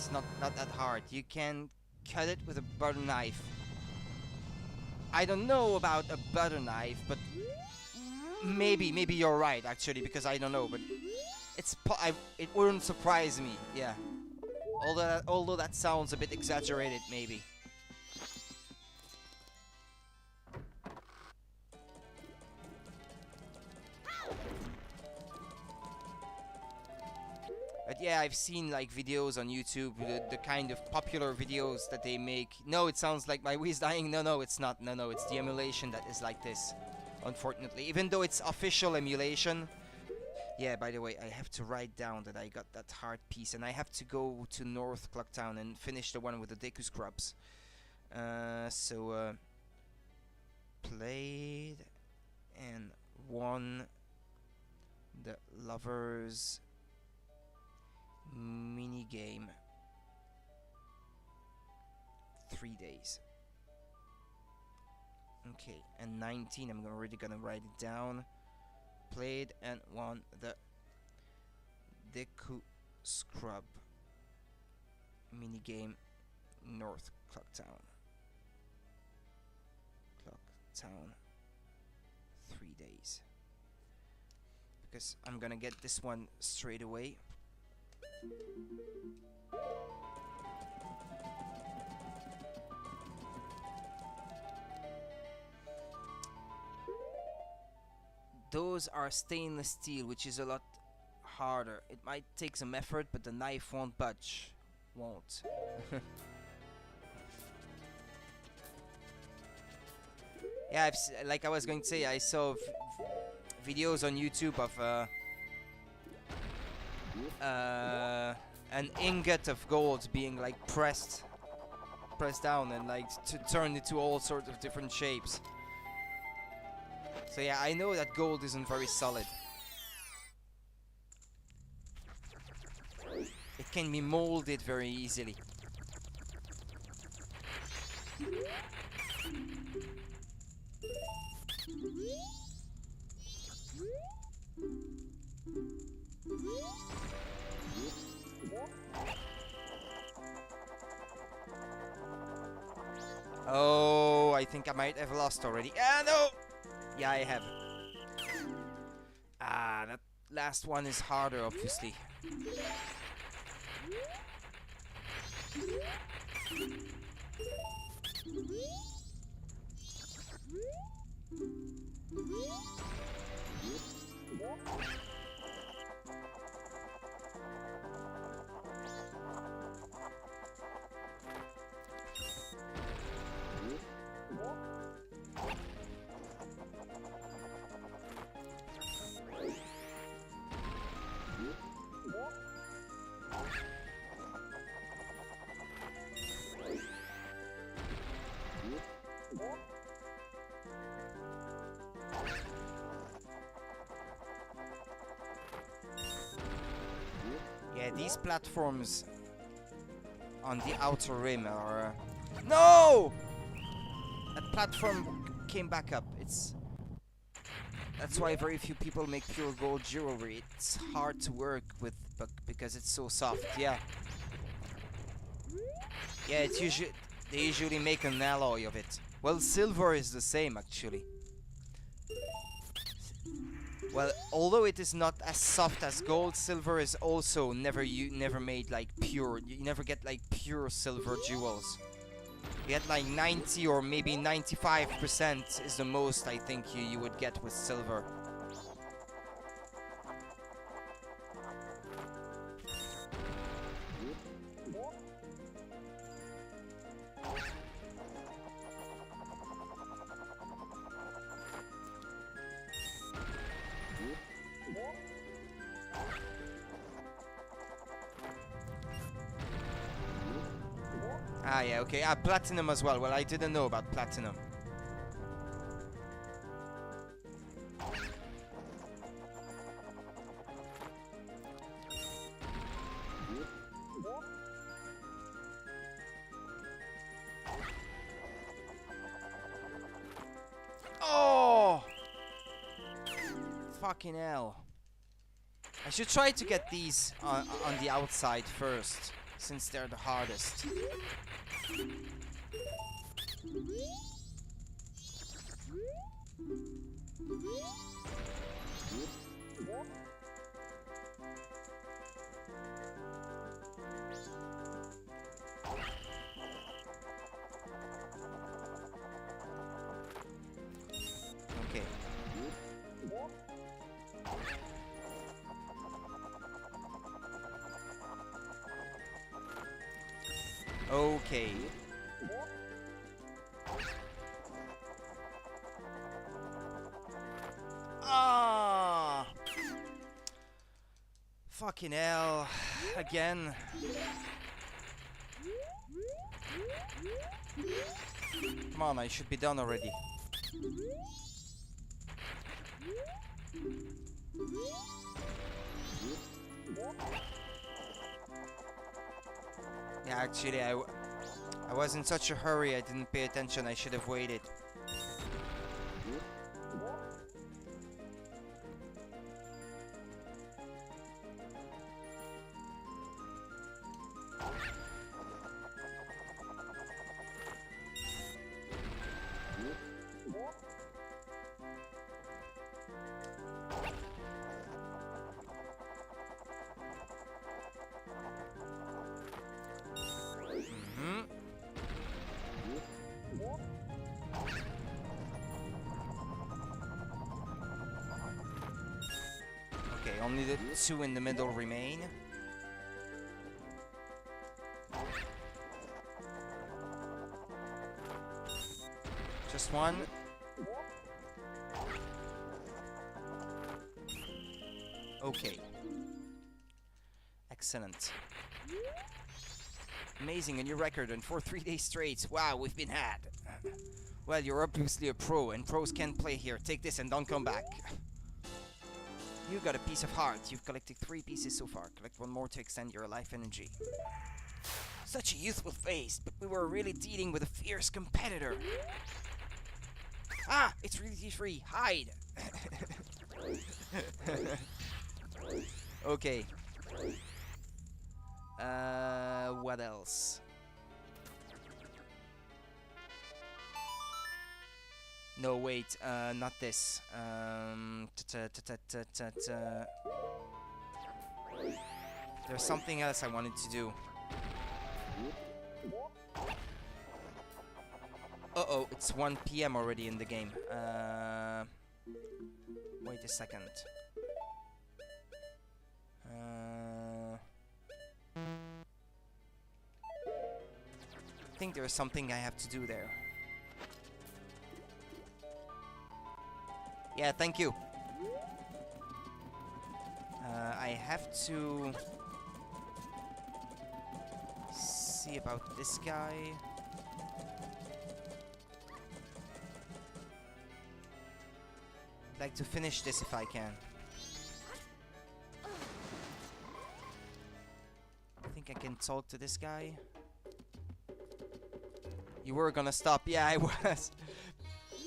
It's not that hard. You can cut it with a butter knife. I don't know about a butter knife, but maybe you're right actually, because I don't know, but it wouldn't surprise me. Yeah. Although that sounds a bit exaggerated, maybe. But yeah, I've seen like videos on YouTube, the kind of popular videos that they make. No, it sounds like my Wii's dying. No, it's not. No, it's the emulation that is like this, unfortunately. Even though it's official emulation. Yeah, by the way, I have to write down that I got that hard piece, and I have to go to North Clocktown and finish the one with the Deku Scrubs. Played and won the Lovers mini game 3 days. Okay, and 19, I'm already gonna write it down. Played and won the Deku Scrub minigame North Clocktown. 3 days. Because I'm gonna get this one straight away. Those are stainless steel, which is a lot harder. It might take some effort, but the knife won't budge. Won't. Yeah, like I was going to say, I saw videos on YouTube of an ingot of gold being like pressed down and like turned into all sorts of different shapes. So yeah, I know that gold isn't very solid. It can be molded very easily. Oh, I think I might have lost already. Ah, no! Yeah, I have. Ah, that last one is harder, obviously. Yeah, these platforms on the outer rim are... No! That platform came back up. That's why very few people make pure gold jewelry. It's hard to work with because it's so soft. Yeah. Yeah, they usually make an alloy of it. Well, silver is the same actually. Well, although it is not as soft as gold, silver is also never made like pure. You never get like pure silver jewels. You get like 90 or maybe 95% is the most I think you would get with silver. Ah, yeah, okay. Ah, platinum as well. Well, I didn't know about platinum. Oh! Fucking hell. I should try to get these on the outside first. since they're the hardest. Okay. Okay. Ah! Fucking hell. Again. Come on, I should be done already. Yeah, actually, I was in such a hurry, I didn't pay attention, I should have waited. Okay, only the two in the middle remain. Just one. Okay. Excellent. Amazing, a new record, and for 3 days straight. Wow, we've been had. Well, you're obviously a pro, and pros can't play here. Take this and don't come back. You got a piece of heart. You've collected 3 pieces so far. Collect 1 more to extend your life energy. Such a youthful face, but we were really dealing with a fierce competitor. Ah, it's really free. Hide. Okay. What else? No, wait, not this. There's something else I wanted to do. Uh-oh, it's 1 PM already in the game. Wait a second. I think there's something I have to do there. Yeah, thank you. I have to see about this guy. I'd like to finish this if I can. I think I can talk to this guy. You were gonna stop. Yeah, I was.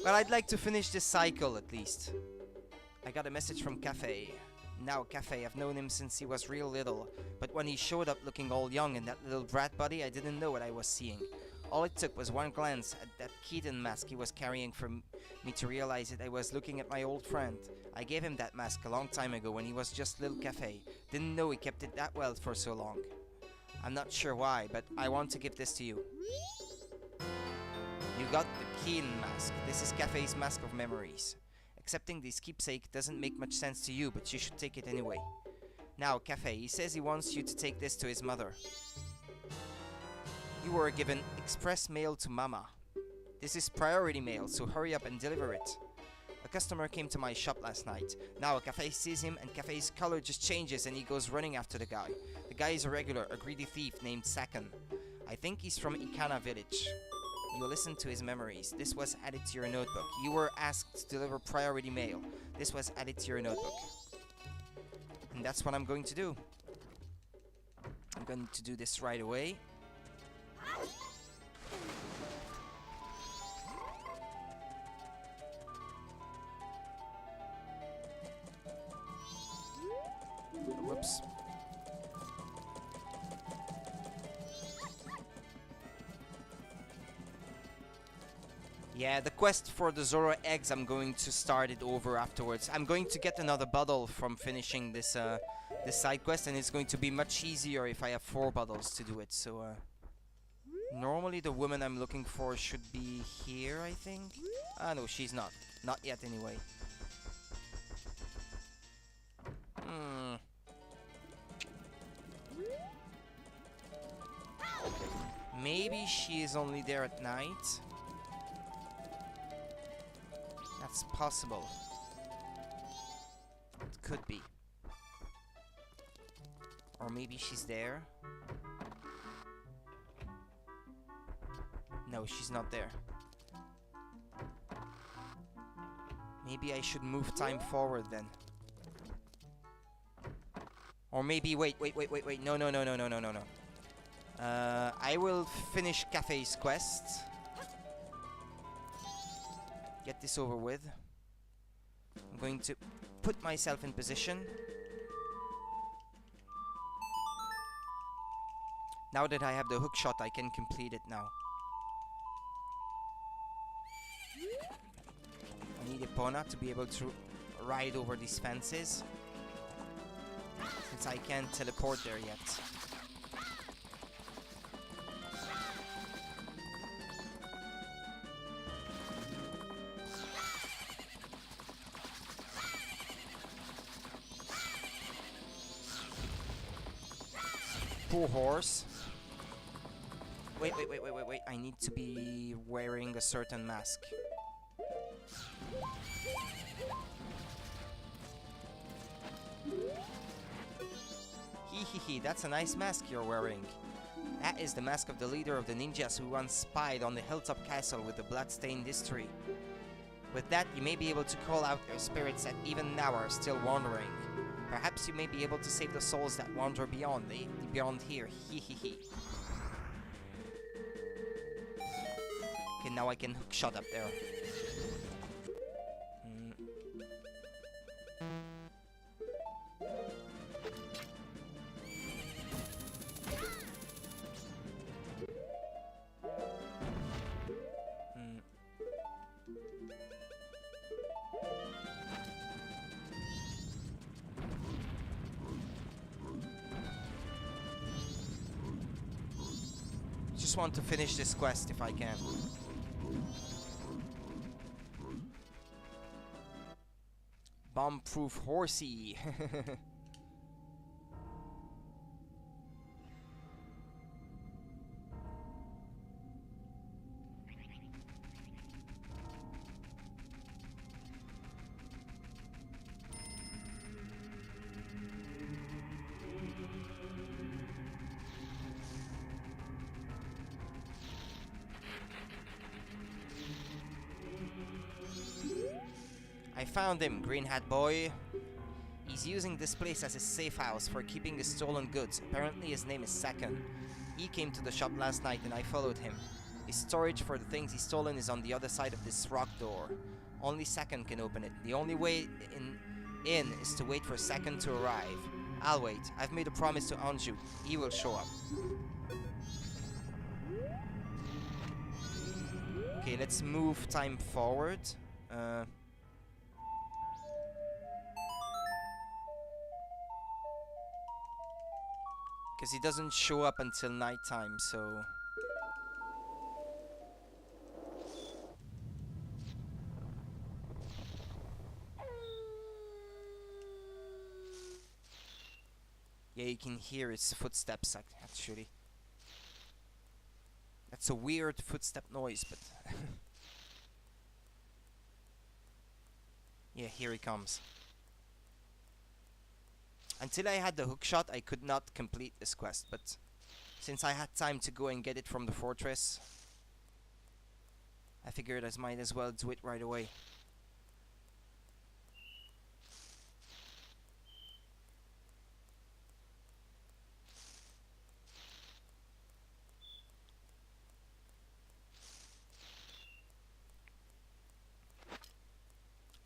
Well, I'd like to finish this cycle at least. I got a message from Cafe. Now Cafe, I've known him since he was real little. But when he showed up looking all young in that little brat body, I didn't know what I was seeing. All it took was one glance at that Keaton mask he was carrying for me to realize that I was looking at my old friend. I gave him that mask a long time ago when he was just little Cafe. Didn't know he kept it that well for so long. I'm not sure why, but I want to give this to you. You got the Keaton mask. This is Cafe's mask of memories. Accepting this keepsake doesn't make much sense to you, but you should take it anyway. Now, Cafe, he says he wants you to take this to his mother. You were given express mail to Mama. This is priority mail, so hurry up and deliver it. A customer came to my shop last night. Now Cafe sees him and Cafe's color just changes and he goes running after the guy. The guy is a regular, a greedy thief named Sakan. I think he's from Ikana village. You listen to his memories. This was added to your notebook. You were asked to deliver priority mail. This was added to your notebook. And that's what I'm going to do. I'm going to do this right away. Whoops. Yeah, the quest for the Zoro eggs, I'm going to start it over afterwards. I'm going to get another bottle from finishing this this side quest, and it's going to be much easier if I have 4 bottles to do it. So normally the woman I'm looking for should be here, I think. Ah, no, she's not. Not yet, anyway. Hmm. Maybe she is only there at night. That's possible. It could be. Or maybe she's there. No, she's not there. Maybe I should move time forward then. Or maybe wait. No. I will finish Cafe's quest. Get this over with. I'm going to put myself in position. Now that I have the hook shot, I can complete it now. I need Epona to be able to ride over these fences, since I can't teleport there yet. Poor horse. Wait. I need to be wearing a certain mask. Hee, that's a nice mask you're wearing. That is the mask of the leader of the ninjas who once spied on the hilltop castle with the blood-stained history. With that, you may be able to call out their spirits that even now are still wandering. Perhaps you may be able to save the souls that wander beyond here. Hee. Okay, now I can hook shot up there. Just want to finish this quest if I can. Bomb-proof horsey. I found him, Green Hat Boy. He's using this place as his safe house for keeping his stolen goods. Apparently his name is Sakan. He came to the shop last night and I followed him. His storage for the things he's stolen is on the other side of this rock door. Only Sakan can open it. The only way in is to wait for Sakan to arrive. I'll wait. I've made a promise to Anju. He will show up. Okay, let's move time forward. Because he doesn't show up until nighttime, so... Yeah, you can hear his footsteps, actually. That's a weird footstep noise, but... Yeah, here he comes. Until I had the hookshot, I could not complete this quest, but since I had time to go and get it from the fortress, I figured I might as well do it right away.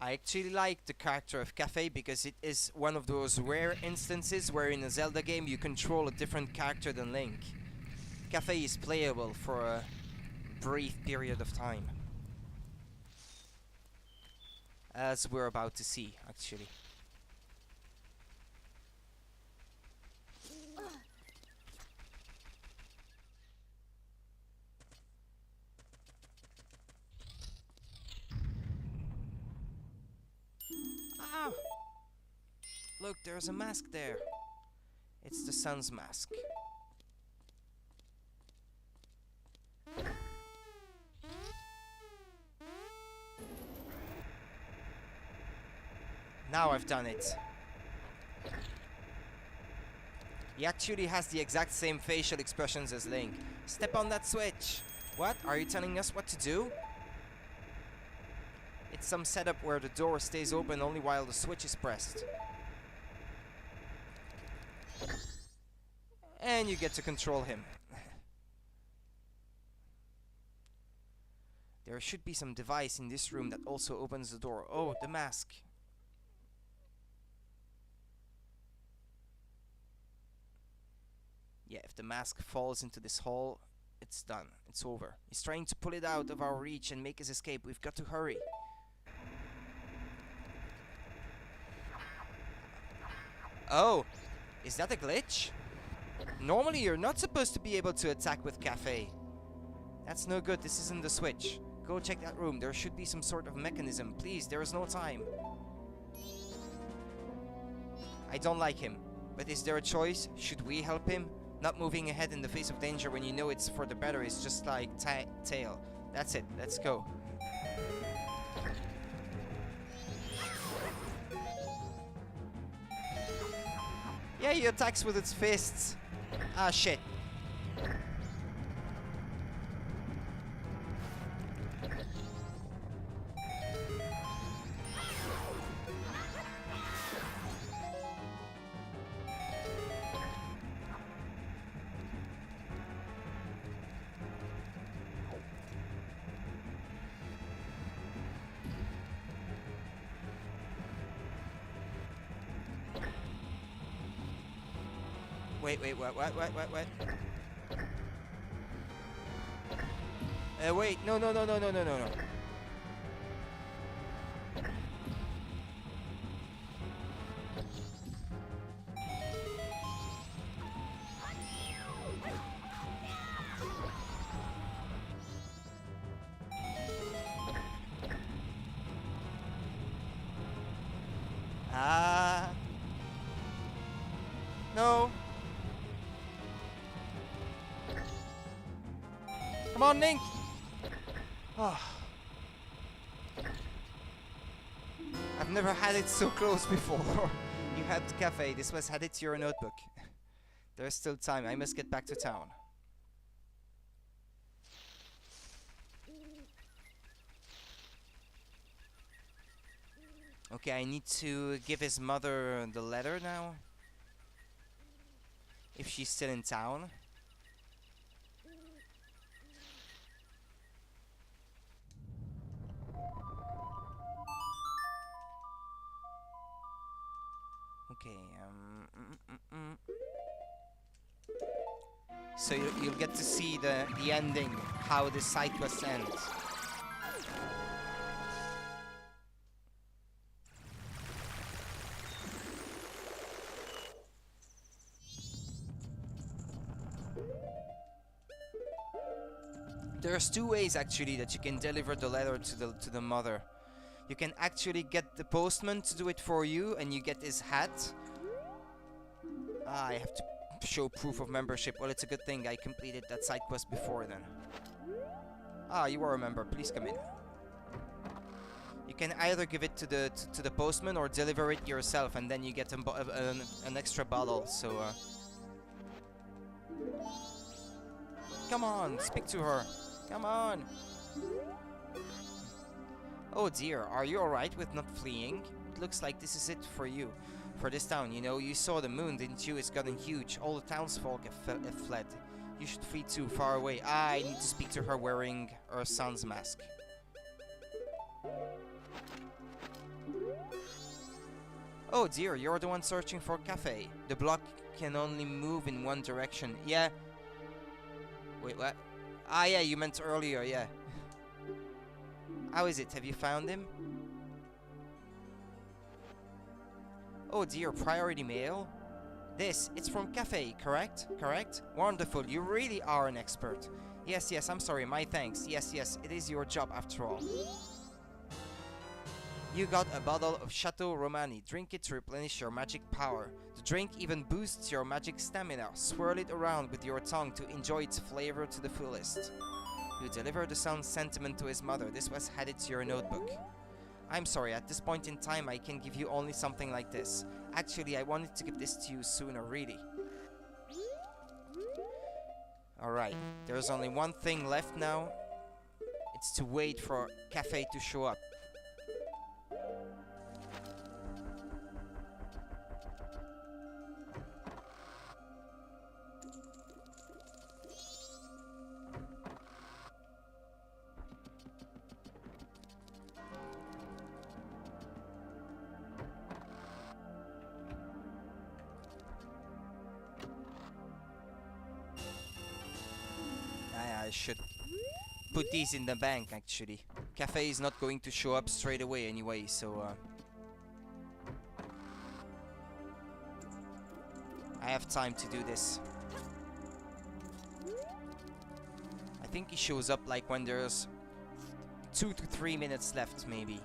I actually like the character of Cafe because it is one of those rare instances where in a Zelda game you control a different character than Link. Cafe is playable for a brief period of time. as we're about to see, actually. Ah! Look, there's a mask there. It's the sun's mask. Now I've done it. He actually has the exact same facial expressions as Link. Step on that switch. What? Are you telling us what to do? It's some setup where the door stays open only while the switch is pressed. And you get to control him. There should be some device in this room that also opens the door. Oh, the mask. Yeah, if the mask falls into this hole, it's done. It's over. He's trying to pull it out of our reach and make us escape. We've got to hurry. Oh, is that a glitch? Normally you're not supposed to be able to attack with Cafe. That's no good. This isn't the switch. Go check that room. There should be some sort of mechanism. Please, there is no time. I don't like him. But is there a choice? Should we help him? Not moving ahead in the face of danger when you know it's for the better is just like tail. That's it. Let's go. Yeah, he attacks with its fists. Ah, shit. Wait, what? Wait, no. No. Come on, Link! Oh. I've never had it so close before. You helped Cafe. This was added to your notebook. There's still time. I must get back to town. Okay, I need to give his mother the letter now. If she's still in town. Okay, So you'll get to see the ending, how the side quest ends. There's two ways actually that you can deliver the letter to the mother. You can actually get the postman to do it for you, and you get his hat. I have to show proof of membership. Well, it's a good thing I completed that side quest before then. You are a member. Please come in. You can either give it to the postman or deliver it yourself, and then you get an extra bottle. So, come on, speak to her. Come on. Oh dear, are you alright with not fleeing? It looks like this is it for you. For this town, you know, you saw the moon, didn't you? It's gotten huge. All the townsfolk have fled. You should flee too, far away. I need to speak to her wearing her son's mask. Oh dear, you're the one searching for Cafe. The block can only move in one direction. Yeah. Wait, what? Yeah, you meant earlier, yeah. How is it? Have you found him? Oh dear, priority mail? This, it's from Cafe, correct? Correct? Wonderful, you really are an expert. Yes, yes, I'm sorry, my thanks. Yes, yes, it is your job after all. You got a bottle of Chateau Romani. Drink it to replenish your magic power. The drink even boosts your magic stamina. Swirl it around with your tongue to enjoy its flavor to the fullest. You deliver the son's sentiment to his mother. This was added to your notebook. I'm sorry, at this point in time I can give you only something like this. Actually, I wanted to give this to you sooner, really. Alright, there's only one thing left now. It's to wait for Cafe to show up. I should put these in the bank, actually. Cafe is not going to show up straight away anyway, so I have time to do this. I think he shows up like when there's 2 to 3 minutes left, maybe.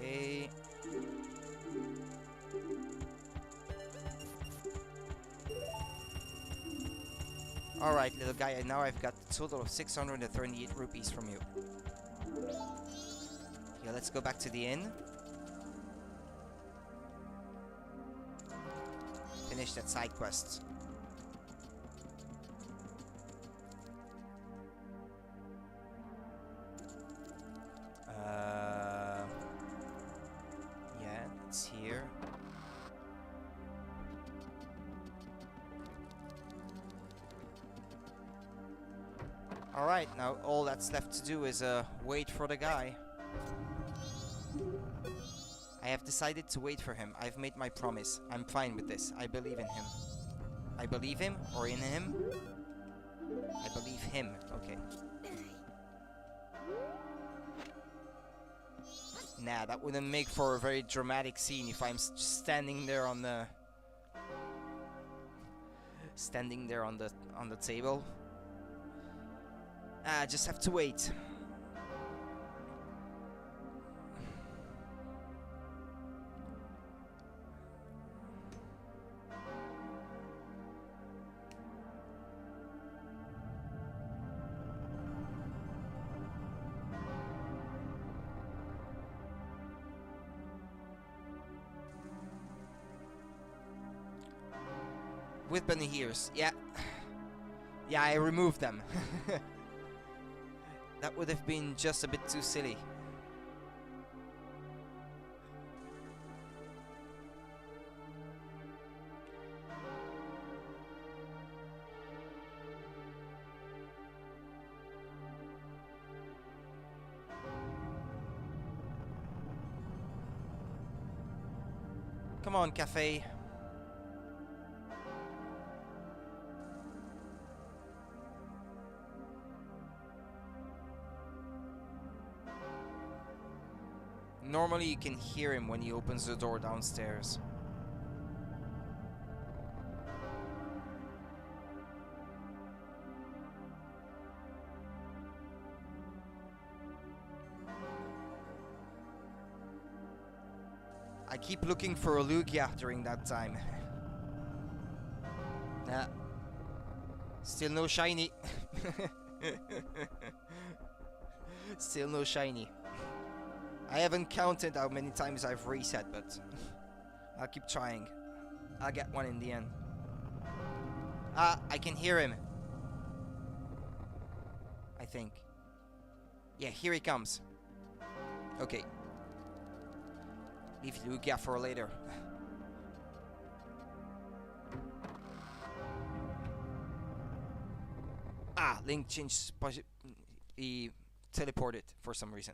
Okay. Alright, little guy, and now I've got a total of 638 rupees from you. Yeah, let's go back to the inn. Finish that side quest. Yeah, it's here. Alright, now all that's left to do is wait for the guy. I have decided to wait for him. I've made my promise. I'm fine with this. I believe in him. I believe him or in him? I believe him. Okay. Nah, that wouldn't make for a very dramatic scene if I'm just standing there on the table. I just have to wait. With bunny ears, yeah. Yeah, I removed them. That would have been just a bit too silly. Come on, Cafe. Normally you can hear him when he opens the door downstairs. I keep looking for a Lugia during that time. Nah. Still no shiny. Still no shiny. I haven't counted how many times I've reset, but I'll keep trying. I'll get one in the end. Ah, I can hear him. I think. Yeah, here he comes. Okay. Leave Lugia for later. Ah, Link changed. He teleported for some reason.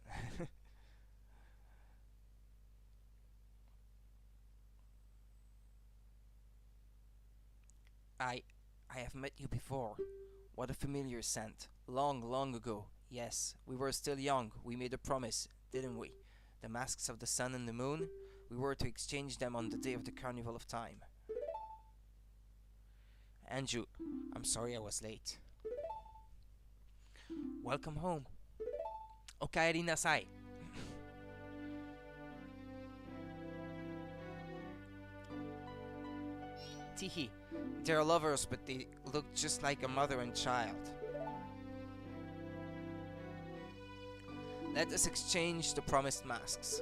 I have met you before. What a familiar scent. Long, long ago. Yes, we were still young. We made a promise, didn't we? The masks of the sun and the moon. We were to exchange them on the day of the Carnival of Time. Andrew, I'm sorry I was late. Welcome home. Okaeri nasai. Tihi. They're lovers, but they look just like a mother and child. Let us exchange the promised masks.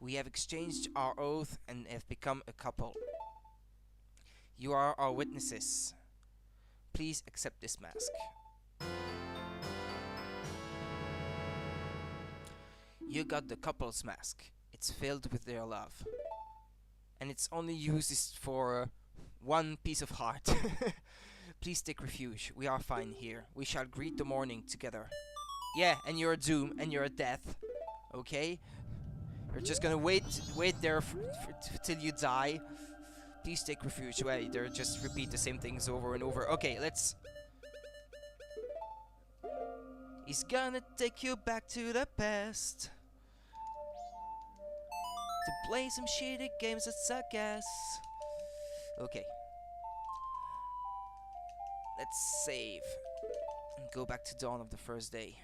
We have exchanged our oath and have become a couple. You are our witnesses. Please accept this mask. You got the couple's mask. It's filled with their love. And it's only used for one piece of heart. Please take refuge. We are fine here. We shall greet the morning together. Yeah, and your doom and your death. Okay? You're just gonna wait there till you die. Please take refuge. Well, either just repeat the same things over and over. Okay, let's... He's gonna take you back to the past to play some shitty games that suck ass. Okay. Let's save and go back to dawn of the first day.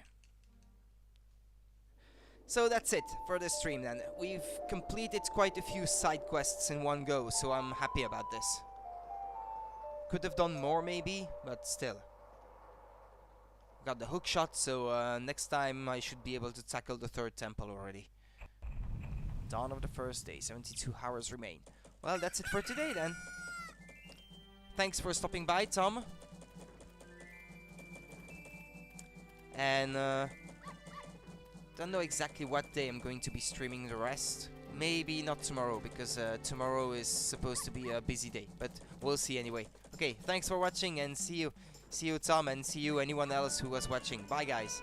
So that's it for this stream then. We've completed quite a few side quests in one go, so I'm happy about this. Could have done more maybe, but still. Got the hook shot, so next time I should be able to tackle the third temple already. Dawn of the first day, 72 hours remain. Well, that's it for today then. Thanks for stopping by, Tom. And don't know exactly what day I'm going to be streaming the rest. Maybe not tomorrow, because tomorrow is supposed to be a busy day, but we'll see anyway. Okay, thanks for watching and see you. See you, Tom, and see you anyone else who was watching. Bye, guys.